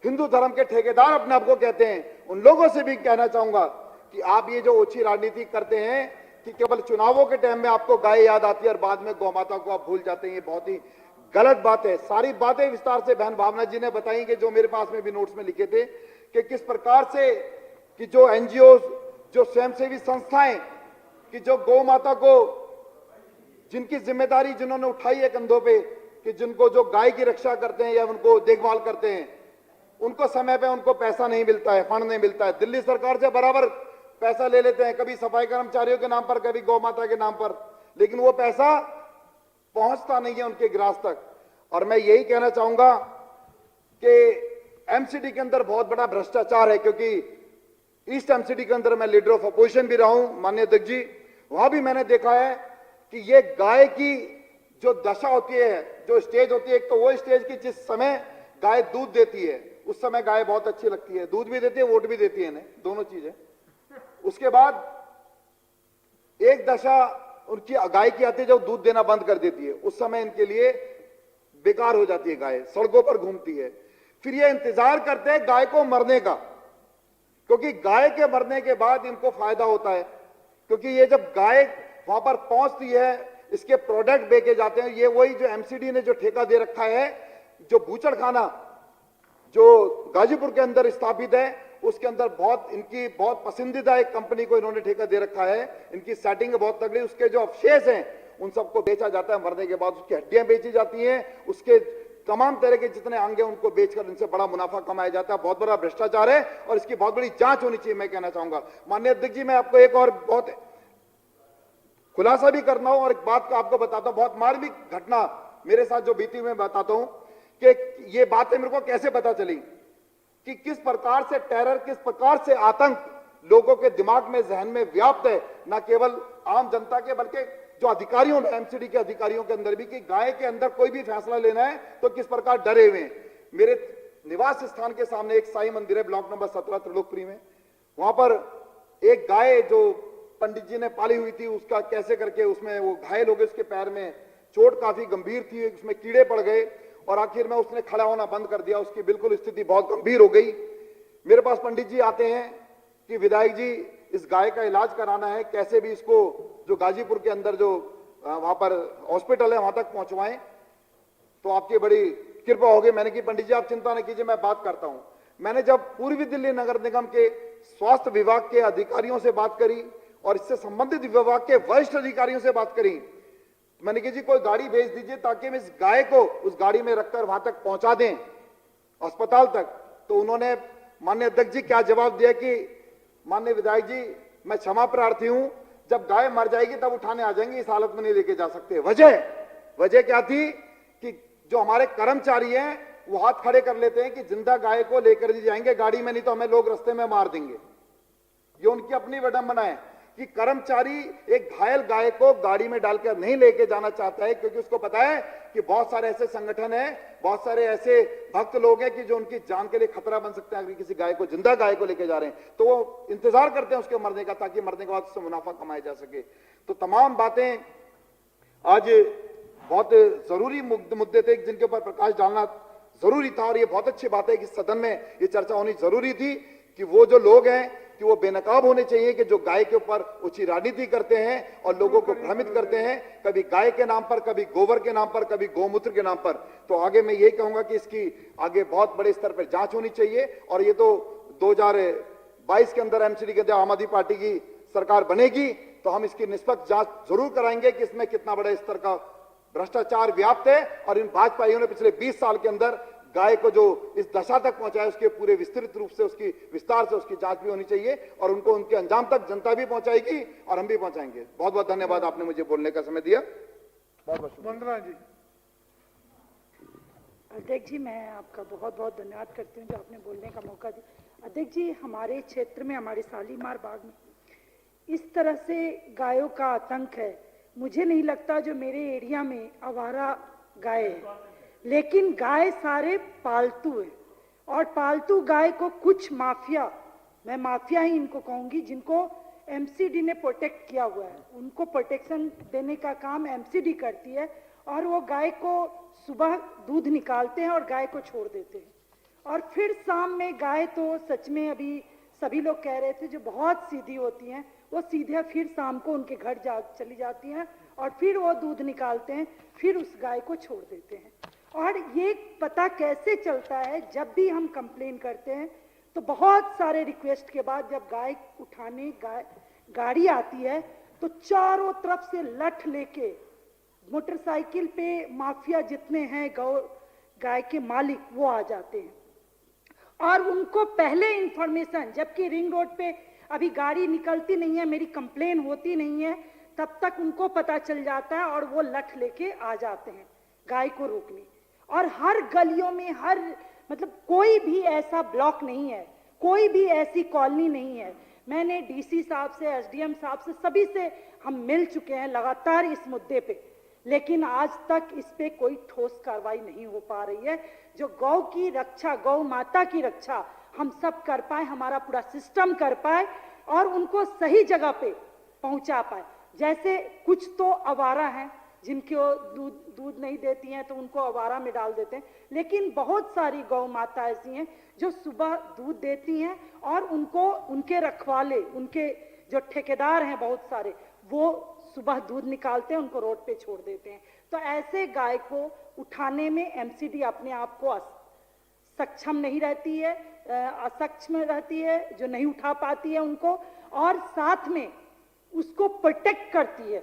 हिंदू धर्म के ठेकेदार अपने आप को कहते हैं, उन लोगों से भी कहना चाहूंगा कि आप ये जो ओछी राजनीति करते हैं कि केवल चुनावों के टाइम में आपको गाय याद आती है और बाद में गौ माता को आप भूल जाते हैं, ये बहुत ही गलत बात है। सारी बातें विस्तार से बहन भावना जी ने बताई कि जो मेरे पास में भी नोट्स में लिखे थे कि किस प्रकार से कि जो एनजीओ, जो स्वयंसेवी संस्थाएं कि जो गौ माता को जिनकी जिम्मेदारी जिन्होंने उठाई है कंधों पे, कि जिनको जो गाय की रक्षा करते हैं या उनको देखभाल करते हैं, उनको समय पे उनको पैसा नहीं मिलता है, फंड नहीं मिलता है। दिल्ली सरकार से बराबर पैसा ले लेते हैं, कभी सफाई कर्मचारियों के नाम पर, कभी गौ माता के नाम पर, लेकिन वो पैसा पहुंचता नहीं है उनके ग्रास तक। और मैं यही कहना चाहूंगा कि एमसीडी के अंदर बहुत बड़ा भ्रष्टाचार है, क्योंकि ईस्ट एमसीडी के अंदर मैं लीडर ऑफ अपोजिशन भी रहा हूं माननीय अध्यक्ष जी, वहां भी मैंने देखा है कि ये गाय की जो दशा होती है, जो स्टेज होती है, एक तो वो स्टेज की जिस समय गाय दूध देती है उस समय गाय बहुत अच्छी लगती है, दूध भी देती है, वोट भी देती है, दोनों चीजें। उसके बाद एक दशा उनकी गाय की आती है जब दूध देना बंद कर देती है, उस समय इनके लिए बेकार हो जाती है गाय, सड़कों पर घूमती है। फिर ये इंतजार करते हैं गाय को मरने का, क्योंकि गाय के मरने के बाद इनको फायदा होता है, क्योंकि ये जब गाय वहां पर पहुंचती है, इसके प्रोडक्ट बेचे जाते हैं। ये वही जो एमसीडी ने जो ठेका दे रखा है, जो बूचड़खाना जो गाजीपुर के अंदर स्थापित है, उसके अंदर बहुत इनकी बहुत पसंदीदा एक कंपनी को इन्होंने ठेका दे रखा है। इनकी सेटिंग बहुत तगड़ी, उसके जो अवशेष हैं उन सबको बेचा जाता है, मरने के बाद उसकी हड्डियां बेची जाती हैं, उसके तमाम तरह के जितने अंग हैं उनको बेचकर इनसे बड़ा मुनाफा कमाया जाता है। बहुत बड़ा भ्रष्टाचार है और इसकी बहुत बड़ी जांच होनी चाहिए, मैं कहना चाहूंगा। माननीय अध्यक्ष जी, मैं आपको एक और बहुत खुलासा भी करना हूं और एक बात को आपको बताता हूं, बहुत मार्मिक घटना मेरे साथ जो बीती हुई बताता हूं कि ये बातें मेरे को कैसे पता चली कि किस प्रकार से टेरर, किस प्रकार से आतंक लोगों के दिमाग में, जहन में व्याप्त है, न केवल आम जनता के बल्कि जो अधिकारियों में, एमसीडी के अधिकारियों के अंदर भी, कि गाय के अंदर कोई भी फैसला लेना है तो किस प्रकार डरे हुए हैं। मेरे निवास स्थान के सामने एक साईं मंदिर है, ब्लॉक नंबर 17 त्रिलोकपुरी में। वहां पर एक गाय जो पंडित जी ने पाली हुई थी, उसका कैसे करके उसमें वो घायल हो गए, उसके पैर में चोट काफी गंभीर थी, उसमें कीड़े पड़ गए और आखिर में उसने खड़ा होना बंद कर दिया, उसकी बिल्कुल स्थिति बहुत गंभीर हो गई। मेरे पास पंडित जी आते हैं कि विधायक जी इस गाय का इलाज कराना है, कैसे भी इसको जो गाजीपुर के अंदर जो वहां पर हॉस्पिटल है वहां तक पहुंचवाएं, तो आपकी बड़ी कृपा होगी। मैंने कि पंडित जी आप चिंता न कीजिए, मैं बात करता हूं। मैंने जब पूर्वी दिल्ली नगर निगम के स्वास्थ्य विभाग के अधिकारियों से बात करी और इससे संबंधित विभाग के वरिष्ठ अधिकारियों से बात करी, मैंने कहा जी कोई गाड़ी भेज दीजिए ताकि हम इस गाय को उस गाड़ी में रखकर वहां तक पहुंचा दें, अस्पताल तक। तो उन्होंने माननीय अध्यक्ष जी क्या जवाब दिया कि माननीय विधायक जी मैं क्षमा प्रार्थी हूं, जब गाय मर जाएगी तब उठाने आ जाएंगे, इस हालत में नहीं लेके जा सकते। वजह क्या थी कि जो हमारे कर्मचारी हैं वो हाथ खड़े कर लेते हैं कि जिंदा गाय को लेकर ही जाएंगे गाड़ी में, नहीं तो हमें लोग रास्ते में मार देंगे। ये उनकी अपनी विडंबना है कि कर्मचारी एक घायल गाय को गाड़ी में डालकर नहीं लेके जाना चाहता है, क्योंकि उसको पता है कि बहुत सारे ऐसे संगठन हैं, बहुत सारे ऐसे भक्त लोग हैं कि जो उनकी जान के लिए खतरा बन सकते हैं अगर किसी गाय को, जिंदा गाय को लेके जा रहे हैं। तो वो इंतजार करते हैं उसके मरने का, ताकि मरने के बाद उससे मुनाफा कमाया जा सके। तो तमाम बातें आज बहुत जरूरी मुद्दे थे जिनके ऊपर प्रकाश डालना जरूरी था, और ये बहुत अच्छी बात है कि सदन में ये चर्चा होनी जरूरी थी कि वो जो लोग हैं कि वो बेनकाब होने चाहिए कि जो गाय के ऊपर ऊंची राजनीति करते हैं और लोगों को भ्रमित करते हैं, कभी गाय के नाम पर, कभी गोबर के नाम पर, कभी गौमूत्र के नाम पर। तो आगे मैं यही कहूंगा कि इसकी आगे बहुत बड़े स्तर पर जांच होनी चाहिए। और ये तो 2022 के अंदर एमसीडी के अंदर आम आदमी पार्टी की सरकार बनेगी तो हम इसकी निष्पक्ष जांच जरूर कराएंगे कि इसमें कितना बड़े स्तर का भ्रष्टाचार व्याप्त है। और इन भाजपाइयों ने पिछले 20 साल के अंदर गाय को जो इस दशा तक पहुंचाया, उसके पूरे विस्तृत रूप से, उसकी विस्तार से उसकी जांच भी होनी चाहिए और उनको उनके अंजाम तक जनता भी पहुंचाएगी और हम भी पहुंचाएंगे। बहुत बहुत धन्यवाद, आपने मुझे बोलने का समय दिया। बहुत बहुत वंदना जी। अध्यक्ष जी, मैं आपका बहुत बहुत धन्यवाद करती हूँ जो आपने बोलने का मौका दिया। अध्यक्ष जी, हमारे क्षेत्र में, हमारे शालीमार बाग में इस तरह से गायों का आतंक है, मुझे नहीं लगता जो मेरे एरिया में आवारा गाय है। लेकिन गाय सारे पालतू है, और पालतू गाय को कुछ माफिया, मैं माफिया ही इनको कहूंगी, जिनको एमसीडी ने प्रोटेक्ट किया हुआ है, उनको प्रोटेक्शन देने का काम एमसीडी करती है, और वो गाय को सुबह दूध निकालते हैं और गाय को छोड़ देते हैं, और फिर शाम में गाय तो सच में अभी सभी लोग कह रहे थे जो बहुत सीधी होती हैं, वो सीधे फिर शाम को उनके घर चली जाती हैं और फिर वो दूध निकालते हैं, फिर उस गाय को छोड़ देते हैं। और ये पता कैसे चलता है, जब भी हम कंप्लेन करते हैं तो बहुत सारे रिक्वेस्ट के बाद जब गाय उठाने गाड़ी आती है तो चारों तरफ से लठ लेके मोटरसाइकिल पे माफिया जितने हैं गाय के मालिक वो आ जाते हैं, और उनको पहले इंफॉर्मेशन, जबकि रिंग रोड पे अभी गाड़ी निकलती नहीं है, मेरी कंप्लेन होती नहीं है, तब तक उनको पता चल जाता है और वो लठ लेके आ जाते हैं गाय को रोकने। और हर गलियों में, हर मतलब कोई भी ऐसा ब्लॉक नहीं है, कोई भी ऐसी कॉलोनी नहीं है। मैंने डीसी साहब से, एसडीएम साहब से, सभी से हम मिल चुके हैं लगातार इस मुद्दे पे, लेकिन आज तक इस पे कोई ठोस कार्रवाई नहीं हो पा रही है। जो गौ की रक्षा, गौ माता की रक्षा हम सब कर पाए, हमारा पूरा सिस्टम कर पाए और उनको सही जगह पे पहुंचा पाए। जैसे कुछ तो आवारा हैं जिनको दूध नहीं देती हैं तो उनको आवारा में डाल देते हैं, लेकिन बहुत सारी गौ माता ऐसी हैं जो सुबह दूध देती हैं और उनको उनके रखवाले, उनके जो ठेकेदार हैं बहुत सारे, वो सुबह दूध निकालते हैं, उनको रोड पे छोड़ देते हैं। तो ऐसे गाय को उठाने में एमसीडी अपने आप को सक्षम नहीं रहती है, असक्षम रहती है, जो नहीं उठा पाती है उनको, और साथ में उसको प्रोटेक्ट करती है।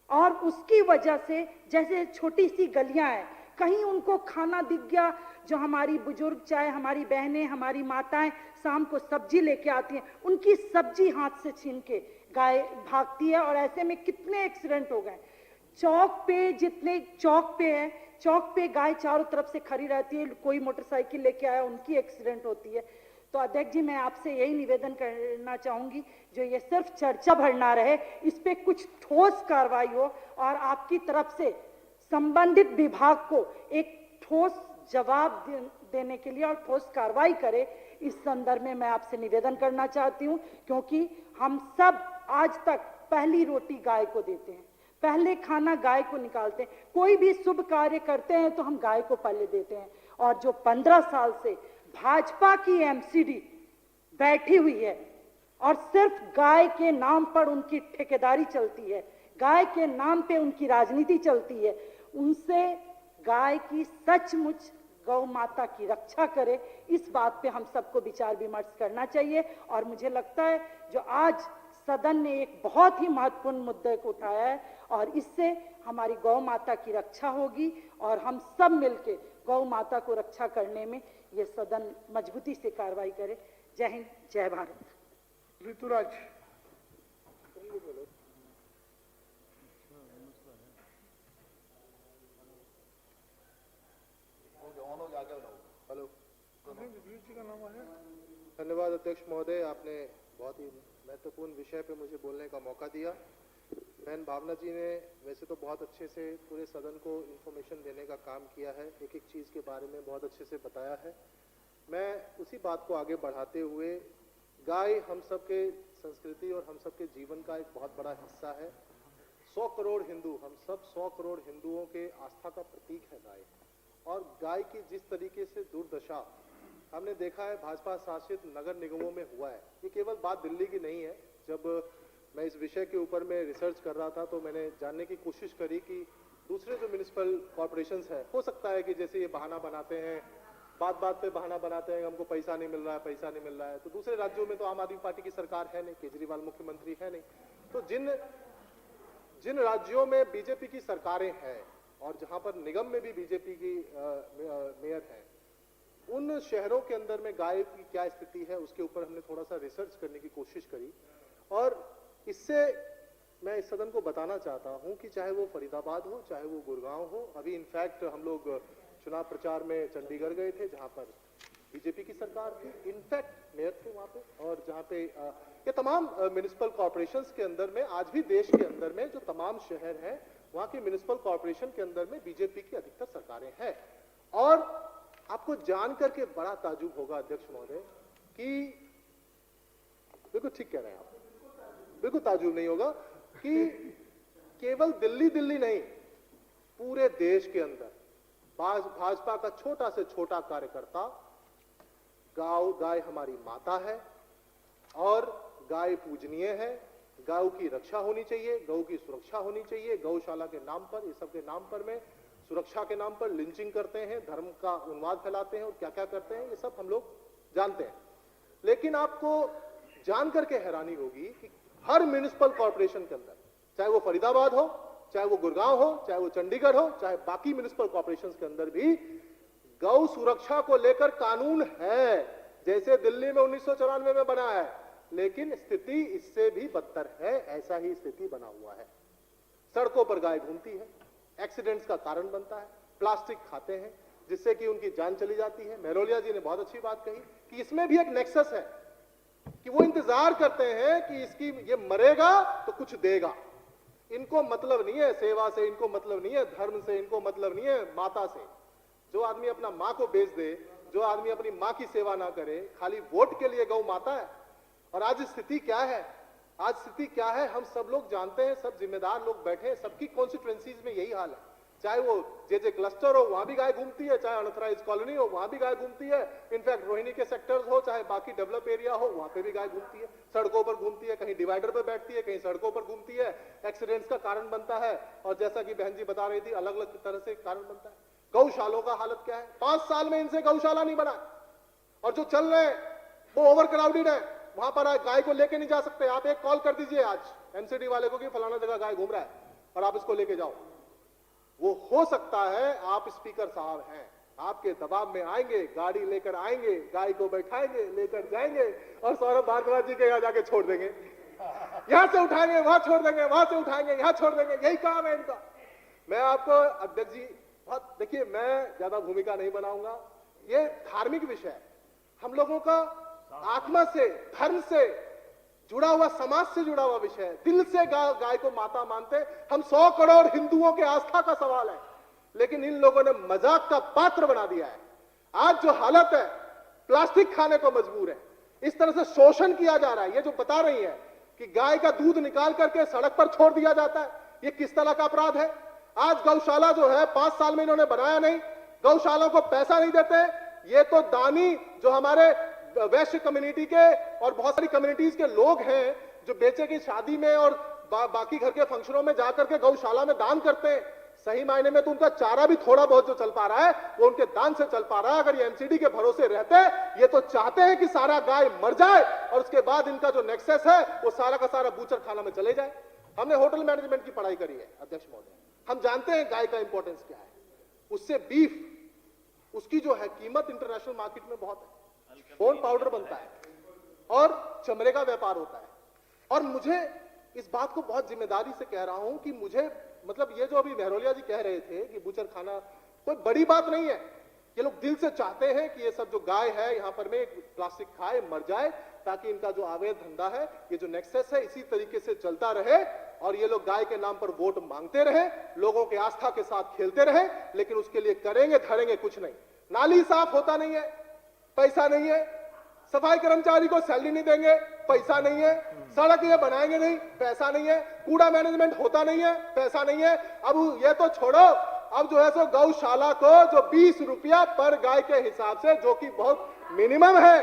और उसकी वजह से जैसे छोटी सी गलियां हैं, कहीं उनको खाना दिख गया, जो हमारी बुजुर्ग, चाहे हमारी बहनें, हमारी माताएं शाम को सब्जी लेके आती हैं, उनकी सब्जी हाथ से छीन के गाय भागती है, और ऐसे में कितने एक्सीडेंट हो गए। चौक पे, जितने चौक पे है, चौक पे गाय चारों तरफ से खड़ी रहती है, कोई मोटरसाइकिल लेके आया, उनकी एक्सीडेंट होती है। तो अध्यक्ष जी, मैं आपसे यही निवेदन करना चाहूंगी, जो ये सिर्फ चर्चा भर ना रहे, इस पे कुछ ठोस कार्रवाई हो और आपकी तरफ से संबंधित विभाग को एक ठोस जवाब देने के लिए और ठोस कार्रवाई करे। इस संदर्भ में मैं आपसे निवेदन करना चाहती हूं, क्योंकि हम सब आज तक पहली रोटी गाय को देते हैं, पहले खाना गाय को निकालते हैं, कोई भी शुभ कार्य करते हैं तो हम गाय को पहले देते हैं। और जो 15 साल से भाजपा की एमसीडी बैठी हुई है और सिर्फ गाय के नाम पर उनकी ठेकेदारी चलती है, गाय के नाम पे उनकी राजनीति चलती है, उनसे गाय की सचमुच गौ माता की रक्षा करे, इस बात पे हम सबको विचार विमर्श करना चाहिए। और मुझे लगता है जो आज सदन ने एक बहुत ही महत्वपूर्ण मुद्दे को उठाया है, और इससे हमारी गौ माता की रक्षा होगी, और हम सब मिलके गौ माता को रक्षा करने में ये सदन मजबूती से कार्रवाई करे। जय हिंद, जय भारत। ऋतुराज। हेलो, जी का नाम है। धन्यवाद अध्यक्ष महोदय, आपने बहुत ही महत्वपूर्ण विषय पे मुझे बोलने का मौका दिया। बहन भावना जी ने वैसे तो बहुत अच्छे से पूरे सदन को इन्फॉर्मेशन देने का काम किया है, एक एक चीज़ के बारे में बहुत अच्छे से बताया है। मैं उसी बात को आगे बढ़ाते हुए, गाय हम सब के संस्कृति और हम सब के जीवन का एक बहुत बड़ा हिस्सा है। 100 करोड़ हिंदू, हम सब 100 करोड़ हिंदुओं के आस्था का प्रतीक है गाय। और गाय की जिस तरीके से दुर्दशा हमने देखा है भाजपा शासित नगर निगमों में हुआ है, ये केवल बात दिल्ली की नहीं है। जब मैं इस विषय के ऊपर में रिसर्च कर रहा था तो मैंने जानने की कोशिश करी कि दूसरे जो म्युनिसिपल कॉर्पोरेशंस है, हो सकता है कि जैसे ये बहाना बनाते हैं, बात बात पे बहाना बनाते हैं, हमको पैसा नहीं मिल रहा है, पैसा नहीं मिल रहा है, तो दूसरे राज्यों में तो आम आदमी पार्टी की सरकार है नहीं, केजरीवाल मुख्यमंत्री है नहीं, तो जिन राज्यों में बीजेपी की सरकारें हैं और जहां पर निगम में भी बीजेपी की मेयर है, उन शहरों के अंदर में गाय की क्या स्थिति है उसके ऊपर हमने थोड़ा सा रिसर्च करने की कोशिश करी। और इससे मैं इस सदन को बताना चाहता हूं कि चाहे वो फरीदाबाद हो, चाहे वो गुड़गांव हो, अभी इनफैक्ट हम लोग चुनाव प्रचार में चंडीगढ़ गए थे जहां पर बीजेपी की सरकार थी, इनफैक्ट मेयर थे वहां पे, और जहां पे ये तमाम म्युनिसिपल कॉर्पोरेशंस के अंदर में आज भी देश के अंदर में जो तमाम शहर हैं वहां के म्युनिसिपल कॉर्पोरेशन के अंदर में बीजेपी की अधिकतर सरकारें हैं। और आपको जान करके बड़ा ताजुब होगा अध्यक्ष महोदय कि बिल्कुल ठीक कह रहे हैं आप, बिल्कुल ताजुब नहीं होगा कि केवल दिल्ली नहीं पूरे देश के अंदर भाजपा का छोटा से छोटा कार्यकर्ता गाय हमारी माता है और गाय पूजनीय है, गौ की रक्षा होनी चाहिए, गौ की सुरक्षा होनी चाहिए। गौशाला के नाम पर, ये सब के नाम पर में सुरक्षा के नाम पर लिंचिंग करते हैं, धर्म का उन्माद फैलाते हैं और क्या क्या करते हैं, ये सब हम लोग जानते हैं। लेकिन आपको जान करके हैरानी होगी कि हर म्युनिसिपल कॉर्पोरेशन के अंदर, चाहे वो फरीदाबाद हो, चाहे वो गुड़गांव हो, चाहे वो चंडीगढ़ हो, चाहे बाकी म्युनिसिपल कॉर्पोरेशन के अंदर भी गौ सुरक्षा को लेकर कानून है, जैसे दिल्ली में 1994 में बना है, लेकिन स्थिति इससे भी बदतर है। ऐसा ही स्थिति बना हुआ है। सड़कों पर गाय घूमती है, एक्सीडेंट्स का कारण बनता है, प्लास्टिक खाते हैं जिससे कि उनकी जान चली जाती है। महरोलिया जी ने बहुत अच्छी बात कही कि इसमें भी एक नेक्सस है कि वो इंतजार करते हैं कि इसकी ये मरेगा तो कुछ देगा। इनको मतलब नहीं है सेवा से, इनको मतलब नहीं है धर्म से, इनको मतलब नहीं है माता से। जो आदमी अपना माँ को बेच दे, जो आदमी अपनी माँ की सेवा ना करे, खाली वोट के लिए गौ माता है। और आज स्थिति क्या है, आज स्थिति क्या है हम सब लोग जानते हैं, सब जिम्मेदार लोग बैठे हैं, सबकी कॉन्स्टिट्यूएंसीज में यही हाल है। चाहे वो जे क्लस्टर हो वहां भी गाय घूमती है, चाहे अनऑथराइज कॉलोनी हो वहां भी गाय घूमती है, इनफैक्ट रोहिणी के सेक्टर्स हो, चाहे बाकी डेवलप एरिया हो, वहां पे भी गाय घूमती है, सड़कों पर घूमती है, कहीं डिवाइडर पर बैठती है, कहीं सड़कों पर घूमती है, एक्सीडेंट्स का कारण बनता है। और जैसा कि बहन जी बता रही थी, अलग अलग तरह से कारण बनता है। गौशालों का हालत क्या है, 5 साल में इनसे गौशाला नहीं बना, और जो चल रहे हैं वो ओवर क्राउडेड है, वहां पर गाय को लेके नहीं जा सकते। आप एक कॉल कर दीजिए आज एमसीडी वाले को कि फलाना जगह गाय घूम रहा है और आप इसको लेके जाओ। वो हो सकता है आप स्पीकर साहब हैं, आपके दबाव में आएंगे, गाड़ी लेकर आएंगे, गाय को बैठाएंगे, लेकर जाएंगे और सौरभ भारद्वाज जी के यहाँ जाके छोड़ देंगे। यहां से उठाएंगे वहां छोड़ देंगे, वहां से उठाएंगे यहां छोड़ देंगे, यही काम है इनका। मैं आपको अध्यक्ष जी बहुत देखिए, मैं ज्यादा भूमिका नहीं बनाऊंगा, ये धार्मिक विषय है, हम लोगों का आत्मा से, धर्म से जुड़ा हुआ, समाज से जुड़ा हुआ विषय है। दिल से गाय को माता मानते हम 100 करोड़ हिंदुओं के आस्था का सवाल है, लेकिन इन लोगों ने मजाक का पात्र बना दिया है। आज जो हालत है, प्लास्टिक खाने को मजबूर है, इस तरह से शोषण किया जा रहा है। ये जो बता रही है कि गाय का दूध निकाल करके सड़क पर छोड़ दिया जाता है, ये किस तरह का अपराध है। आज गौशाला जो है 5 साल में इन्होंने बनाया नहीं, गौशाला को पैसा नहीं देते। ये तो दानी जो हमारे वैश्य कम्युनिटी के और बहुत सारी कम्युनिटीज के लोग हैं जो बेचे की शादी में और बाकी घर के फंक्शनों में जाकर के गौशाला में दान करते हैं। सही मायने में तो उनका चारा भी थोड़ा बहुत जो चल पा रहा है वो उनके दान से चल पा रहा है। अगर ये एमसीडी के भरोसे रहते, ये तो चाहते हैं कि सारा गाय मर जाए और उसके बाद इनका जो नेक्सस है वो सारा का सारा बूचर खाना में चले जाए। हमने होटल मैनेजमेंट की पढ़ाई करी है अध्यक्ष महोदय, हम जानते हैं गाय का इंपॉर्टेंस क्या है। उससे बीफ, उसकी जो है कीमत इंटरनेशनल मार्केट में बहुत है, बोन पाउडर बनता है और चमड़े का व्यापार होता है। और मुझे इस बात को बहुत जिम्मेदारी से कह रहा हूं कि मुझे मतलब ये जो अभी महरोलिया जी कह रहे थे कि बूचर खाना कोई बड़ी बात नहीं है। ये लोग दिल से चाहते हैं कि ये सब जो गाय है यहां पर में प्लास्टिक खाए मर जाए, ताकि इनका जो अवैध धंधा है, ये जो नेक्सस है, इसी तरीके से चलता रहे और ये लोग गाय के नाम पर वोट मांगते रहे, लोगों के आस्था के साथ खेलते रहे, लेकिन उसके लिए करेंगे धरेंगे कुछ नहीं। नाली साफ होता नहीं है, पैसा नहीं है, सफाई कर्मचारी को सैलरी नहीं देंगे, पैसा नहीं है, सड़क ये बनाएंगे नहीं, पैसा नहीं है, कूड़ा मैनेजमेंट होता नहीं है, पैसा नहीं है। अब ये तो छोड़ो, अब जो है सो गौशाला को जो 20 रुपया पर गाय के हिसाब से, जो कि बहुत मिनिमम है,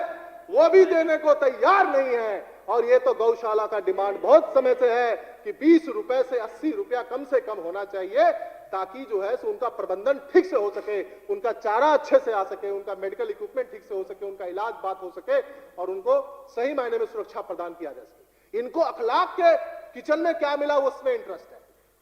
वो भी देने को तैयार नहीं है। और ये तो गौशाला का डिमांड बहुत समय से है कि 20 रुपए से 80 रुपया कम से कम होना चाहिए, ताकि जो है सो उनका प्रबंधन ठीक से हो सके, उनका चारा अच्छे से आ सके, उनका मेडिकल इक्विपमेंट ठीक से हो सके, उनका इलाज बात हो सके और उनको सही मायने में सुरक्षा प्रदान किया जा सके। इनको अखलाक के किचन में क्या मिला उसमें इंटरेस्ट है।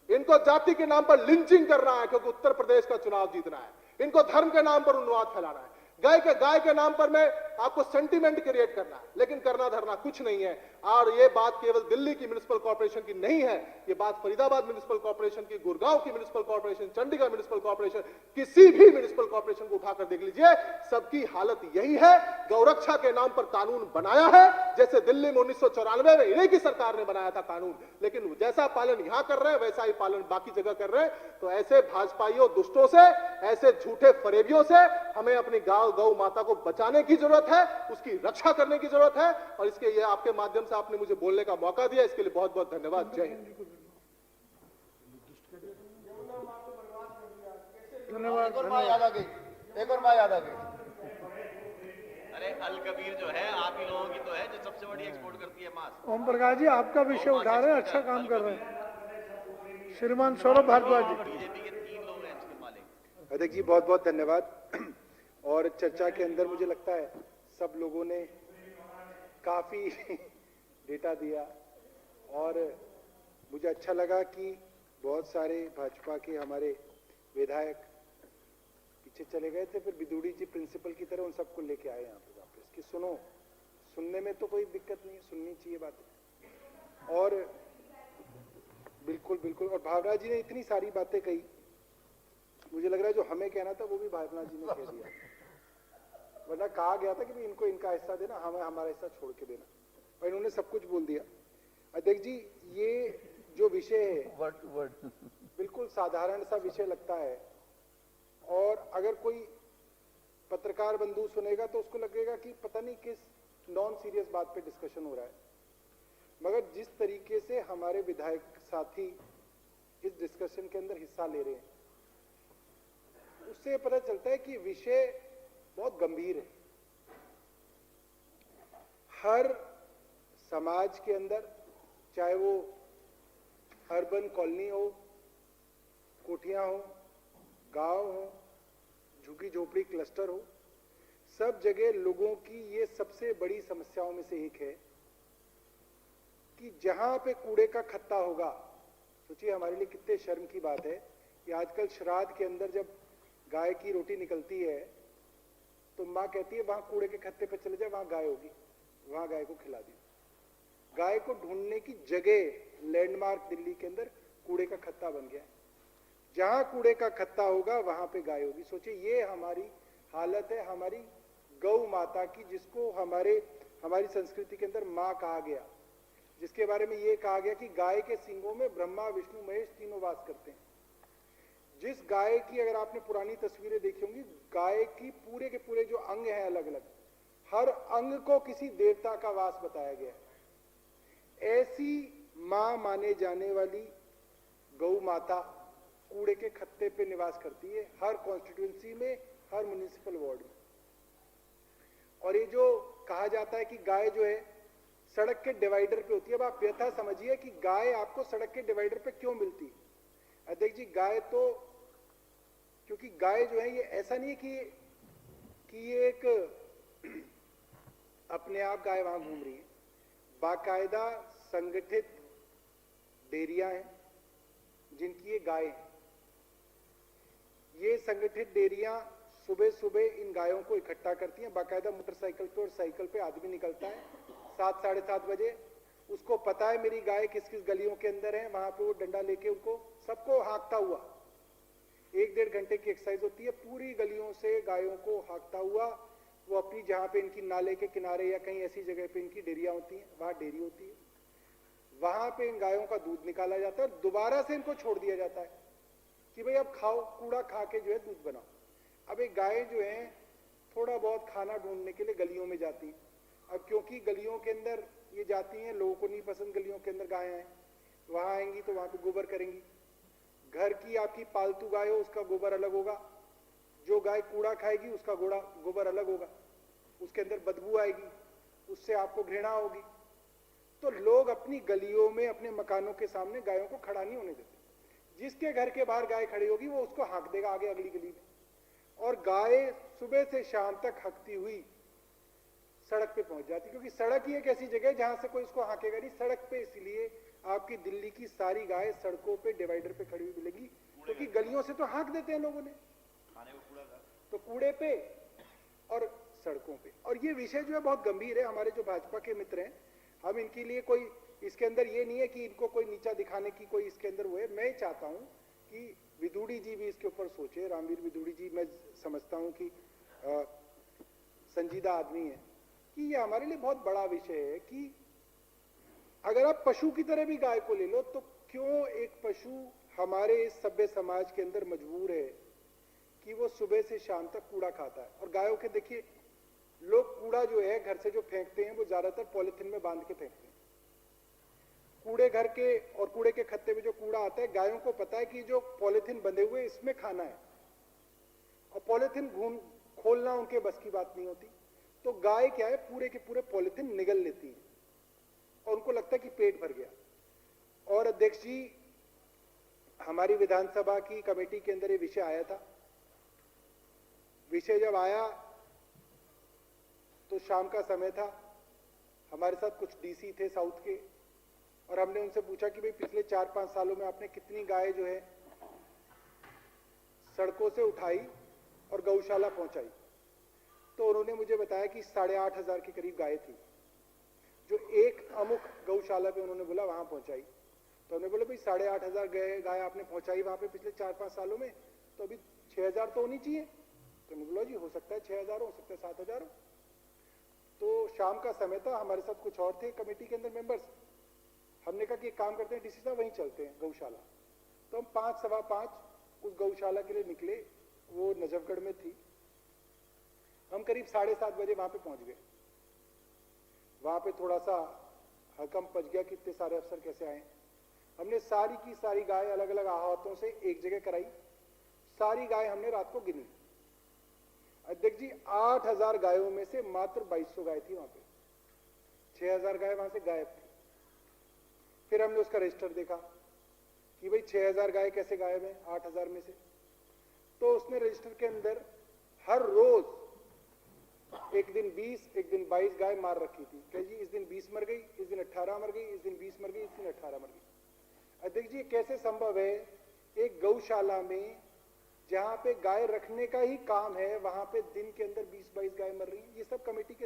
इनको जाति के नाम पर लिंचिंग करना है क्योंकि उत्तर प्रदेश का चुनाव जीतना है। इनको धर्म के नाम पर उन्माद फैलाना है। गाय के नाम पर में आपको सेंटिमेंट क्रिएट करना है, लेकिन करना धरना कुछ नहीं है। और ये बात केवल दिल्ली की म्युनिसिपल कॉर्पोरेशन की नहीं है, ये बात फरीदाबाद म्युनिसिपल कॉर्पोरेशन की, गुड़गांव की municipal corporation, Chandigarh municipal corporation, किसी भी म्युनिसिपल कॉर्पोरेशन को उठाकर देख लीजिए, सबकी हालत यही है। गौरक्षा के नाम पर कानून बनाया है, जैसे दिल्ली में 1994 में इन्हीं की सरकार ने बनाया था कानून, लेकिन जैसा पालन यहां कर रहे हैं वैसा ही पालन बाकी जगह कर रहे हैं। तो ऐसे भाजपाइयों दुष्टों से, ऐसे झूठे फरेबियों से हमें अपनी गौ माता को बचाने की जरूरत है, उसकी रक्षा करने की जरूरत है। और इसके ये आपके माध्यम से आपने मुझे बोलने का मौका दिया, इसके लिए बहुत बहुत धन्यवाद। जय हिंद। धन्यवाद। एक और माँ याद आ गई, एक और माँ याद आ गई। अरे अल कबीर जो है आप ही लोगों की तो है जो सबसे बड़ी एक्सपोर्ट करती है मांस। ओम प्रकाश जी आपका विषय उठा रहे हैं, अच्छा काम कर रहे हैं। श्रीमान सौरभ भारद्वाज जी। बीजेपी के 3 लोग हैं इसके मालिक। अध्यक्ष जी बहुत बहुत धन्यवाद। और चर्चा के अंदर मुझे लगता है सब लोगों ने काफी डेटा दिया और मुझे अच्छा लगा कि बहुत सारे भाजपा के हमारे विधायक पीछे चले गए थे, फिर बिदुड़ी जी प्रिंसिपल की तरह उन सबको लेके आए यहाँ पे वापस कि सुनो, सुनने में तो कोई दिक्कत नहीं, सुननी चाहिए बातें। और बिल्कुल बिल्कुल, और भावना जी ने इतनी सारी बातें कही, मुझे लग रहा है जो हमें कहना था वो भी भावना जी ने कह दिया। वरना कहा गया था कि भी इनको इनका हिस्सा देना, हमें हमारा हिस्सा छोड़ के देना, और इन्होंने सब कुछ बोल दिया। अध्यक्ष जी ये जो विषय है बिल्कुल साधारण सा विषय लगता है, और अगर कोई पत्रकार बंधु सुनेगा तो उसको लगेगा कि पता नहीं किस नॉन सीरियस बात पे डिस्कशन हो रहा है। मगर जिस तरीके से हमारे विधायक साथी इस डिस्कशन के अंदर हिस्सा ले रहे हैं, उससे पता चलता है कि विषय बहुत गंभीर है। हर समाज के अंदर, चाहे वो अर्बन कॉलोनी हो, कोठियां हो, गांव हो, झुग्गी झोपड़ी क्लस्टर हो, सब जगह लोगों की ये सबसे बड़ी समस्याओं में से एक है कि जहां पे कूड़े का खत्ता होगा, सोचिए हमारे लिए कितने शर्म की बात है कि आजकल श्राद्ध के अंदर जब गाय की रोटी निकलती है तो माँ कहती है वहां कूड़े के खत्ते पे चले जाए, वहां गाय होगी, वहां गाय को खिला दी। गाय को ढूंढने की जगह लैंडमार्क दिल्ली के अंदर कूड़े का खत्ता बन गया है। जहां कूड़े का खत्ता होगा वहां पे गाय होगी। सोचिए ये हमारी हालत है हमारी गौ माता की, जिसको हमारी संस्कृति के अंदर माँ कहा गया, जिसके बारे में ये कहा गया कि गाय के सींगों में ब्रह्मा विष्णु महेश तीनों वास करते हैं। जिस गाय की अगर आपने पुरानी तस्वीरें देखी होंगी, गाय की पूरे के पूरे जो अंग हैं अलग अलग, हर अंग को किसी देवता का वास बताया गया है। ऐसी मां माने जाने वाली गौ माता कूड़े के खत्ते पे निवास करती है, हर कॉन्स्टिट्यूएंसी में, हर म्युनिसिपल वार्ड में। और ये जो कहा जाता है कि गाय जो है सड़क के डिवाइडर पे होती है, अब आप व्यथा समझिए कि गाय आपको सड़क के डिवाइडर पे क्यों मिलती है। अध्यक्ष जी गाय तो, क्योंकि गाय जो है ये ऐसा नहीं है कि ये एक अपने आप गाय वहां घूम रही है, बाकायदा संगठित डेयरियां हैं जिनकी ये गाय है। ये संगठित डेयरियां सुबह सुबह इन गायों को इकट्ठा करती हैं, बाकायदा मोटरसाइकिल पे और साइकिल पे आदमी निकलता है 7 साढ़े 7 बजे, उसको पता है मेरी गाय किस किस गलियों के अंदर है, वहां पे वो डंडा लेके उनको सबको हाँकता हुआ, 1-1.5 घंटे की एक्सरसाइज होती है, पूरी गलियों से गायों को हाँकता हुआ वो अपनी जहां पे इनकी नाले के किनारे या कहीं ऐसी जगह पे इनकी डेयरियां होती हैं, वहां डेयरी होती है, वहां पे इन गायों का दूध निकाला जाता है, दोबारा से इनको छोड़ दिया जाता है कि भाई अब खाओ, कूड़ा खा के जो है दूध बनाओ। अब एक गाय जो है थोड़ा बहुत खाना ढूंढने के लिए गलियों में जाती है। अब क्योंकि गलियों के अंदर ये जाती हैं, लोगों को नहीं पसंद गलियों के अंदर गायें हैं, वहां आएंगी तो वहां पे गोबर करेंगी। घर की आपकी पालतू गाय हो उसका गोबर अलग होगा, जो गाय कूड़ा खाएगी उसका गोबर अलग होगा, उसके अंदर बदबू आएगी, उससे आपको घृणा होगी। तो लोग अपनी गलियों में अपने मकानों के सामने गायों को खड़ा नहीं होने देते। जिसके घर के बाहर गाय खड़ी होगी वो उसको हाँक देगा आगे अगली गली में, और गाय सुबह से शाम तक हकती हुई सड़क पे पहुंच जाती, क्योंकि सड़क ही एक ऐसी जगह है जहां से कोई इसको हाँकेगा नहीं। सड़क पे इसलिए आपकी दिल्ली की सारी गाय सड़कों पे डिवाइडर पे खड़ी हुई मिलेगी, क्योंकि गलियों से तो हाँक देते हैं लोगों ने, तो कूड़े पे। और सड़कों पे। और ये विषय जो है बहुत गंभीर है। हमारे जो भाजपा के मित्र हैं, हम इनके लिए कोई इसके अंदर ये नहीं है कि इनको कोई नीचा दिखाने की कोई इसके अंदर वो है। मैं चाहता हूं कि विदुड़ी जी भी इसके ऊपर सोचे। रामवीर विदुड़ी जी, मैं समझता हूं कि संजीदा आदमी है, कि ये हमारे लिए बहुत बड़ा विषय है कि अगर आप पशु की तरह भी गाय को ले लो, तो क्यों एक पशु हमारे इस सभ्य समाज के अंदर मजबूर है कि वो सुबह से शाम तक कूड़ा खाता है। और गायों के देखिए, लोग कूड़ा जो है घर से जो फेंकते हैं वो ज्यादातर पॉलिथीन में बांध के फेंकते हैं। कूड़े घर के और कूड़े के खत्ते में जो कूड़ा आता है, गायों को पता है कि जो पॉलिथीन बंधे हुए इसमें खाना है, और पॉलिथीन खोलना उनके बस की बात नहीं होती। तो गाय क्या है, पूरे के पूरे पॉलिथीन निगल लेती है और उनको लगता है कि पेट भर गया। और अध्यक्ष जी, हमारी विधानसभा की कमेटी के अंदर ये विषय आया था। विषय जब आया तो शाम का समय था, हमारे साथ कुछ डीसी थे साउथ के, और हमने उनसे पूछा कि भाई पिछले 4-5 सालों में आपने कितनी गाय जो है सड़कों से उठाई और गौशाला पहुंचाई। तो उन्होंने मुझे बताया कि 8,500 के करीब गाय थी, जो एक अमुक गौशाला पे उन्होंने बोला वहां पहुंचाई। तो हमने बोला भाई 8,500 गाय आपने पहुंचाई वहां पे पिछले 4-5 सालों में, तो अभी 6,000 तो होनी चाहिए। तो उन्होंने बोला जी हो सकता है 6,000 हो सकता है 7,000 हो। तो शाम का समय था, हमारे साथ कुछ और थे कमेटी के अंदर मेंबर्स। हमने कहा कि एक काम करते हैं डीसी साहब, वहीं चलते हैं गौशाला। तो हम 5-5:15 उस गौशाला के लिए निकले। वो नजफगढ़ में थी। हम करीब 7:30 बजे वहां पे पहुंच गए। वहां पे थोड़ा सा हड़कंप मच गया कि इतने सारे अफसर कैसे आए। हमने सारी की सारी गाय अलग अलग आहतों से एक जगह कराई। सारी गाय हमने रात को गिनी। अध्यक्ष जी, 8,000 गायों में से मात्र 2,200 गाय थी वहां पे। 6,000 गाय वहां से गायब थी। फिर हमने उसका रजिस्टर देखा कि भाई 6,000 गाय कैसे गायब है 8,000 में से। तो उसने रजिस्टर के अंदर हर रोज एक दिन 20, एक दिन 22 गाय मार रखी थी। कह जी इस दिन 20 मर गई, इस दिन 18 मर गई, इस दिन 20 मर गई, इस दिन 18 मर गई। अध्यक्ष जी, कैसे संभव है एक गौशाला में जहां पे गाय रखने का ही काम है, वहां पे दिन के अंदर 20-22 गाय मर रही है? ये सब कमेटी के